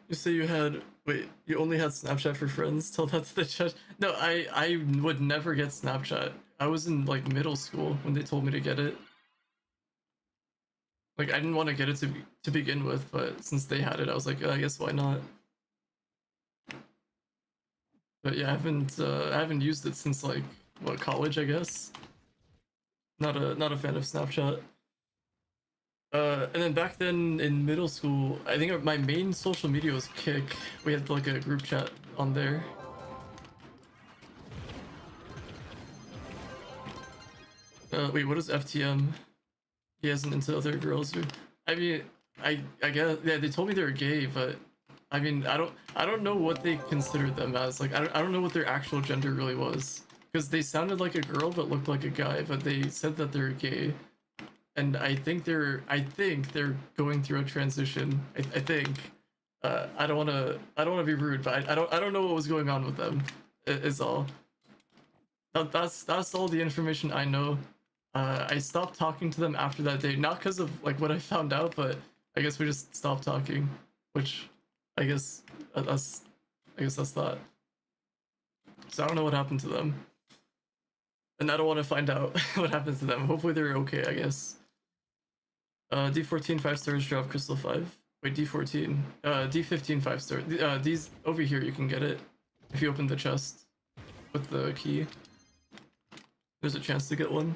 You say you had... Wait, you only had Snapchat for friends? Tell that to the chat. No, I would never get Snapchat. I was in, like, middle school when they told me to get it. Like, I didn't want to get it to begin with, but since they had it, I was like, I guess why not? But yeah, I haven't used it since, like, what, college, I guess? Not a fan of Snapchat. And then back then in middle school, I think my main social media was Kick. We had like a group chat on there. Wait, what is FTM? He hasn't into other girls. Or... I mean, I guess yeah. They told me they were gay, but I mean, I don't know what they considered them as. Like, I don't know what their actual gender really was, because they sounded like a girl but looked like a guy. But they said that they're gay. And I think they're going through a transition. I think. I don't wanna be rude, but I don't know what was going on with them. Is all. That's all the information I know. I stopped talking to them after that day, not because of like what I found out, but I guess we just stopped talking, which I guess that's that. So I don't know what happened to them, and I don't want to find out what happened to them. Hopefully they're okay, I guess. D14 5 stars, drop crystal 5. Wait, D14. D15 5 star. These over here you can get it if you open the chest with the key. There's a chance to get one.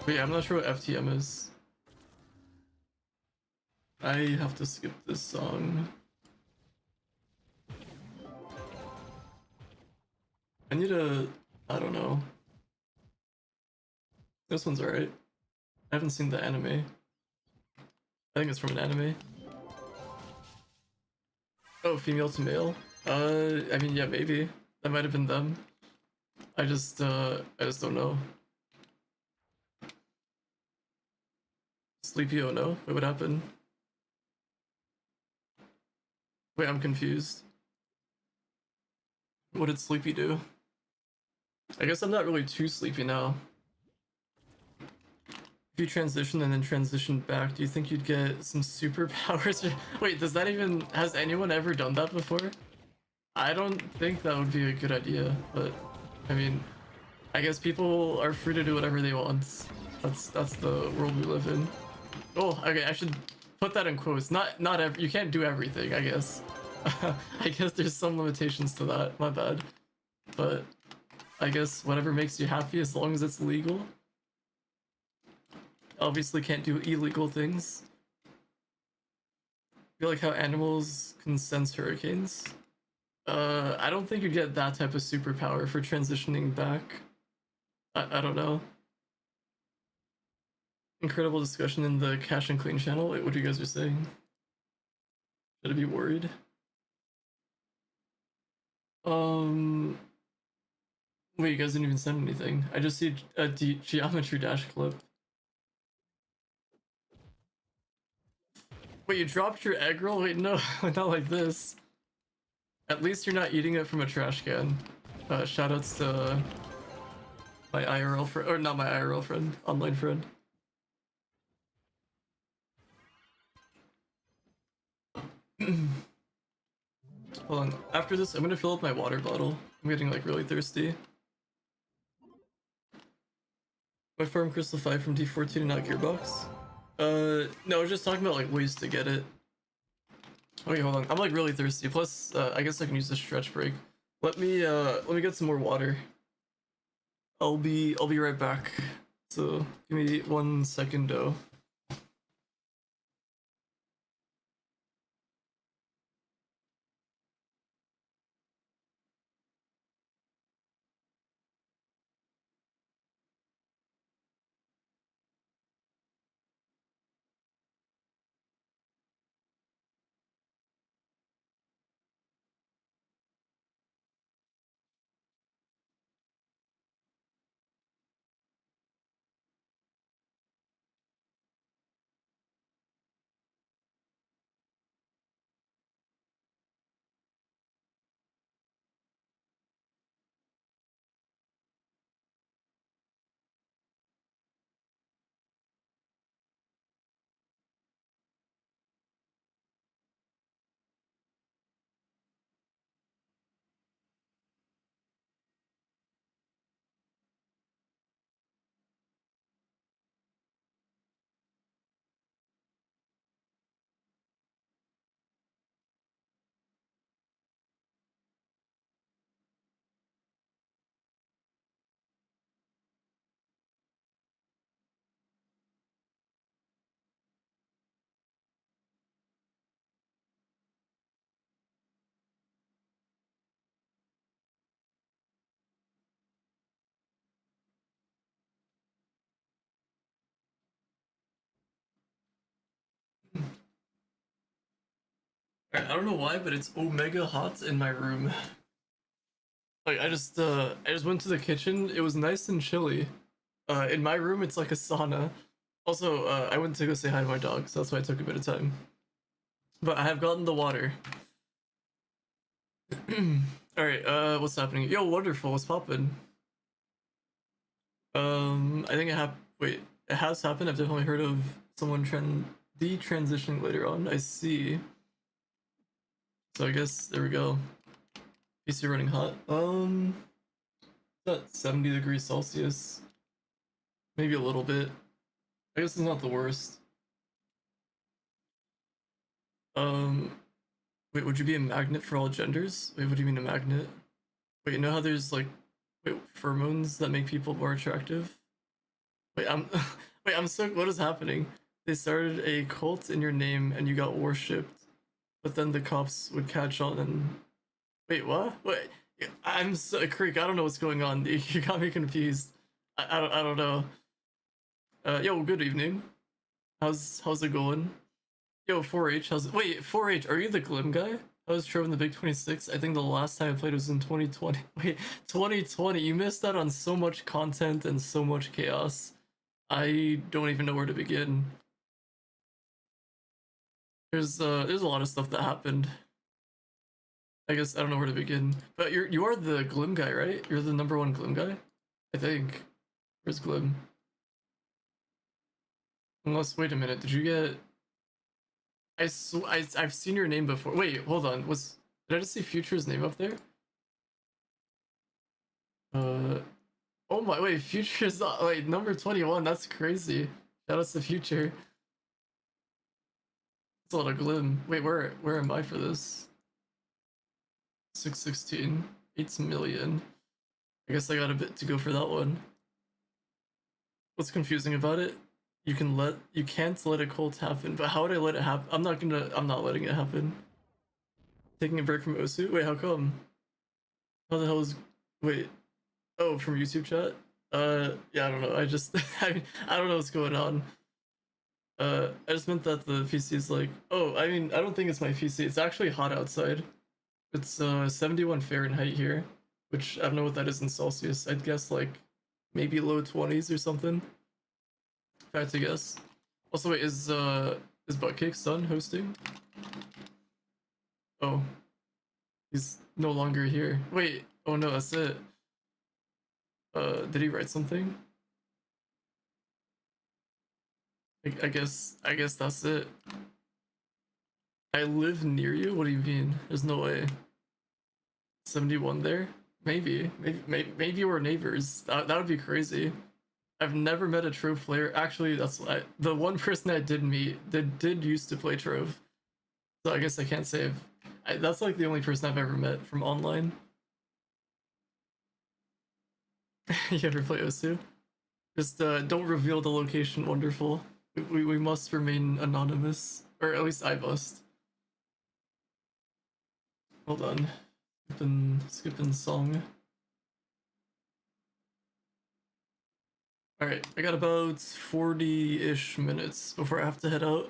But yeah, I'm not sure what FTM is. I have to skip this song. I need a... I don't know. This one's alright. I haven't seen the anime. I think it's from an anime. Oh, female to male? I mean, yeah, maybe. That might have been them. I just don't know. Sleepy, oh no? Wait, what happened? Wait, I'm confused. What did Sleepy do? I guess I'm not really too sleepy now. If you transition and then transition back, do you think you'd get some superpowers? Wait, does that even... Has anyone ever done that before? I don't think that would be a good idea, but... I mean... I guess people are free to do whatever they want. That's the world we live in. Oh, okay, I should put that in quotes. You can't do everything, I guess. I guess there's some limitations to that, my bad. But... I guess whatever makes you happy as long as it's legal. Obviously can't do illegal things. I feel like how animals can sense hurricanes. I don't think you'd get that type of superpower for transitioning back. I don't know. Incredible discussion in the CashinClean channel. Wait, what you guys are saying? Should I be worried? Wait, you guys didn't even send anything. I just see a geometry dash clip. Wait, you dropped your egg roll? Wait, no, not like this. At least you're not eating it from a trash can. Shoutouts to my IRL friend, or not my IRL friend, online friend. Hold on, after this, I'm gonna fill up my water bottle. I'm getting like really thirsty. I farm Crystal 5 from D14 and not Gearbox? No, I was just talking about like ways to get it. Okay, hold on. I'm like really thirsty. Plus, I guess I can use this stretch break. Let me get some more water. I'll be right back. So give me 1 second though. I don't know why, but it's omega hot in my room. Like I just went to the kitchen. It was nice and chilly. In my room, it's like a sauna. Also, I went to go say hi to my dog, so that's why it took a bit of time. But I have gotten the water. All right. What's happening? Yo, wonderful. What's poppin'? I think Wait, it has happened. I've definitely heard of someone detransitioning later on. I see. So I guess there we go. PC running hot. At 70 degrees Celsius. Maybe a little bit. I guess it's not the worst. Um, Wait, would you be a magnet for all genders? Wait, what do you mean a magnet? Wait, you know how there's like, wait, pheromones that make people more attractive? Wait, wait, I'm so, what is happening? They started a cult in your name and you got worshipped, but then the cops would catch on and, wait, what? Wait, I'm so, Creek, I don't know what's going on. You got me confused. I don't know. Yo, good evening. How's it going? Yo, 4H, how's it? Wait, 4H, are you the Glim guy? I was Trove in the Big 26. I think the last time I played was in 2020. Wait, 2020. You missed out on so much content and so much chaos. I don't even know where to begin. There's a lot of stuff that happened. I guess I don't know where to begin. But you are the Glim guy, right? You're the #1 Glim guy? I think. Where's Glim? Unless, wait a minute, did you get... I've seen your name before. Wait, hold on. Did I just see Future's name up there? Uh, oh my, wait, Future's not, wait, number 21. That's crazy. Shout out to Future. It's a lot of Glim. Wait, where am I for this? 616, 8 million. I guess I got a bit to go for that one. What's confusing about it? You can't let a cult happen, but how would I let it happen? I'm not letting it happen. Taking a break from Osu? Wait, how come? How the hell is, wait, oh, from YouTube chat? Yeah, I don't know, I don't know what's going on. I just meant that the PC is like, oh, I mean, I don't think it's my PC, it's actually hot outside. It's 71 Fahrenheit here, which I don't know what that is in Celsius. I'd guess like maybe low 20s or something. If I had to guess. Also, wait, is Buttcake's son hosting? Oh, he's no longer here. Wait, oh no, that's it. Did he write something? I guess that's it. I live near you? What do you mean? There's no way. 71 there? Maybe we're neighbors. That would be crazy. I've never met a Trove player. Actually, the one person I did meet that did used to play Trove. So I guess I can't say that's like the only person I've ever met from online. You ever play Osu? Just don't reveal the location, wonderful. We must remain anonymous. Or at least I must. Hold on. Skipping song. Alright, I got about 40-ish minutes before I have to head out.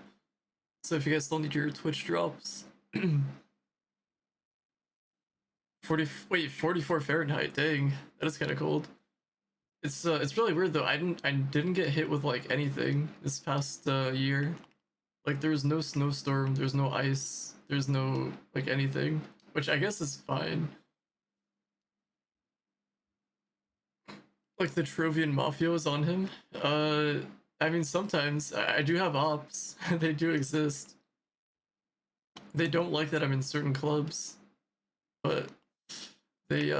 So if you guys still need your Twitch drops. 44 Fahrenheit, dang. That is kinda cold. It's really weird though. I didn't get hit with like anything this past year. Like there's no snowstorm, there's no ice, there's no like anything, which I guess is fine. Like the Trovian Mafia was on him. I mean sometimes I do have ops. They do exist. They don't like that I'm in certain clubs, but they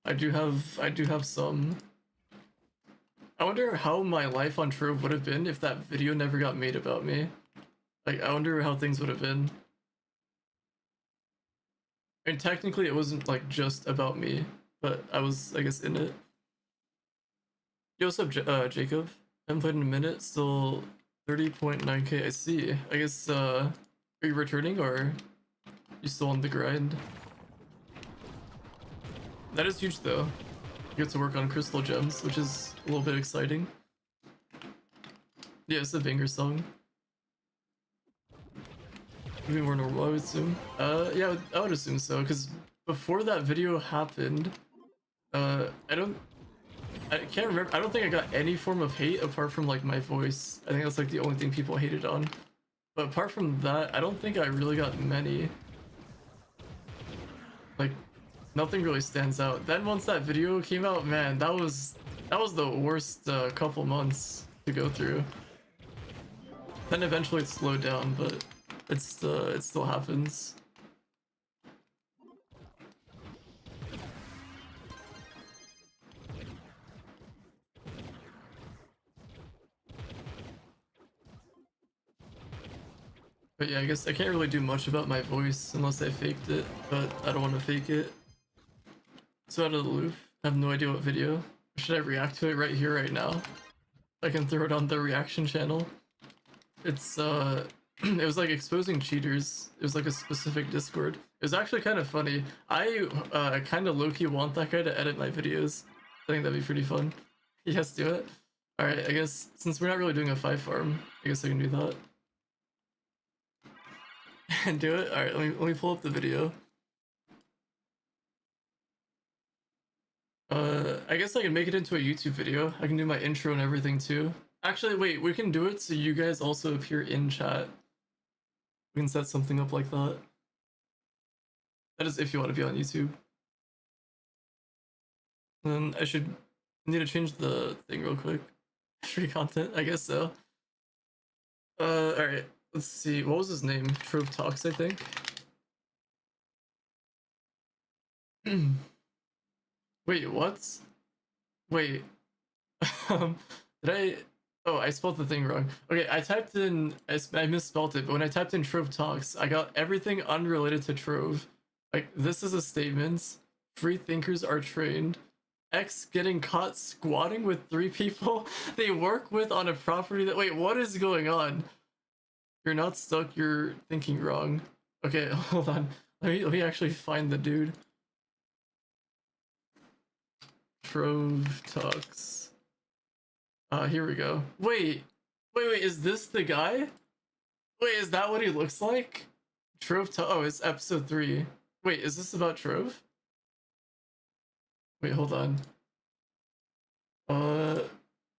I do have some. I wonder how my life on Trove would have been if that video never got made about me. Like I wonder how things would have been. And technically it wasn't like just about me, but I was I guess in it. Yo, what's up, Jacob? Haven't played in a minute, still 30.9k. I see. I guess are you returning or you still on the grind? That is huge though. You get to work on crystal gems, which is a little bit exciting. Yeah, it's a banger song. Maybe more normal, I would assume. Yeah, I would assume so, because before that video happened, I can't remember. I don't think I got any form of hate apart from like my voice. I think that's like the only thing people hated on. But apart from that, I don't think I really got many. Like, nothing really stands out. Then once that video came out, man, that was the worst couple months to go through. Then eventually it slowed down, but it still happens. But yeah, I guess I can't really do much about my voice unless I faked it, but I don't want to fake it. So out of the loop, I have no idea what video. Should I react to it right here, right now? I can throw it on the reaction channel. It's it was like exposing cheaters. It was like a specific Discord. It was actually kind of funny. I kind of low-key want that guy to edit my videos. I think that'd be pretty fun. Yes, do it. Alright, I guess since we're not really doing a 5 farm, I guess I can do that. And do it? Alright, let me pull up the video. I guess I can make it into a YouTube video. I can do my intro and everything too. Actually, wait, we can do it so you guys also appear in chat. We can set something up like that. That is if you want to be on YouTube. And then I need to change the thing real quick. Free content, I guess so. Alright, let's see. What was his name? Trove Talks, I think. Wait, what? Wait. Did I? Oh, I spelled the thing wrong. Okay, I typed in, I misspelled it, but when I typed in Trove Talks, I got everything unrelated to Trove. Like, this is a statement. Free thinkers are trained. X getting caught squatting with 3 people they work with on a property that. Wait, what is going on? You're not stuck, you're thinking wrong. Okay, hold on. Let me actually find the dude. Trove Talks. Here we go. Wait, is this the guy? Wait, is that what he looks like? Trove oh, it's episode 3. Wait, is this about Trove? Wait, hold on.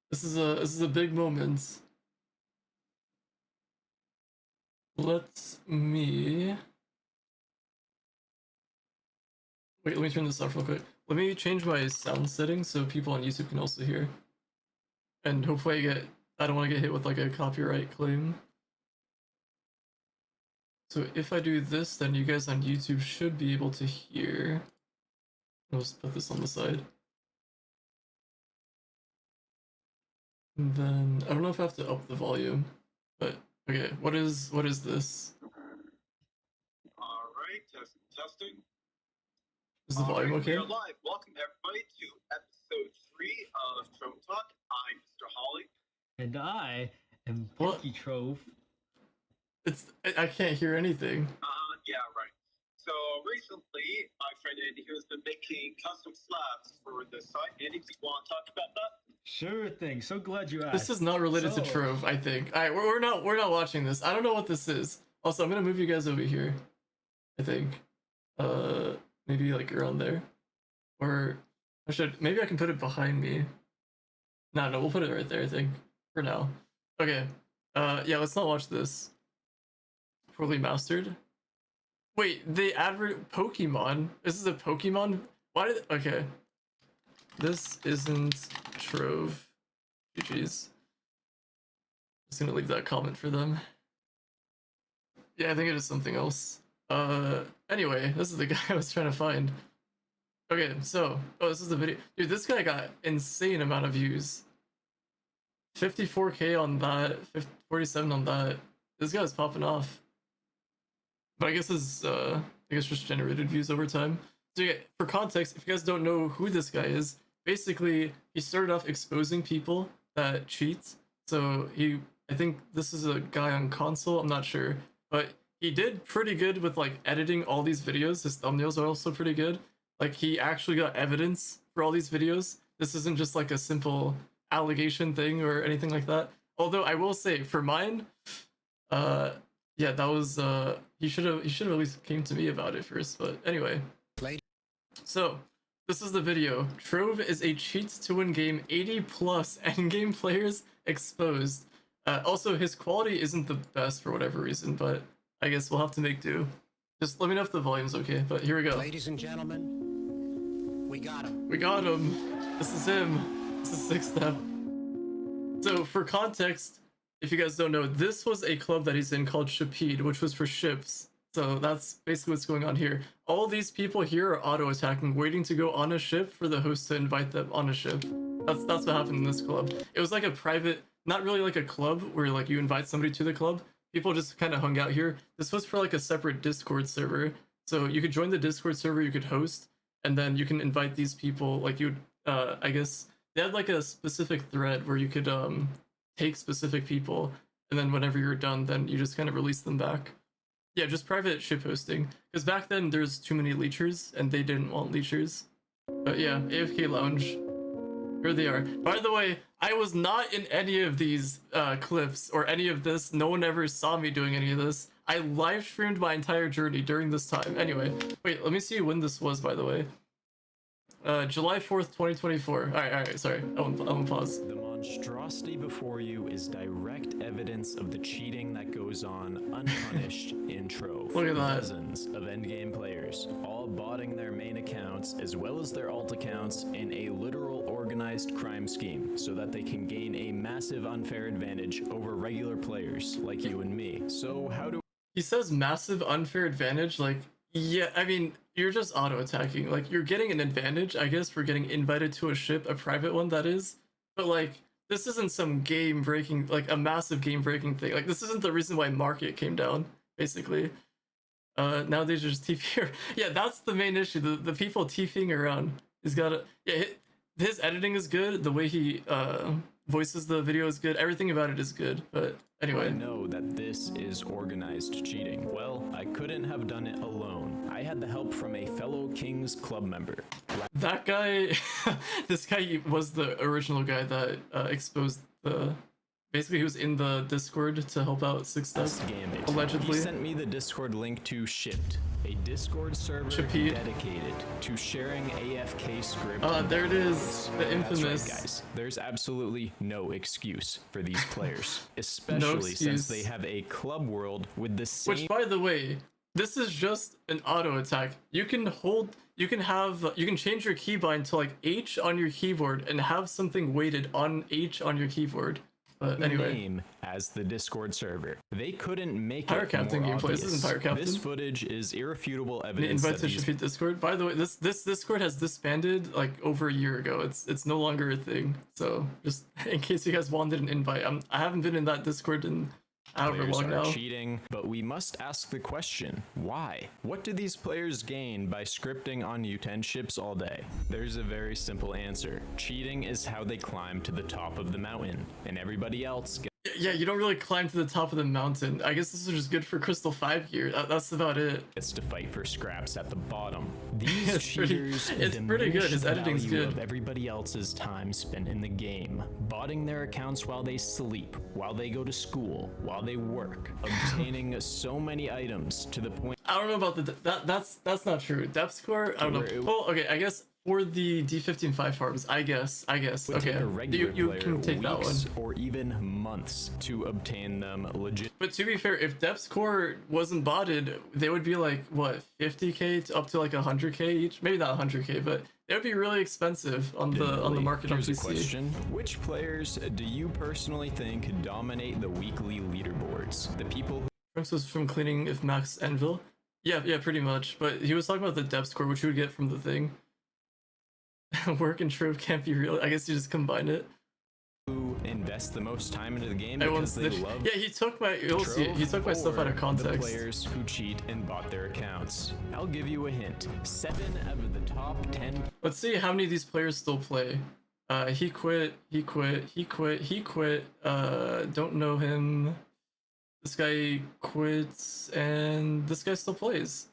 This is a big moment. Let me wait, let me turn this off real quick. Let me change my sound settings so people on YouTube can also hear. And hopefully I don't want to get hit with like a copyright claim. So if I do this, then you guys on YouTube should be able to hear. I'll just put this on the side. And then I don't know if I have to up the volume, but okay, what is this? Alright, testing. Is the volume okay? We are live. Welcome everybody to episode episode 3 of Trove Talk. I'm Mr. Holly. And I am What? Pinky Trove. I can't hear anything. Yeah, right. So recently, my friend Andy has been making custom slabs for the site. Andy, do you want to talk about that? Sure thing. So glad you asked. This is not related to Trove, I think. Alright, we're not watching this. I don't know what this is. Also, I'm gonna move you guys over here. I think. Maybe like around there. Or maybe I can put it behind me. No, we'll put it right there, I think. For now. Okay. Yeah, let's not watch this. Poorly mastered. Wait, they advert Pokemon? This is a Pokemon? Why did okay. This isn't Trove. GG's. Just gonna leave that comment for them. Yeah, I think it is something else. Anyway, this is the guy I was trying to find. Okay, so, this is the video. Dude, this guy got insane amount of views. 54k on that, 47 on that. This guy's popping off. But I guess it's, just generated views over time. So yeah, for context, if you guys don't know who this guy is, basically, he started off exposing people that cheat. So I think this is a guy on console, I'm not sure. But he did pretty good with like editing all these videos. His thumbnails are also pretty good. Like he actually got evidence for all these videos. This isn't just like a simple allegation thing or anything like that. Although I will say for mine, yeah, that was he should have at least came to me about it first. But anyway, so this is the video. Trove is a cheat to win game. 80 plus endgame players exposed. Also, his quality isn't the best for whatever reason, but I guess we'll have to make do. Just let me know if the volume's okay. But here we go. Ladies and gentlemen, we got him. We got him. This is him. This is Sixth Step. So for context, if you guys don't know, this was a club that he's in called Shipede, which was for ships. So that's basically what's going on here. All these people here are auto-attacking, waiting to go on a ship for the host to invite them on a ship. That's what happened in this club. It was like a private, not really like a club where like you invite somebody to the club. People just kind of hung out here. This was for like a separate Discord server. So you could join the Discord server, you could host, and then you can invite these people. Like you would, I guess they had like a specific thread where you could take specific people, and then whenever you're done, then you just kind of release them back. Yeah, just private ship hosting. Because back then there's too many leechers, and they didn't want leechers. But yeah, AFK Lounge. Here they are. By the way, I was not in any of these clips or any of this. No one ever saw me doing any of this. I live streamed my entire journey during this time. Anyway, wait, let me see when this was, by the way. July 4th, 2024. Alright, sorry. I won't pause. The monstrosity before you is direct evidence of the cheating that goes on unpunished in Trove. Look at that. Dozens of endgame players, all botting their main accounts as well as their alt accounts in a literal organized crime scheme so that they can gain a massive unfair advantage over regular players like you and me. So how do He says massive unfair advantage, like, yeah, I mean, you're just auto-attacking. Like, you're getting an advantage, I guess, for getting invited to a ship, a private one, that is. But, like, this isn't some game-breaking, like, a massive game-breaking thing. Like, this isn't the reason why market came down, basically. Nowadays, you're just TP. Yeah, that's the main issue. The people TPing around. He's got a... Yeah, his editing is good. The way he voices the video is good. Everything about it is good. But anyway. I know that this is organized cheating? Well, I couldn't have done it alone. I had the help from a fellow Kings Club member. That guy, this guy was the original guy that exposed the... Basically, he was in the Discord to help out Sixth Step, allegedly. He sent me the Discord link to Shipped, a Discord server Shipede. dedicated to sharing AFK script. There it is, the infamous. That's right, guys. There's absolutely no excuse for these players, especially since they have a club world with the same. Which, by the way, this is just an auto attack. You can change your keybind to like H on your keyboard and have something weighted on H on your keyboard. But anyway, name as the Discord server. They couldn't make Pirate it Captain more gameplay. obvious. This isn't Pirate Captain. This footage is irrefutable evidence invite that to Shipede Discord. By the way, this Discord has disbanded like over a year ago. It's no longer a thing. So just in case you guys wanted an invite, I haven't been in that Discord in however players long are now. cheating, but we must ask the question, why? What do these players gain by scripting on U10 ships all day? There's a very simple answer. Cheating is how they climb to the top of the mountain, and everybody else Yeah, you don't really climb to the top of the mountain. I guess this is just good for Crystal 5 gear. That's about it. gets to fight for scraps at the bottom. These It's pretty- cheaters it's pretty good. diminish His the editing's value good. of everybody else's time spent in the game, botting their accounts while they sleep, while they go to school, while they work, obtaining so many items to the point I don't know about that's not true. Depth score, I don't know. Where it- Well, okay, I guess for the D15 farms, I guess. would Okay, take a regular you player can take that one. weeks or even months to obtain them legit. But to be fair, if depth score wasn't botted, they would be like what 50k to up to like 100k each. Maybe not 100k, but they would be really expensive on the market on Here's a PC. question. Which players do you personally think dominate the weekly leaderboards? The people who Trunks was from cleaning if Max Envil. Yeah, pretty much. But he was talking about the depth score, which you would get from the thing. Work and Trove can't be real. I guess you just combine it. who invest the most time into the game Everyone's because they love yeah, he took my. You'll see it. He Trove, took my stuff out of or context. the players who cheat and bought their accounts. I'll give you a hint. 7 out of the top 10 Let's see how many of these players still play. He quit. Don't know him. This guy quits, and this guy still plays.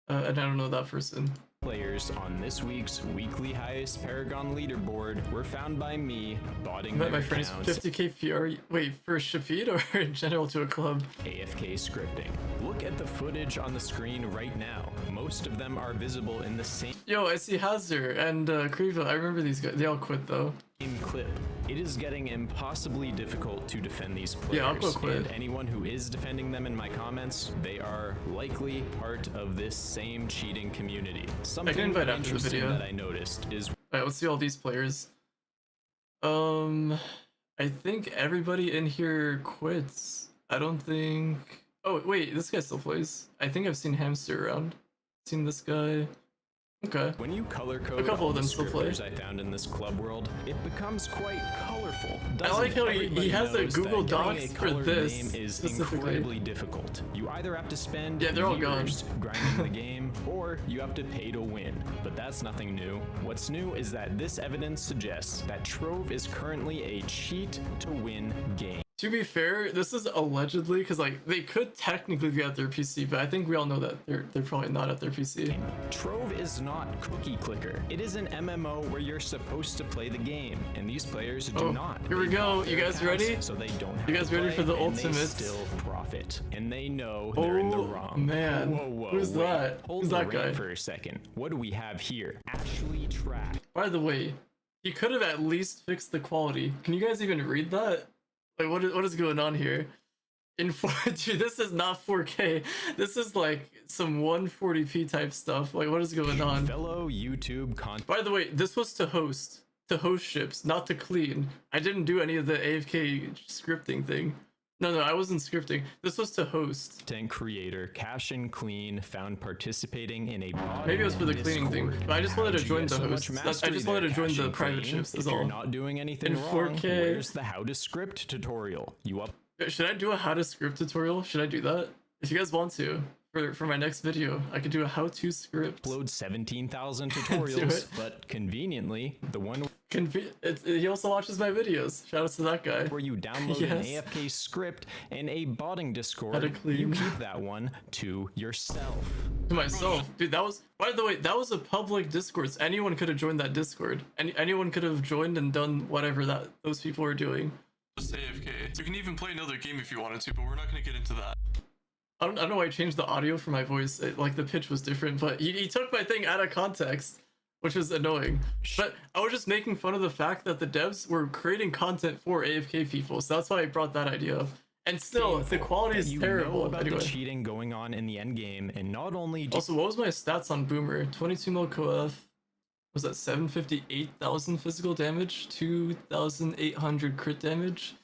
And I don't know that person. players on this week's weekly highest Paragon leaderboard were found by me botting Met their my friend's accounts 50k PR. Wait, for a Shafid or in general to a club? AFK scripting. Look at the footage on the screen right now. Most of them are visible in the same Yo, I see Hazard and Kriva. I remember these guys. They all quit though. clip. It is getting impossibly difficult to defend these players. Yeah, I'll go quit. And anyone who is defending them in my comments, they are likely part of this same cheating community. Something invite after the interesting video. that I noticed is Alright, let's see all these players. I think everybody in here quits. I don't think. Oh wait, this guy still plays. I think I've seen Hamster around. Seen this guy. Okay. when you color code A couple all of them the still play. scripters I found in this club world, it becomes quite colorful. I like how he Everybody has a knows Google that getting Docs a for colored this name is specifically. incredibly difficult. You either have to spend Yeah, they're all gone. years grinding the game, or you have to pay to win. But that's nothing new. What's new is that this evidence suggests that Trove is currently a cheat to win game. To be fair, this is allegedly because like they could technically be at their PC, but I think we all know that they're probably not at their PC. Trove is not cookie clicker. It is an MMO where you're supposed to play the game, and these players do Oh, not. here we They go. bought You their guys accounts ready? So they don't have You guys to ready play, for the and they ultimate? still profit, and they know they're in the Oh, wrong. man. Whoa, Who's wait. that? Hold Who's the that rant guy? for a second. What do we have here? Ashley Track. By the way, he could have at least fixed the quality. Can you guys even read that? Like, what is going on here? In 4, dude, this is not 4K. This is like some 140p type stuff. Like, what is going on? Fellow YouTube content. By the way, this was to host ships, not to clean. I didn't do any of the AFK scripting thing. No, I wasn't scripting. This was to host. Creator CashinClean found participating in a bot Maybe it was for the cleaning thing, Discord. but I just wanted to How'd you join get the so hosts. much I just mastery wanted to there, join the private CashinClean? ships, is If you're all. not doing anything In wrong, 4K. where's the how to script tutorial? You up? Should I do a how to script tutorial? Should I do that? If you guys want to, for my next video, I could do a how to script. Upload 17,000 Do tutorials, it. but conveniently, the one He also watches my videos. Shout out to that guy. where you download Yes. an AFK script and a botting How to Discord, clean. you keep that one to yourself. To myself, dude. That was, by the way, that was a public Discord. So anyone could have joined that Discord. Anyone could have joined and done whatever that those people were doing. Just AFK. You can even play another game if you wanted to, but we're not gonna get into that. I don't know why I changed the audio for my voice. Like the pitch was different, but he took my thing out of context, which was annoying. But I was just making fun of the fact that the devs were creating content for AFK people, so that's why I brought that idea up. And still, the quality is You terrible. know about Anyway. the cheating going on in the end game, and not only do Also, what was my stats on Boomer? 22 mil coef. Was that 758,000 physical damage? 2,800 crit damage?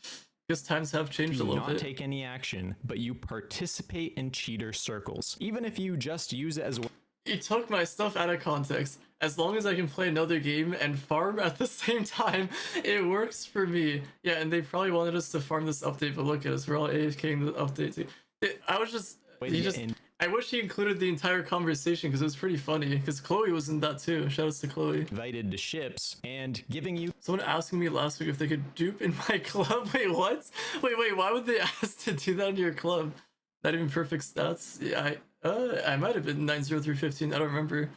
Guess times have changed a do little not bit. take any action, but you participate in cheater circles, even if you just use it as he took my stuff out of context. As long as I can play another game and farm at the same time, it works for me. Yeah, and they probably wanted us to farm this update, but look at us, we're all AFKing the update too. I was just, I wish he included the entire conversation because it was pretty funny. Because Chloe was in that too. Shout outs to Chloe. Invited to ships and giving you Someone asking me last week if they could dupe in my club. Wait, what? Wait, why would they ask to do that in your club? Not even perfect stats? Yeah, I might have been 90315. I don't remember.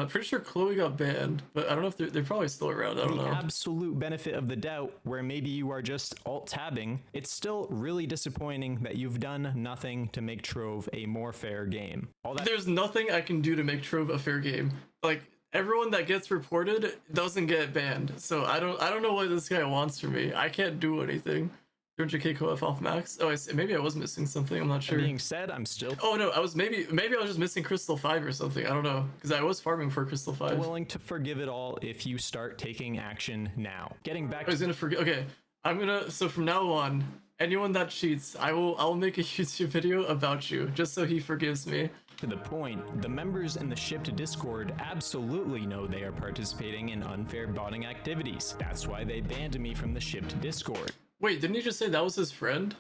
Pretty sure Chloe got banned, but I don't know if they're probably still around. I don't know. absolute benefit of the doubt, where maybe you are just alt-tabbing. It's still really disappointing that you've done nothing to make Trove a more fair game. There's nothing I can do to make Trove a fair game. Like, everyone that gets reported doesn't get banned. So I don't know what this guy wants from me. I can't do anything. 200k co-op off max. Oh, maybe I was missing something. I'm not sure. That being said, I'm still Oh no, I was maybe I was just missing Crystal 5 or something. I don't know, because I was farming for Crystal 5. willing to forgive it all if you start taking action now. Getting back I was gonna forget. Okay, so from now on, anyone that cheats, I'll make a YouTube video about you just so he forgives me. to the point, the members in the shipped Discord absolutely know they are participating in unfair botting activities. That's why they banned me from the shipped Discord. Wait, didn't he just say that was his friend?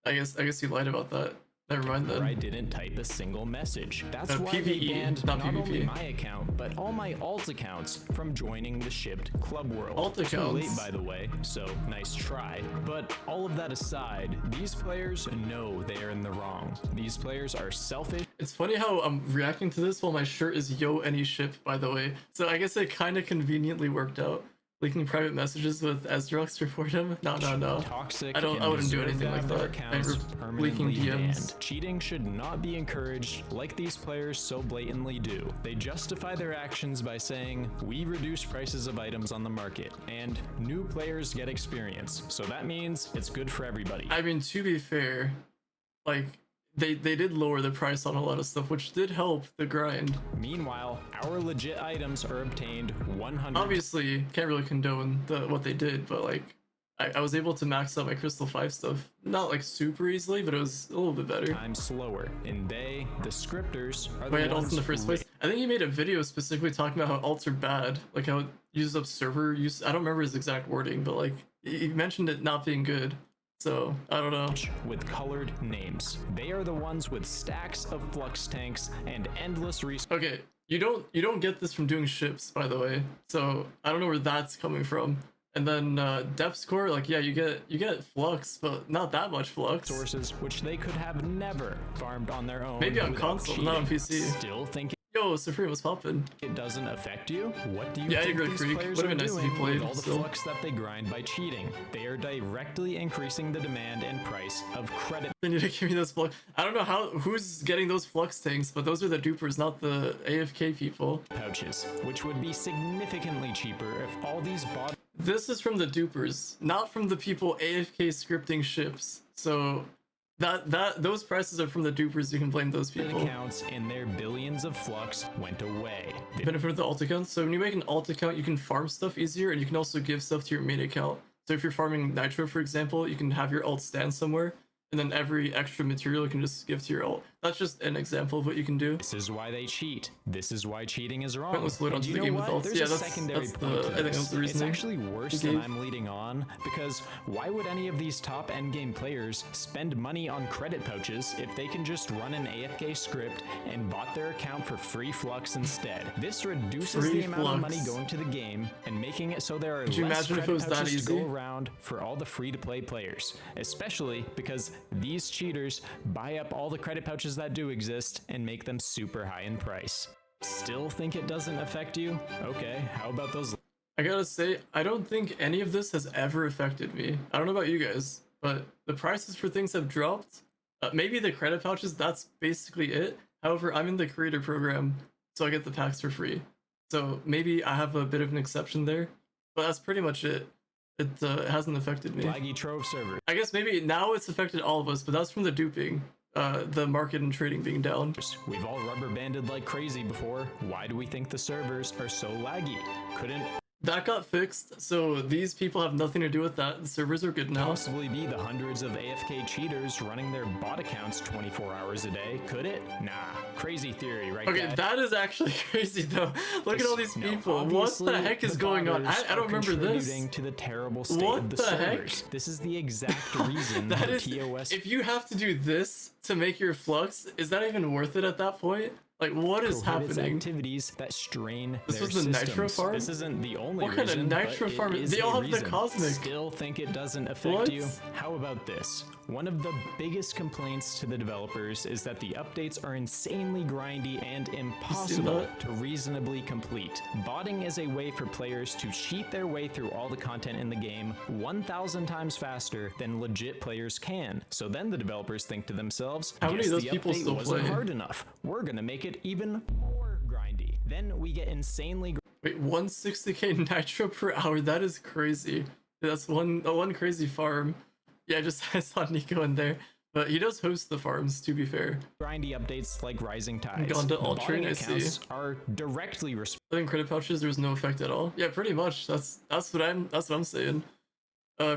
I guess he lied about that. Never mind then. I didn't type a single message. That's why they PvE, banned not not only PvP. my account, but all my alt accounts from joining the shipped club world. Alt Too accounts? late, by the way, so nice try. But all of that aside, these players know they are in the wrong. These players are selfish. It's funny how I'm reacting to this while my shirt is yo any ship, by the way. So I guess it kind of conveniently worked out. Leaking private messages with Ezrox to report him? No. Toxic. I wouldn't do anything like that. Accounts Leaking permanently DMs. banned. Cheating should not be encouraged like these players so blatantly do. They justify their actions by saying, we reduce prices of items on the market, and new players get experience. So that means it's good for everybody. I mean, to be fair, like, they did lower the price on a lot of stuff, which did help the grind. Meanwhile, our legit items are obtained 100 Obviously, can't really condone what they did, but like, I was able to max out my Crystal 5 stuff. Not like super easily, but it was a little bit better. times slower, and they, the scripters, are Why I the had alts ones in the first who place. I think he made a video specifically talking about how alts are bad, like how it uses up server use. I don't remember his exact wording, but like he mentioned it not being good. So I don't know. with colored names. They are the ones with stacks of flux tanks and endless resources. Okay, you don't get this from doing ships, by the way. So I don't know where that's coming from. And then depth score, like yeah, you get flux, but not that much flux. Which they could have never farmed on their own. Maybe on without console, not on cheating. PC. Still think Yo, Supreme, what's poppin'? it doesn't affect you? What do you Yeah, I think agree, these Creek. players Would've are been nice if he doing played with all the still. flux that they grind by cheating? They are directly increasing the demand and price of credit They need to give me those flux. I don't know who's getting those flux tanks, but those are the dupers, not the AFK people. pouches, which would be significantly cheaper if all these bot This is from the dupers, not from the people AFK scripting ships. So those prices are from the dupers. You can blame those people. accounts and their billions of flux went away. Benefit of the alt account. So when you make an alt account, you can farm stuff easier, and you can also give stuff to your main account. So if you're farming Nitro, for example, you can have your alt stand somewhere, and then every extra material you can just give to your alt. That's just an example of what you can do. This is why they cheat. This is why cheating is wrong. Pointless load And onto you the know game with what? ults. There's Yeah, a that's secondary the- point to I think this. that's the It's reasoning actually worse he than gave. I'm leading on, because why would any of these top endgame players spend money on credit pouches if they can just run an AFK script and bot their account for free flux instead? This reduces Free the amount of money flux. going to the game and making it so there are Could you less imagine if it credit was that pouches to go easy? around for all the free-to-play players, especially because these cheaters buy up all the credit pouches that do exist and make them super high in price. Still think it doesn't affect you? Okay, how about those I gotta say, I don't think any of this has ever affected me. I don't know about you guys, but the prices for things have dropped. Maybe the credit pouches, that's basically it. However, I'm in the creator program, so I get the packs for free. So maybe I have a bit of an exception there, but that's pretty much it. It hasn't affected me. laggy Trove servers? I guess maybe now it's affected all of us, but that's from the duping. The market and trading being down. We've all rubber banded like crazy before. Why do we think the servers are so laggy? Couldn't That got fixed, so these people have nothing to do with that. The servers are good now. Possibly be the hundreds of AFK cheaters running their bot accounts 24 hours a day, could it? Nah, crazy theory, right? Okay, Dad? that is actually crazy though. Look at all these No, people. What obviously, the heck is going on? botters I don't are remember this. contributing to the terrible state What of the the heck? servers. This is the exact reason That the is, TOS if you have to do this to make your Flux, is that even worth it at that point? Like, what is prohibits happening? activities that strain This their was the systems. Nitro farm? This isn't the only What kind of reason, Nitro but farm? it is They a all have the reason. Cosmic. Still think it doesn't affect What? you? How about this? One of the biggest complaints to the developers is that the updates are insanely grindy and impossible that? to reasonably complete. Botting is a way for players to cheat their way through all the content in the game 1,000 times faster than legit players can. So then the developers think to themselves, How many "Guess of those the people update still wasn't play?" hard enough. We're gonna make it even more grindy." Then we get insanely Wait, 160k Nitro per hour? That is crazy. That's one crazy farm. Yeah, I saw Nico in there. But he does host the farms, to be fair. grindy updates like Rising Tides. Gone to Botting Ultra, I see. accounts are directly I think credit pouches, there's no effect at all. Yeah, pretty much. That's what I'm saying.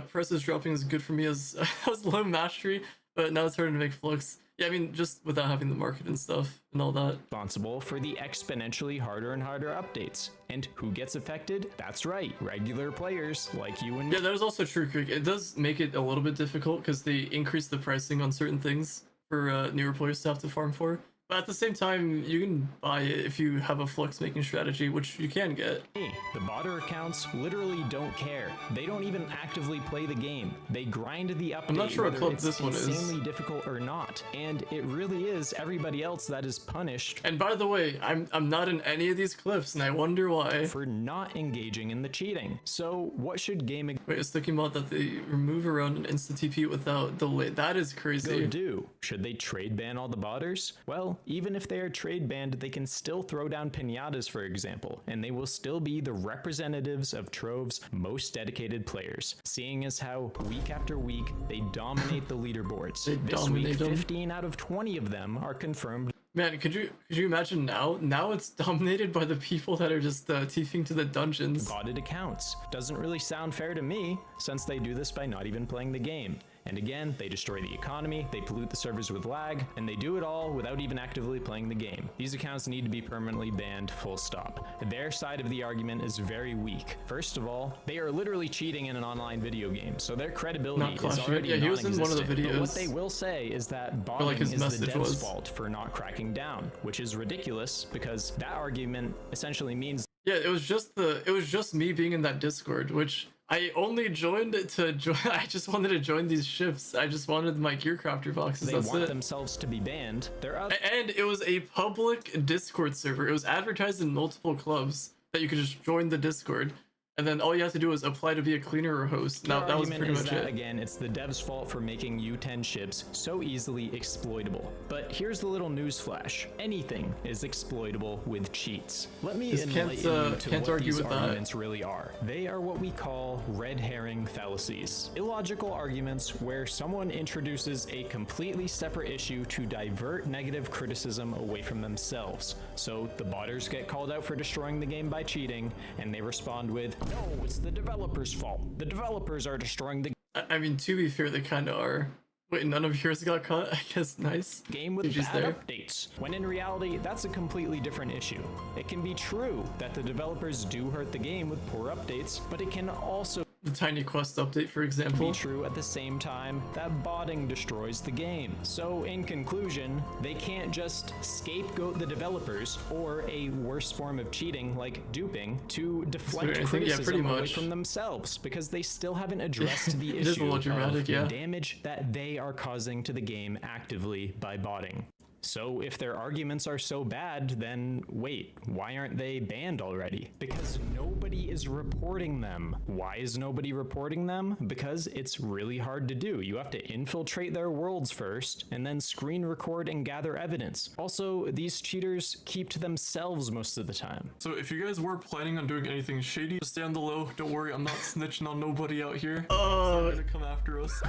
Prices dropping is good for me as low mastery, but now it's starting to make Flux. Yeah, I mean, just without having the market and stuff and all that. responsible for the exponentially harder and harder updates. And who gets affected? That's right, regular players like you and me. Yeah, that is also true, Creek. It does make it a little bit difficult because they increase the pricing on certain things for newer players to have to farm for. But at the same time, you can buy it if you have a Flux making strategy, which you can get. Hey, the botter accounts literally don't care. They don't even actively play the game. They grind the update, I'm not sure what whether club it's this one is. insanely difficult or not. And it really is everybody else that is punished And by the way, I'm not in any of these clips, and I wonder why. for not engaging in the cheating. So what should gaming Wait, a sticky mod that they remove around an instant TP without delay. That is go crazy. do? Should they trade ban all the botters? Well, even if they are trade banned, they can still throw down pinatas, for example, and they will still be the representatives of Trove's most dedicated players, seeing as how week after week they dominate the leaderboards. They This dominate week, them. 15 out of 20 of them are confirmed Man, could you imagine now? Now it's dominated by the people that are just TPing to the dungeons. botted accounts. Doesn't really sound fair to me, since they do this by not even playing the game. And again, they destroy the economy, they pollute the servers with lag, and they do it all without even actively playing the game. These accounts need to be permanently banned, full stop. Their side of the argument is very weak. First of all, they are literally cheating in an online video game, so their credibility Not is Clash Royale. already Yeah, he was in one of the non-existent. But what videos. they will say is that botting like his is the message dev's was. fault for not cracking down, which is ridiculous because that argument essentially means Yeah, it was just me being in that Discord, which I only joined to join. I just wanted to join these ships. I just wanted my gear crafter boxes. they That's want it. themselves to be banned. They're out. And it was a public Discord server. It was advertised in multiple clubs that you could just join the Discord, and then all you have to do is apply to be a cleaner or host. Now Their that was argument pretty is much that, it. again, it's the devs' fault for making U10 ships so easily exploitable. But here's the little news flash. Anything is exploitable with cheats. Let me Just can't, enlighten you to can't what argue these with that. arguments really are. They are what we call red herring fallacies. Illogical arguments where someone introduces a completely separate issue to divert negative criticism away from themselves. So the botters get called out for destroying the game by cheating, and they respond with, "No, it's the developers' fault. The developers are destroying the I mean, to be fair, they kind of are. Wait, none of yours got caught? I guess nice. game with GG's bad there. updates, when in reality, that's a completely different issue. It can be true that the developers do hurt the game with poor updates, but it can also The Tiny Quest update, for example. be true at the same time that botting destroys the game. So in conclusion, they can't just scapegoat the developers or a worse form of cheating like duping to deflect anything? Yeah, criticism pretty away much. from themselves because they still haven't addressed the It is a issue little dramatic, of yeah. the damage that they are causing to the game actively by botting. So if their arguments are so bad, then wait, why aren't they banned already? Because nobody is reporting them. Why is nobody reporting them? Because it's really hard to do. You have to infiltrate their worlds first, and then screen record and gather evidence. Also, these cheaters keep to themselves most of the time. So if you guys were planning on doing anything shady, just stay on the low. Don't worry, I'm not snitching on nobody out here. Oh, gonna come after us.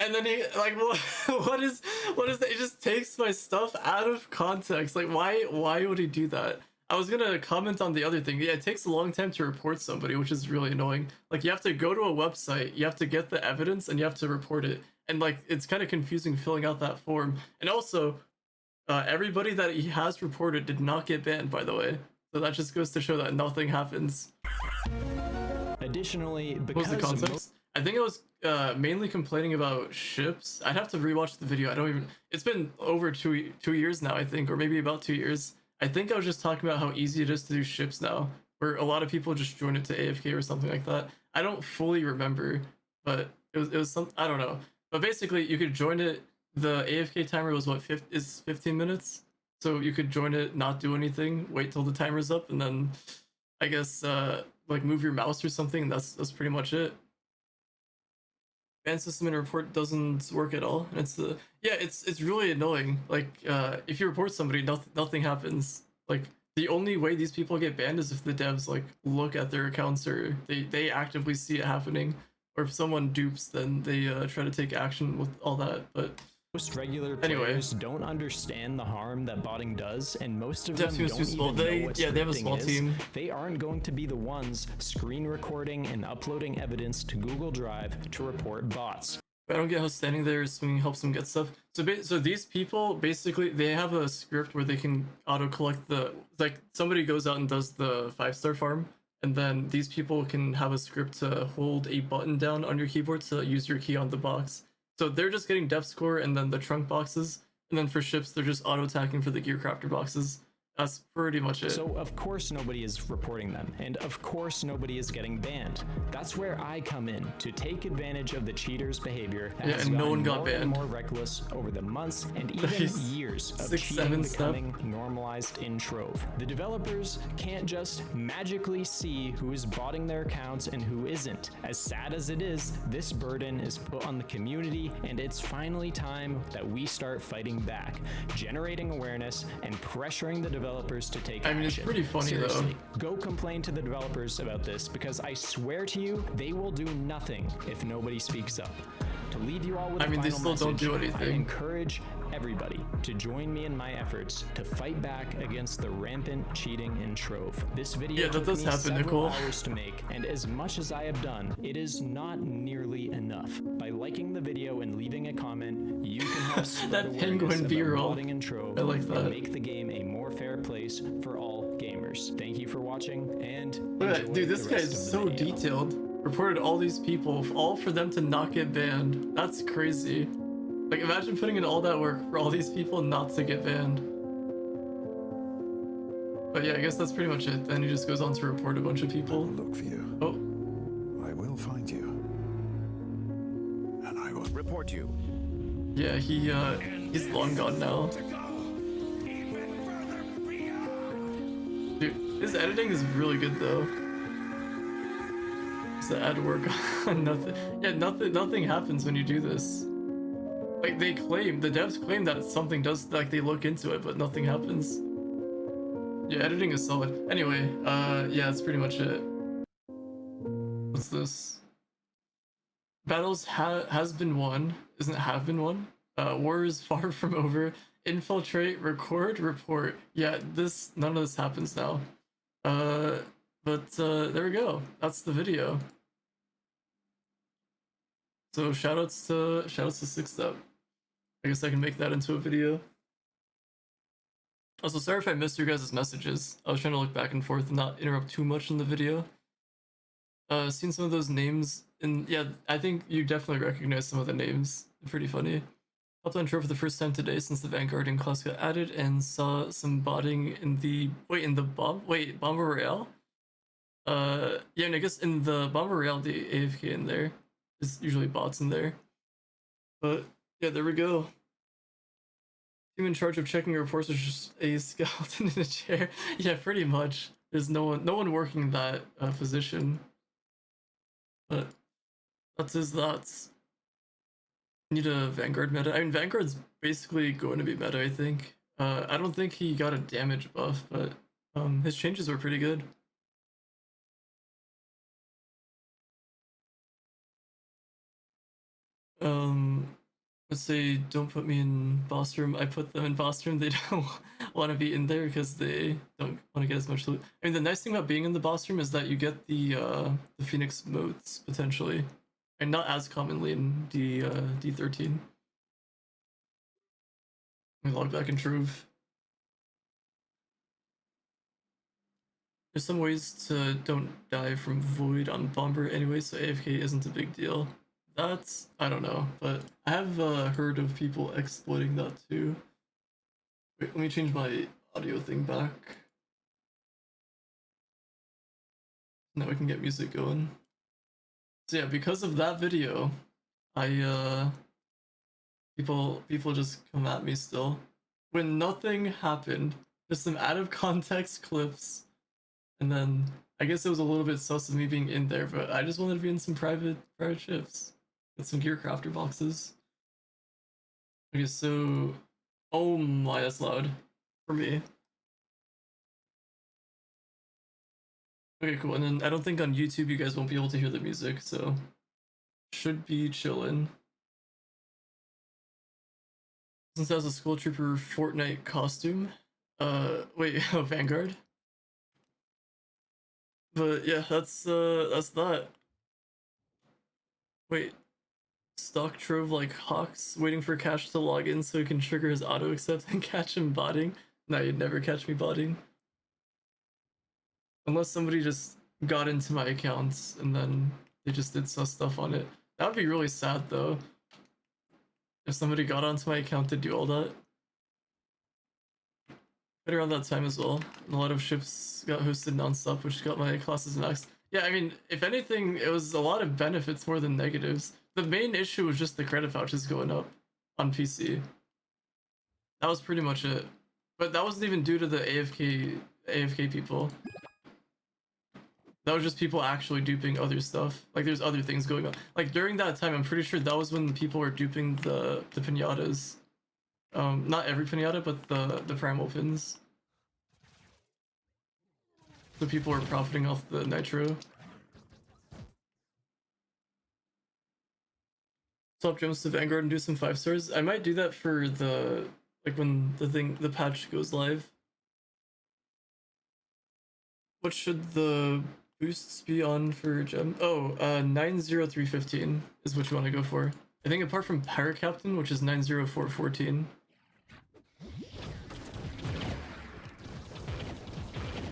And then he like, what is that? He just takes my stuff out of context. Like, why would he do that? I was gonna comment on the other thing. Yeah, it takes a long time to report somebody, which is really annoying. Like, you have to go to a website, you have to get the evidence, and you have to report it. And like, it's kind of confusing filling out that form. And also, everybody that he has reported did not get banned, by the way. So that just goes to show that nothing happens. Additionally, What was the because context? I think I was mainly complaining about ships. I'd have to rewatch the video. I don't even. It's been over two years now, I think, or maybe about 2 years. I think I was just talking about how easy it is to do ships now, where a lot of people just join it to AFK or something like that. I don't fully remember, but it was some. I don't know. But basically, you could join it. The AFK timer was what, 15 minutes. So you could join it, not do anything, wait till the timer's up, and then I guess like move your mouse or something. And that's pretty much it. Ban system and report doesn't work at all. And it's yeah, it's really annoying. Like if you report somebody, nothing happens. Like the only way these people get banned is if the devs like look at their accounts or they actively see it happening, or if someone dupes, then they try to take action with all that. But most regular Anyway. players don't understand the harm that botting does, and most of them Dev don't team's too small. even know what They have a scripting small is. team. They aren't going to be the ones screen recording and uploading evidence to Google Drive to report bots. I don't get how standing there swinging helps them get stuff. So these people basically they have a script where they can auto collect the, like somebody goes out and does the 5-star farm, and then these people can have a script to hold a button down on your keyboard to use your key on the box. So they're just getting depth score and then the trunk boxes, and then for ships they're just auto attacking for the gear crafter boxes. That's pretty much it. So of course nobody is reporting them, and of course nobody is getting banned. That's where I come in to take advantage of the cheaters' behavior that Yeah, has and no gotten one got more and banned. more reckless over the months and even Nice. years of 6, cheating 7 stuff. becoming normalized in Trove. The developers can't just magically see who is botting their accounts and who isn't. As sad as it is, this burden is put on the community, and it's finally time that we start fighting back, generating awareness and pressuring the developers to take I mean, it's action. pretty funny, though. Seriously, go complain to the developers about this, because I swear to you, they will do nothing if nobody speaks up. To leave you all with I mean, a they final still don't do message, I anything. encourage everybody to join me in my efforts to fight back against the rampant cheating in Trove. This video Yeah, that took does me happen, several Nicole. hours to make, and as much as I have done, it is not nearly enough. By liking the video and leaving a comment, you can help spread That awareness penguin about B-roll. botting in Trove I like and that. make the game a more fair place for all gamers. Thank you for watching, and Look at that. enjoy Dude, this the guy rest is of the so video. detailed. Reported all these people, all for them to not get banned. That's crazy. Like, imagine putting in all that work for all these people not to get banned. But yeah, I guess that's pretty much it. Then he just goes on to report a bunch of I people. will look for you. Oh, I will find you. And I will Report you. yeah, he's long gone now. Dude, his editing is really good though. To add work on nothing. Yeah, nothing happens when you do this. Like the devs claim that something does, like they look into it, but nothing happens. Yeah, editing is solid. Anyway, yeah, that's pretty much it. What's this? Battles has been won. Isn't it have been won? War is far from over. Infiltrate, record, report. Yeah, none of this happens now. But there we go. That's the video. So shoutouts to Six Step. I guess I can make that into a video. Also, sorry if I missed your guys' messages. I was trying to look back and forth and not interrupt too much in the video. Seen some of those names, and yeah, I think you definitely recognize some of the names. Pretty funny. Hopped on Trove for the first time today since the Vanguard in class got added, and saw some botting in the Bomber Royale. Yeah, and I guess in the Bomber Royale, the AFK in there is usually bots in there. But yeah, there we go. Team in charge of checking reports is just a skeleton in a chair. Yeah, pretty much. There's no one working that position. But that's his thoughts. Need a Vanguard meta. I mean, Vanguard's basically going to be meta, I think. I don't think he got a damage buff, but his changes were pretty good. let's say don't put me in boss room. I put them in boss room. They don't want to be in there because they don't want to get as much loot. I mean, the nice thing about being in the boss room is that you get the Phoenix motes potentially, and not as commonly in D13. Let me log back in Trove. There's some ways to don't die from Void on Bomber anyway, so AFK isn't a big deal. That's, I don't know, but I have heard of people exploiting that too. Wait, let me change my audio thing back. Now we can get music going. So yeah, because of that video, people just come at me still. When nothing happened, just some out of context clips. And then I guess it was a little bit sus of me being in there, but I just wanted to be in some private shifts. Get some gear crafter boxes. Okay, so oh my, that's loud for me. Okay, cool. And then I don't think on YouTube you guys won't be able to hear the music, so should be chillin'. Since I was a school trooper Fortnite costume. Wait, oh, Vanguard. But yeah, that's that. Wait, stock Trove like hawks, waiting for Cash to log in so he can trigger his auto accept and catch him botting. No, you'd never catch me botting. Unless somebody just got into my accounts and then they just did some stuff on it. That would be really sad though. If somebody got onto my account to do all that. Right around that time as well. And a lot of ships got hosted non-stop, which got my classes maxed. Yeah, I mean, if anything, it was a lot of benefits more than negatives. The main issue was just the credit vouchers going up on PC. That was pretty much it. But that wasn't even due to the AFK people. That was just people actually duping other stuff. Like, there's other things going on. Like, during that time, I'm pretty sure that was when people were duping the pinatas. Not every pinata, but the primal pins. So people were profiting off the nitro. Swap gems to Vanguard and do some 5 stars. I might do that for the, like, when the patch goes live. What should the boosts be on for gem? Oh, 90315 is what you want to go for. I think apart from Pirate Captain, which is 90414.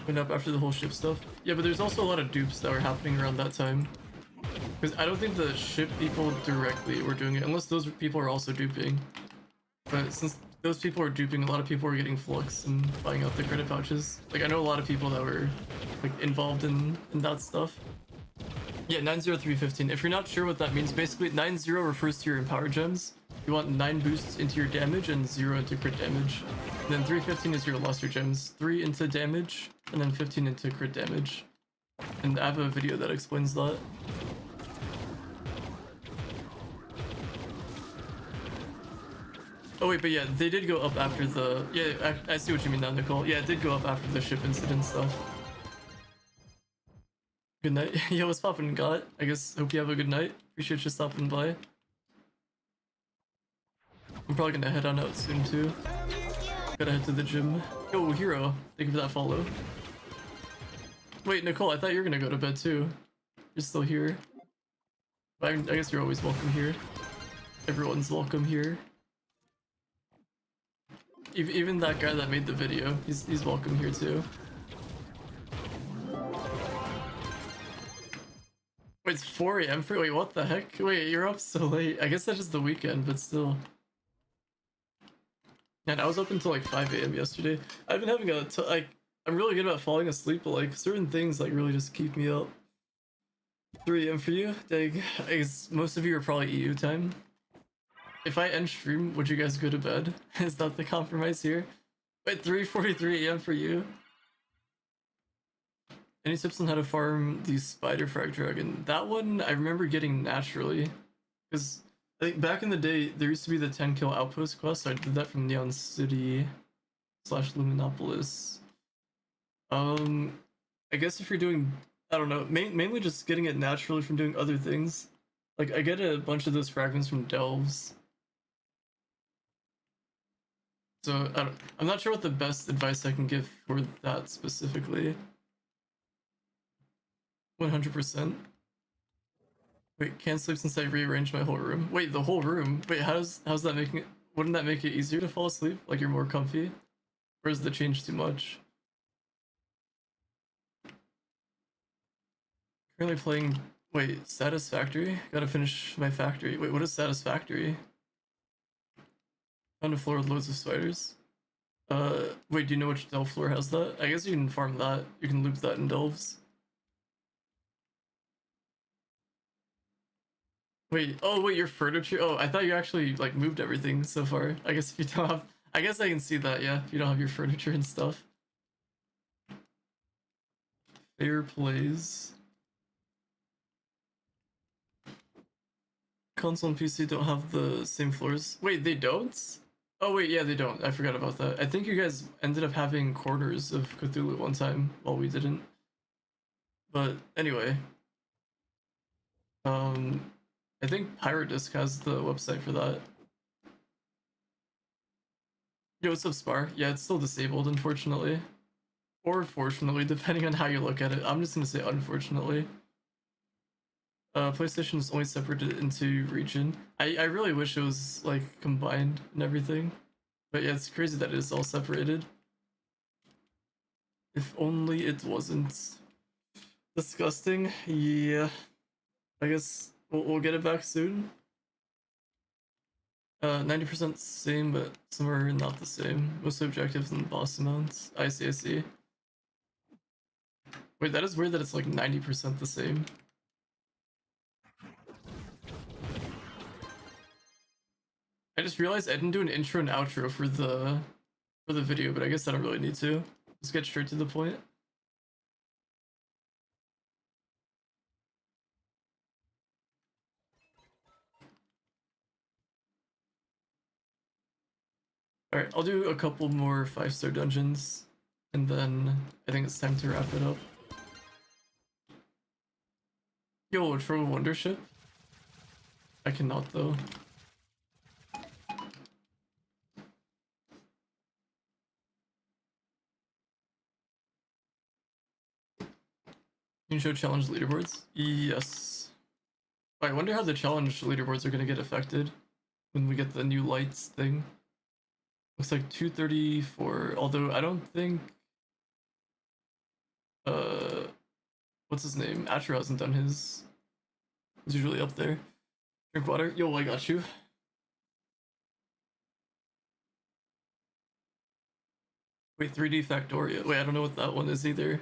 Went up after the whole ship stuff. Yeah, but there's also a lot of dupes that were happening around that time. Because I don't think the ship people directly were doing it, unless those people are also duping. But since those people were duping, a lot of people were getting Flux and buying out the credit pouches. Like, I know a lot of people that were like involved in that stuff. Yeah, 90315. If you're not sure what that means, basically 90 refers to your empower gems. You want 9 boosts into your damage and 0 into crit damage. And then 315 is your luster gems. 3 into damage, and then 15 into crit damage. And I have a video that explains that. Oh wait, but yeah, they did go up after the... Yeah, I see what you mean now, Nicole. Yeah, it did go up after the ship incident stuff. Good night. Yo, what's poppin', God? I guess, hope you have a good night. Appreciate you stopping by. I'm probably gonna head on out soon too. Gotta head to the gym. Yo, Hero, thank you for that follow. Wait, Nicole, I thought you were gonna go to bed too. You're still here. I guess you're always welcome here. Everyone's welcome here. Even that guy that made the video, he's welcome here too. Wait, it's 4 AM for— wait, what the heck? Wait, you're up so late. I guess that's just the weekend, but still. And I was up until like 5 AM yesterday. I've been having I'm really good about falling asleep, but like certain things like really just keep me up. 3 AM for you? Dang, I guess most of you are probably EU time. If I end stream, would you guys go to bed? Is that the compromise here? Wait, 3:43 AM for you? Any tips on how to farm the spider frag dragon? That one I remember getting naturally. Because I think back in the day, there used to be the 10 kill outpost quest, so I did that from Neon City / Luminopolis. I guess if you're doing, I don't know, mainly just getting it naturally from doing other things. Like, I get a bunch of those fragments from delves. So I'm not sure what the best advice I can give for that specifically. 100%. Wait, can't sleep since I rearranged my whole room. Wait, the whole room? Wait, how's that making it? Wouldn't that make it easier to fall asleep? Like you're more comfy? Or is the change too much? Currently playing. Wait, Satisfactory? Gotta finish my factory. Wait, what is Satisfactory? Found a floor with loads of spiders. Wait, do you know which delve floor has that? I guess you can farm that. You can loop that in delves. Wait, oh wait, your furniture? Oh, I thought you actually like moved everything so far. I guess if you don't have, I guess I can see that, yeah, if you don't have your furniture and stuff. Fair plays. Console and PC don't have the same floors. Wait, they don't? Oh wait, yeah, they don't. I forgot about that. I think you guys ended up having corners of Cthulhu one time while we didn't. But anyway. I think Pirate Disc has the website for that. Yo, what's up, Spar? Yeah, it's still disabled, unfortunately. Or fortunately, depending on how you look at it. I'm just gonna say unfortunately. PlayStation is only separated into region. I really wish it was like combined and everything. But yeah, it's crazy that it is all separated. If only it wasn't. Disgusting. Yeah. I guess we'll get it back soon. 90% same, but some are not the same. Mostly objectives and boss amounts. I see, I see. Wait, that is weird that it's like 90% the same. I just realized I didn't do an intro and outro for the video, but I guess I don't really need to. Let's get straight to the point. Alright, I'll do a couple more 5-star dungeons, and then I think it's time to wrap it up. Yo, Trove Wondership? I cannot though. Can you show challenge leaderboards? Yes. I wonder how the challenge leaderboards are gonna get affected when we get the new lights thing. Looks like 234, although I don't think what's his name? Atro hasn't done his. He's usually up there. Drink water. Yo, I got you. Wait, 3D Factoria. Wait, I don't know what that one is either.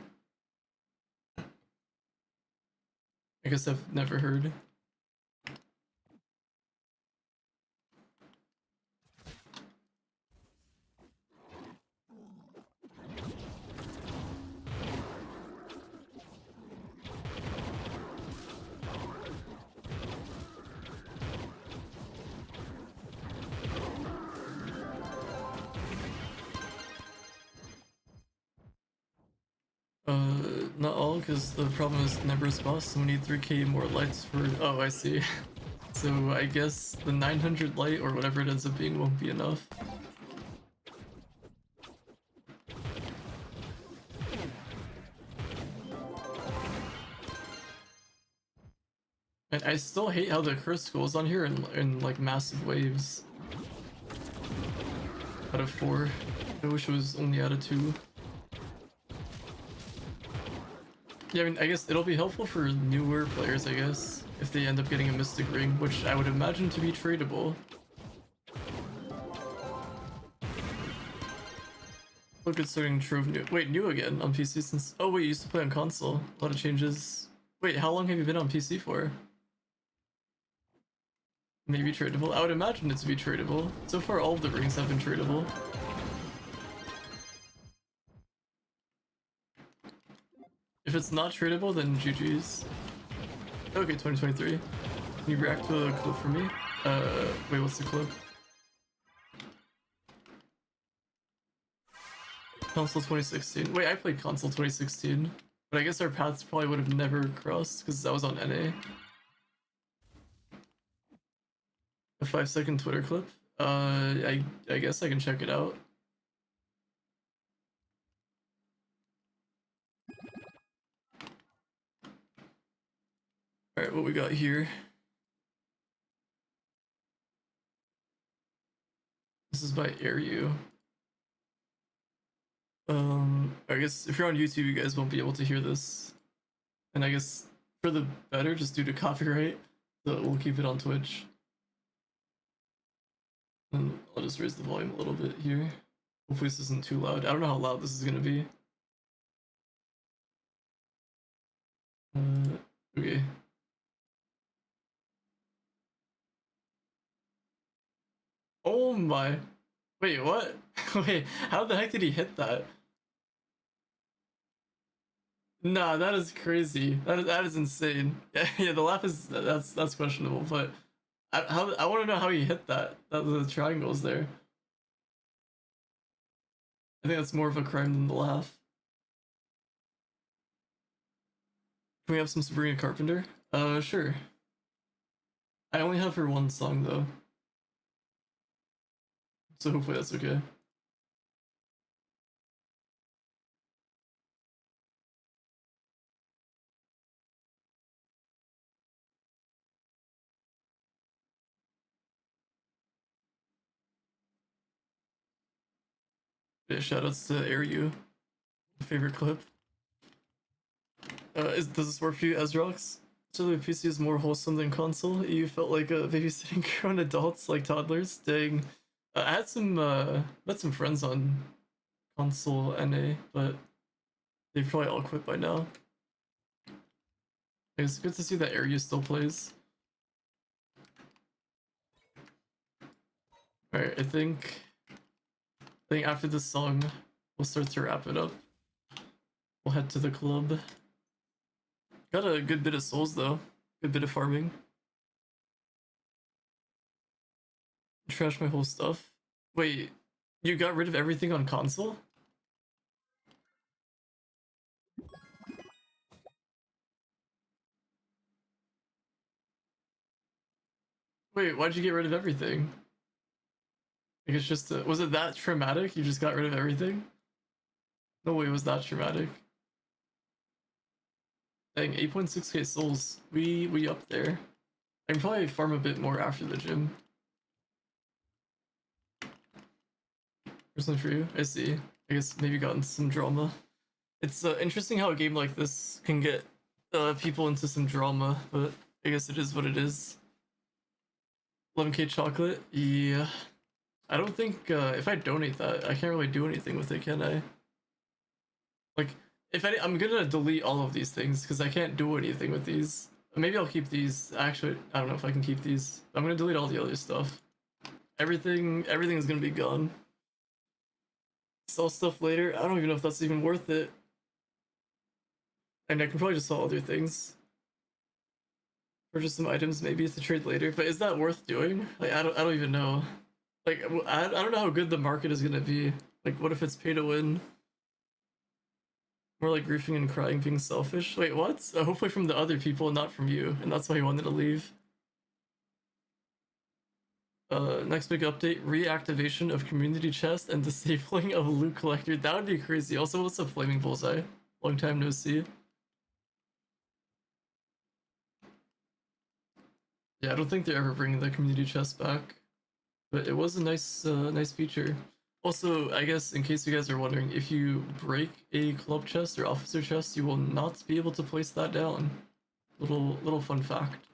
I guess I've never heard. Not all, because the problem is Nebra's boss, so we need 3k more lights for. Oh, I see. So I guess the 900 light or whatever it ends up being won't be enough. And I still hate how the curse goes on here in like massive waves. Out of 4. I wish it was only out of 2. Yeah, I mean, I guess it'll be helpful for newer players, I guess, if they end up getting a Mystic Ring, which I would imagine to be tradable. Look at starting Trove new. Wait, new again on PC since. Oh wait, you used to play on console. A lot of changes. Wait, how long have you been on PC for? Maybe tradable. I would imagine it to be tradable. So far, all of the rings have been tradable. If it's not tradable, then GG's. Okay, 2023. Can you react to a clip for me? Wait, what's the clip? Console 2016. Wait, I played console 2016. But I guess our paths probably would have never crossed because I was on NA. A 5-second Twitter clip? I guess I can check it out. Alright, what we got here? This is by AirU. I guess if you're on YouTube, you guys won't be able to hear this. And I guess for the better, just due to copyright, so we'll keep it on Twitch. And I'll just raise the volume a little bit here. Hopefully this isn't too loud. I don't know how loud this is gonna be. Okay. Oh my. Wait, what? Wait, how the heck did he hit that? Nah, that is crazy. That is insane. Yeah, the laugh is that's questionable, but I want to know how he hit that. That the triangles there. I think that's more of a crime than the laugh. Can we have some Sabrina Carpenter? Sure. I only have her one song though, so hopefully that's okay. Yeah, shoutouts to AirU. Favorite clip. Does this work for you, Ezrox? So the PC is more wholesome than console. You felt like babysitting grown adults like toddlers. Dang. I had some met some friends on console NA, but they probably all quit by now. It's good to see that AirU still plays. Alright, I think after this song, we'll start to wrap it up. We'll head to the club. Got a good bit of souls though. Good bit of farming. Trash my whole stuff. Wait, you got rid of everything on console? Wait, why'd you get rid of everything? Like it's just was it that traumatic? You just got rid of everything? No way it was that traumatic. Dang, 8.6k souls. We up there. I can probably farm a bit more after the gym. Personally for you, I see. I guess maybe gotten some drama. It's interesting how a game like this can get people into some drama, but I guess it is what it is. 11k chocolate? Yeah. I don't think if I donate that, I can't really do anything with it, can I? Like, I'm gonna delete all of these things because I can't do anything with these. Maybe I'll keep these. Actually, I don't know if I can keep these. I'm gonna delete all the other stuff. Everything is gonna be gone. Sell stuff later. I don't even know if that's even worth it. And I can probably just sell other things. Purchase some items maybe to trade later. But is that worth doing? Like I don't even know. Like I don't know how good the market is gonna be. Like what if it's pay to win? More like griefing and crying, being selfish. Wait, what? Hopefully from the other people, not from you, and that's why you wanted to leave. Next big update: reactivation of community chest and disabling of loot collector. That would be crazy. Also, what's up, Flaming Bullseye? Long time no see. Yeah, I don't think they're ever bringing the community chest back, but it was a nice, nice feature. Also, I guess in case you guys are wondering, if you break a club chest or officer chest, you will not be able to place that down. Little fun fact.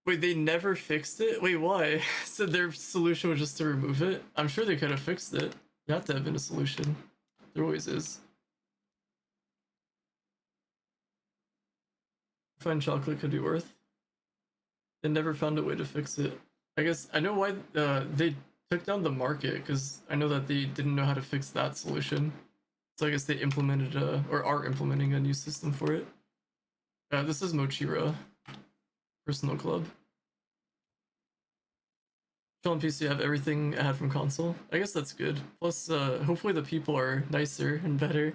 Wait, they never fixed it? Wait, why? So their solution was just to remove it? I'm sure they could have fixed it. There had to have been a solution. There always is. Fine chocolate could be worth. They never found a way to fix it. I guess I know why they took down the market, because I know that they didn't know how to fix that solution. So I guess they implemented or are implementing a new system for it. This is Mochira. Personal club. Chill on PC, have everything I had from console. I guess that's good. Plus, hopefully the people are nicer and better.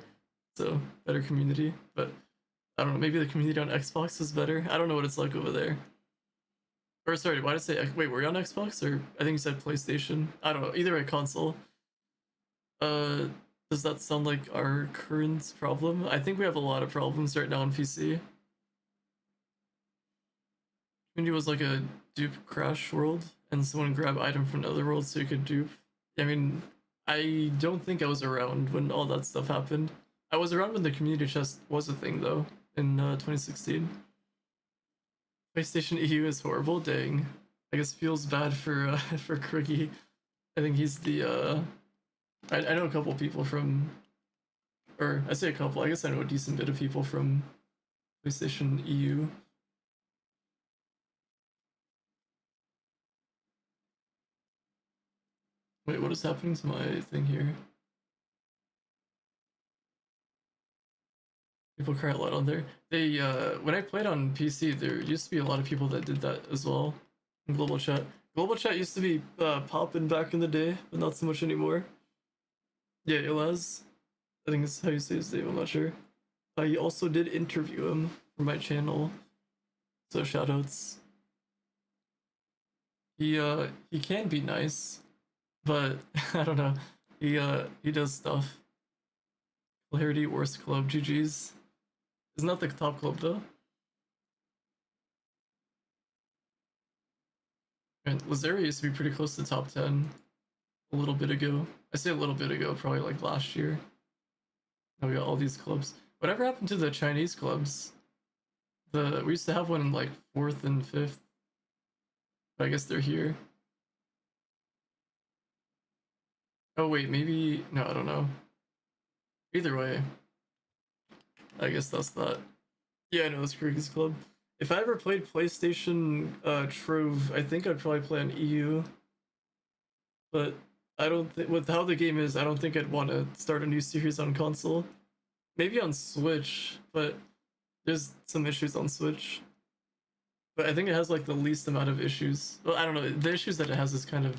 So, better community. But, I don't know, maybe the community on Xbox is better. I don't know what it's like over there. Or sorry, why did I say, wait, were you on Xbox? Or, I think you said PlayStation. I don't know, either way, console. Does that sound like our current problem? I think we have a lot of problems right now on PC. Community was like a dupe crash world, and someone grab item from another world so you could dupe. I mean, I don't think I was around when all that stuff happened. I was around when the community chest was a thing though, in 2016. PlayStation EU is horrible. Dang, I guess feels bad for for Crookie. I think he's the I know a couple people from, or I say a couple. I guess I know a decent bit of people from PlayStation EU. Wait, what is happening to my thing here? People cry a lot on there. They when I played on PC, there used to be a lot of people that did that as well. In global chat. Global chat used to be popping back in the day, but not so much anymore. Yeah, Ilaz. I think that's how you say his name, I'm not sure. I also did interview him for my channel. So shoutouts. He can be nice, but I don't know. He does stuff. Clarity, worst club, GG's. Isn't that the top club though? And Lazera used to be pretty close to top 10 a little bit ago. I say a little bit ago, probably like last year. Now we got all these clubs. Whatever happened to the Chinese clubs? We used to have one in like 4th and 5th. But I guess they're here. Oh wait, maybe no, I don't know. Either way, I guess that's that. Yeah, I know it's Krieger's Club. If I ever played PlayStation Trove, I think I'd probably play on EU. But I don't think, with how the game is, I don't think I'd want to start a new series on console. Maybe on Switch, but there's some issues on Switch. But I think it has like the least amount of issues. Well, I don't know. The issues that it has is kind of,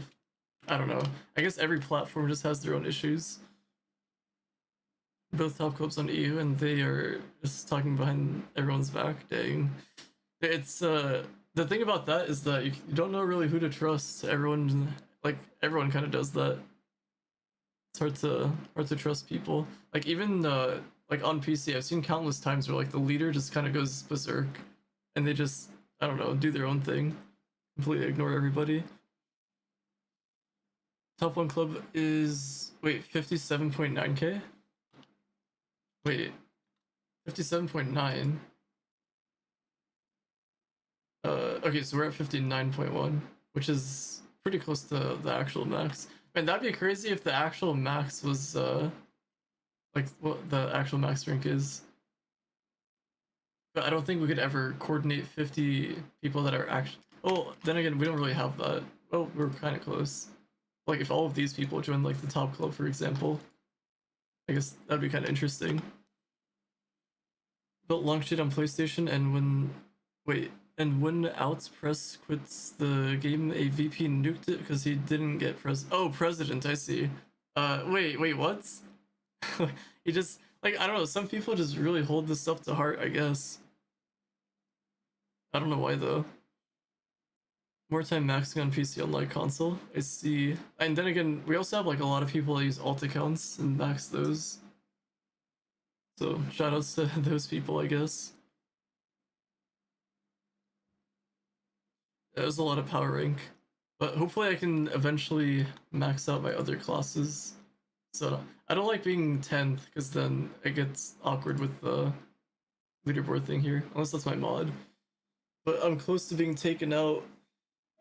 I don't know. I guess every platform just has their own issues. Both top clubs on EU, and they are just talking behind everyone's back. Dang. It's the thing about that is that you don't know really who to trust. Everyone kind of does that. It's hard to trust people. Like even like on PC, I've seen countless times where like the leader just kind of goes berserk, and they just, I don't know, do their own thing, completely ignore everybody. Top 1 club is, wait, 57.9k? Wait, 57.9? Okay, so we're at 59.1, which is pretty close to the actual max. Man, that'd be crazy if the actual max was, like, what the actual max rank is. But I don't think we could ever coordinate 50 people that are actually... Oh, then again, we don't really have that. Oh, we're kind of close. Like, if all of these people join, like, the top club, for example, I guess that'd be kind of interesting. Built long shit on PlayStation, and when Outs Press quits the game, a VP nuked it because he didn't get president, I see. Wait, what? He just, like, I don't know, some people just really hold this stuff to heart, I guess. I don't know why, though. More time maxing on PC unlike console, I see. And then again, we also have, like, a lot of people that use alt accounts and max those. So, shoutouts to those people, I guess. That was a lot of power rank. But hopefully I can eventually max out my other classes. So, I don't like being 10th, because then it gets awkward with the leaderboard thing here. Unless that's my mod. But I'm close to being taken out.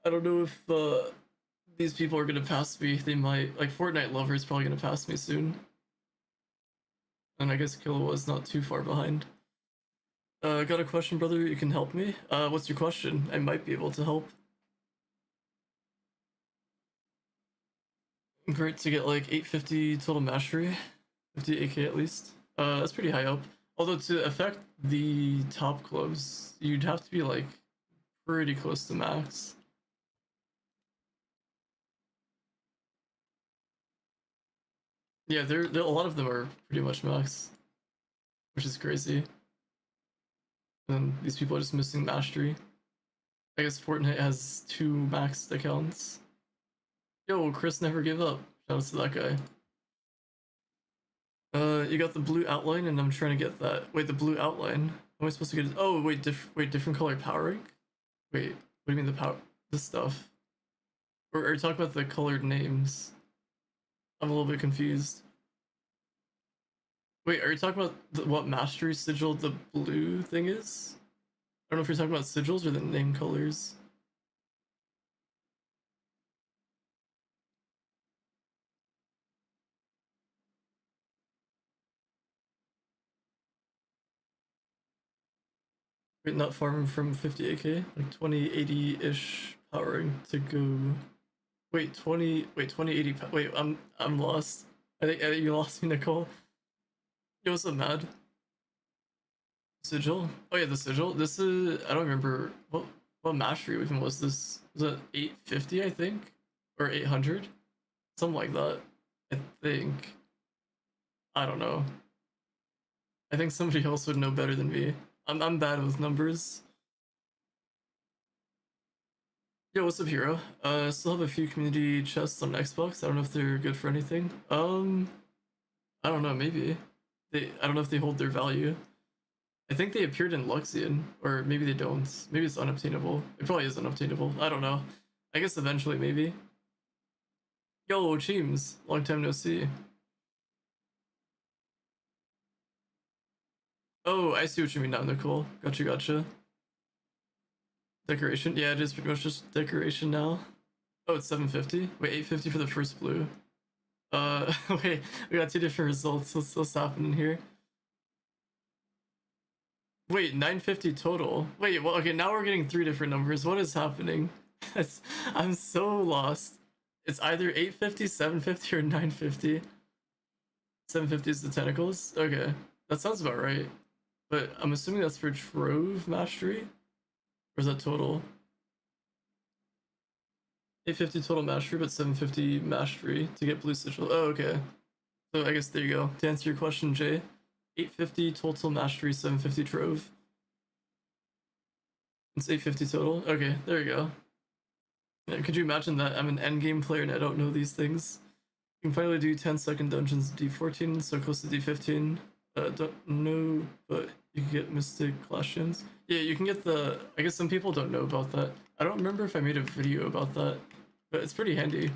I don't know if these people are gonna pass me. They might. Like, Fortnite Lover is probably gonna pass me soon. And I guess Killa was not too far behind. Got a question, brother? You can help me? What's your question? I might be able to help. Great to get like 850 total mastery. 50 AK at least. That's pretty high up. Although to affect the top clubs, you'd have to be like pretty close to max. Yeah, there a lot of them are pretty much max, which is crazy. And these people are just missing mastery. I guess Fortnite has 2 maxed accounts. Yo, Chris never gave up. Shout out to that guy. You got the blue outline, and I'm trying to get that. Wait, the blue outline. How am I supposed to get it? Oh, wait, different color power rank? Wait, what do you mean the power? This stuff? Or are you talking about the colored names? I'm a little bit confused. Wait, are you talking about what mastery sigil the blue thing is? I don't know if you're talking about sigils or the name colors. Wait, not farming from 58k? Like 2080-ish powering to go. Wait, 2080. Wait, I'm lost. I think you lost me, Nicole. Yo, what's up, Mad? Sigil? Oh yeah, the sigil. This is, I don't remember what mastery even was this. Was it 850, I think, or 800, something like that. I think. I don't know. I think somebody else would know better than me. I'm bad with numbers. Yo, what's up, Hero? Still have a few community chests on Xbox. I don't know if they're good for anything. I don't know, maybe. I don't know if they hold their value. I think they appeared in Luxian, or maybe they don't. Maybe it's unobtainable. It probably is unobtainable. I don't know. I guess eventually, maybe. Yo, Cheems. Long time no see. Oh, I see what you mean now, Nicole. Gotcha. Decoration? Yeah, it is pretty much just decoration now. Oh, it's 750? Wait, 850 for the first blue. Wait, we got two different results. What's happening here? Wait, 950 total. Wait, well, okay, now we're getting three different numbers. What is happening? I'm so lost. It's either 850, 750, or 950. 750 is the tentacles? Okay, that sounds about right. But I'm assuming that's for Trove Mastery? Or is that total? 850 total mastery, but 750 mastery to get blue sigil. Oh, okay. So I guess there you go. To answer your question, Jay, 850 total mastery, 750 Trove. It's 850 total. Okay, there you go. Yeah, could you imagine that? I'm an endgame player and I don't know these things. You can finally do 10-second dungeons D14, so close to D15. Don't know, but you can get Mystic Clash Gems. Yeah, you can get the... I guess some people don't know about that. I don't remember if I made a video about that, but it's pretty handy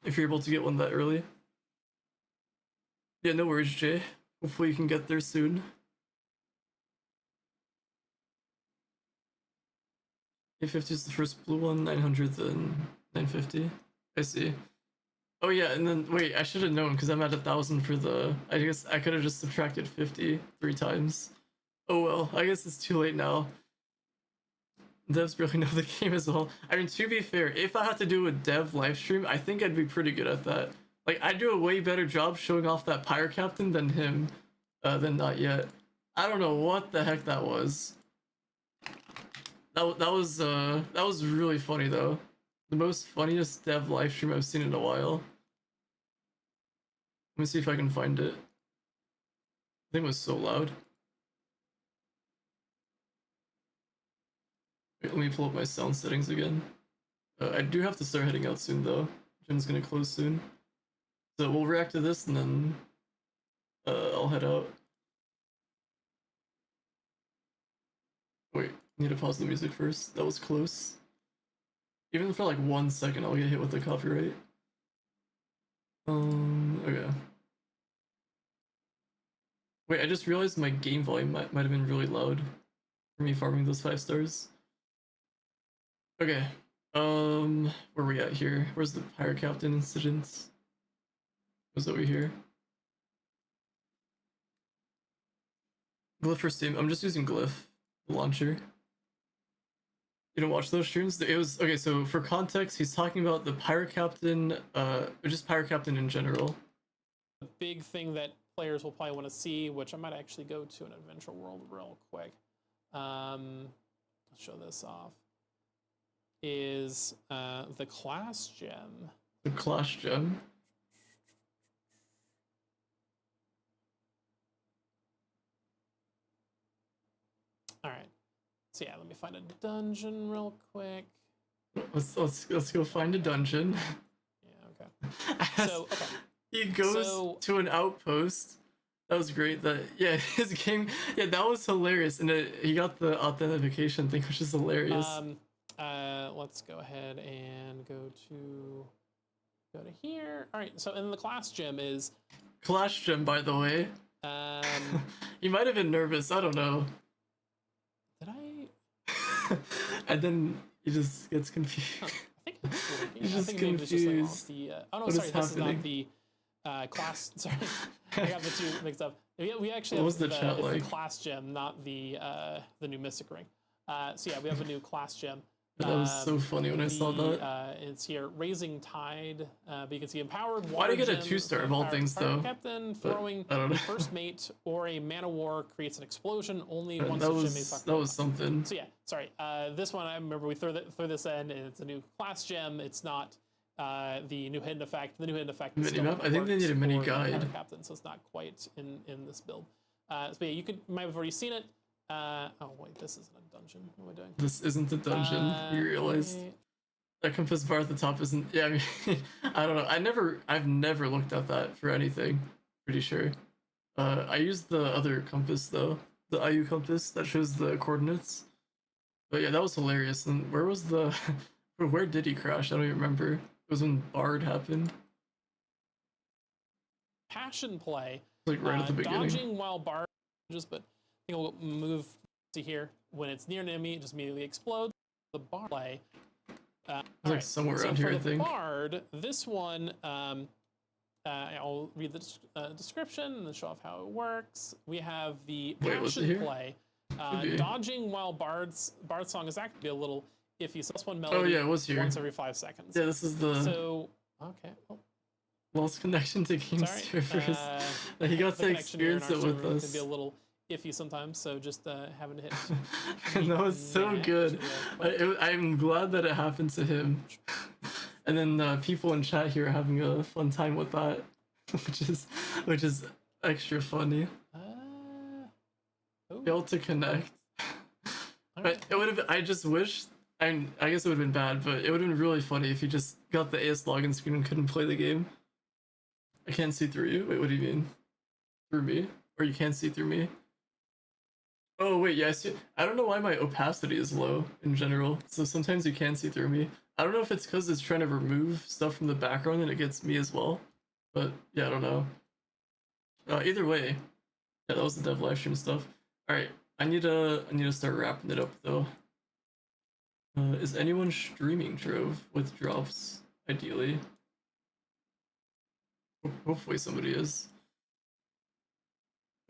if you're able to get one that early. Yeah, no worries, Jay. Hopefully you can get there soon. 850 is the first blue one, 900 then 950. I see. Oh yeah, and then wait, I should have known because I'm at 1,000 for the. I guess I could have just subtracted 50 3 times. Oh well, I guess it's too late now. Devs really know the game as well. I mean, to be fair, if I had to do a dev live stream, I think I'd be pretty good at that. Like, I'd do a way better job showing off that Pyre Captain than him, than Not Yet. I don't know what the heck that was. That was really funny though. The most funniest dev live stream I've seen in a while. Let me see if I can find it. The thing was so loud. Wait, let me pull up my sound settings again. I do have to start heading out soon though. Gym's gonna close soon. So we'll react to this and then I'll head out. Wait, need to pause the music first. That was close. Even for like 1 second, I'll get hit with the copyright. Okay. Wait, I just realized my game volume might have been really loud for me farming those 5 stars. Okay. Where are we at here? Where's the Pyre Captain incident? Was over here? Glyph for Steam. I'm just using Glyph, the launcher. You don't watch those streams? It was okay. So for context, he's talking about the Pyre Captain, or just Pyre Captain in general. The big thing that players will probably want to see, which I might actually go to an adventure world real quick. I'll show this off. Is the class gem. The class gem. All right. So yeah, let me find a dungeon real quick. Let's go find a dungeon. Yeah, okay. So, okay. He goes to an outpost That was great. That yeah, his game. Yeah, that was hilarious, and he got the authentication thing, which is hilarious. Let's go ahead and go to here. All right. So in the class gym is Clash gem, by the way. He might have been nervous. I don't know. Did I? And then he just gets confused. I think it's working. He's I just think maybe it's just like off confused. the. Oh no, What sorry, is this is happening? not the class. Sorry, I got the two mixed up. We actually What have was the chat it's like? the class gem, not the new Mystic Ring. So yeah, we have a new class gem. That was so funny when I saw that. It's here, Raising Tide, but you can see Empowered Water Why do you get a Gem, 2-star of all Empowered things, Fire though? Captain, But throwing I don't know. a first mate or a Man of War creates an explosion. Only That once the gem is was sucked that was out. something. So yeah, sorry. This one I remember we throw this in, and it's a new class gem. It's not the new hidden effect. The new hidden effect is still Minimap? I think they need a mini for the guide. Water Captain, so it's not quite in this build. So yeah, you might have already seen it. Oh wait, this isn't a dungeon. What am I doing? This isn't a dungeon. You realized Okay. that compass bar at the top isn't. Yeah, I mean, I don't know. I've never looked at that for anything. Pretty sure. I used the other compass though, the IU compass that shows the coordinates. But yeah, that was hilarious. And where was the? Where did he crash? I don't even remember. It was when Bard happened. Passion play. Like right at the beginning. Dodging while bar just, but I think we'll move to here. When it's near an enemy, it just immediately explodes. The bar play. Like somewhere around here, I think. Bard, this one, I'll read the description and then show off how it works. We have the Wait, was it passion here? play. be. Dodging while Bard's song is actually a little iffy. So that's one Oh melody yeah, it was here. once every 5 seconds. Yeah, this is the So okay. Oh, lost connection to game sorry. servers. He got the to connection here in experience our it with server us. can be a little iffy sometimes, so just having to hit. And that was so Next, good. real quick. I'm glad that it happened to him. And then people in chat here are having a fun time with that, which is extra funny. Oh, Be able to connect. all But right. it would have. I just wish. I guess it would have been bad, but it would have been really funny if you just got the AS login screen and couldn't play the game. I can't see through you. Wait, what do you mean? Through me? Or you can't see through me? Oh wait, yeah, I see. I don't know why my opacity is low in general. So sometimes you can see through me. I don't know if it's because it's trying to remove stuff from the background and it gets me as well. But yeah, I don't know. Either way, yeah, that was the dev livestream stuff. All right, I need to start wrapping it up though. Is anyone streaming Trove with drops? Ideally. Hopefully somebody is.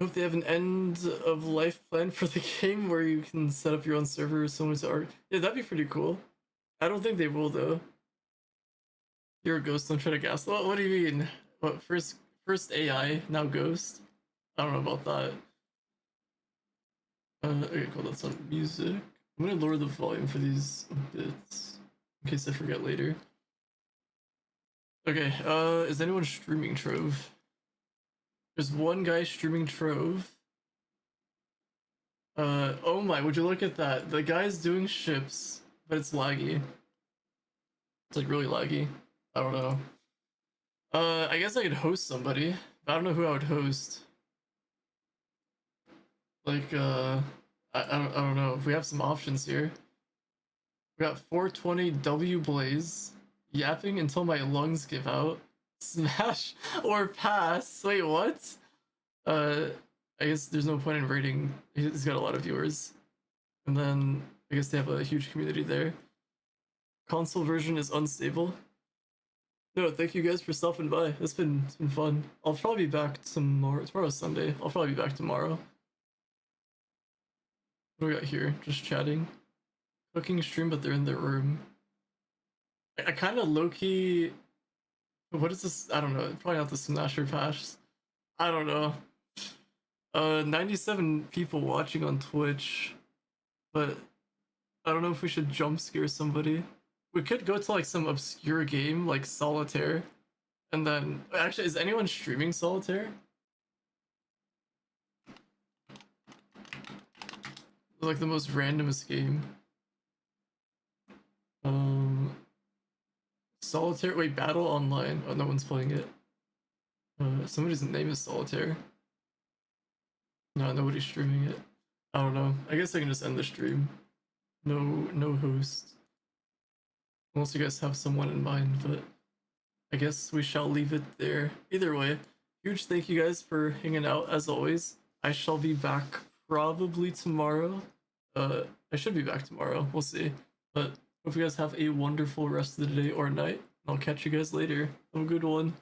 Hope they have an end of life plan for the game where you can set up your own server similar to Arc. Yeah, that'd be pretty cool. I don't think they will though. You're a ghost, don't try to gas. What do you mean? What, first AI, now ghost? I don't know about that. Okay, cool, that's on music. I'm gonna lower the volume for these bits in case I forget later. Okay, is anyone streaming Trove? There's one guy streaming Trove. Oh my, would you look at that? The guy's doing ships, but it's laggy. It's like really laggy. I don't know. I guess I could host somebody, but I don't know who I would host. Like, I don't know. If we have some options here. We got 420 W Blaze, yapping until my lungs give out. Smash or pass. Wait, what? I guess there's no point in rating. He's got a lot of viewers. And then I guess they have a huge community there. Console version is unstable. No, thank you guys for stopping by. It's been fun. I'll probably be back tomorrow. Tomorrow's Sunday. I'll probably be back tomorrow. What do we got here? Just chatting. Cooking stream, but they're in their room. I kind of low-key... What is this? I don't know. Probably not the Smasher Pass. I don't know. 97 people watching on Twitch. But I don't know if we should jump scare somebody. We could go to like some obscure game like Solitaire. And then... Actually, is anyone streaming Solitaire? Like the most randomest game. Solitaire. Wait, Battle Online. Oh, no one's playing it. Somebody's name is Solitaire. No, nobody's streaming it. I don't know. I guess I can just end the stream. No host. Unless you guys have someone in mind, but I guess we shall leave it there. Either way, huge thank you guys for hanging out as always. I shall be back probably tomorrow. I should be back tomorrow. We'll see. But hope you guys have a wonderful rest of the day or night. I'll catch you guys later. Have a good one.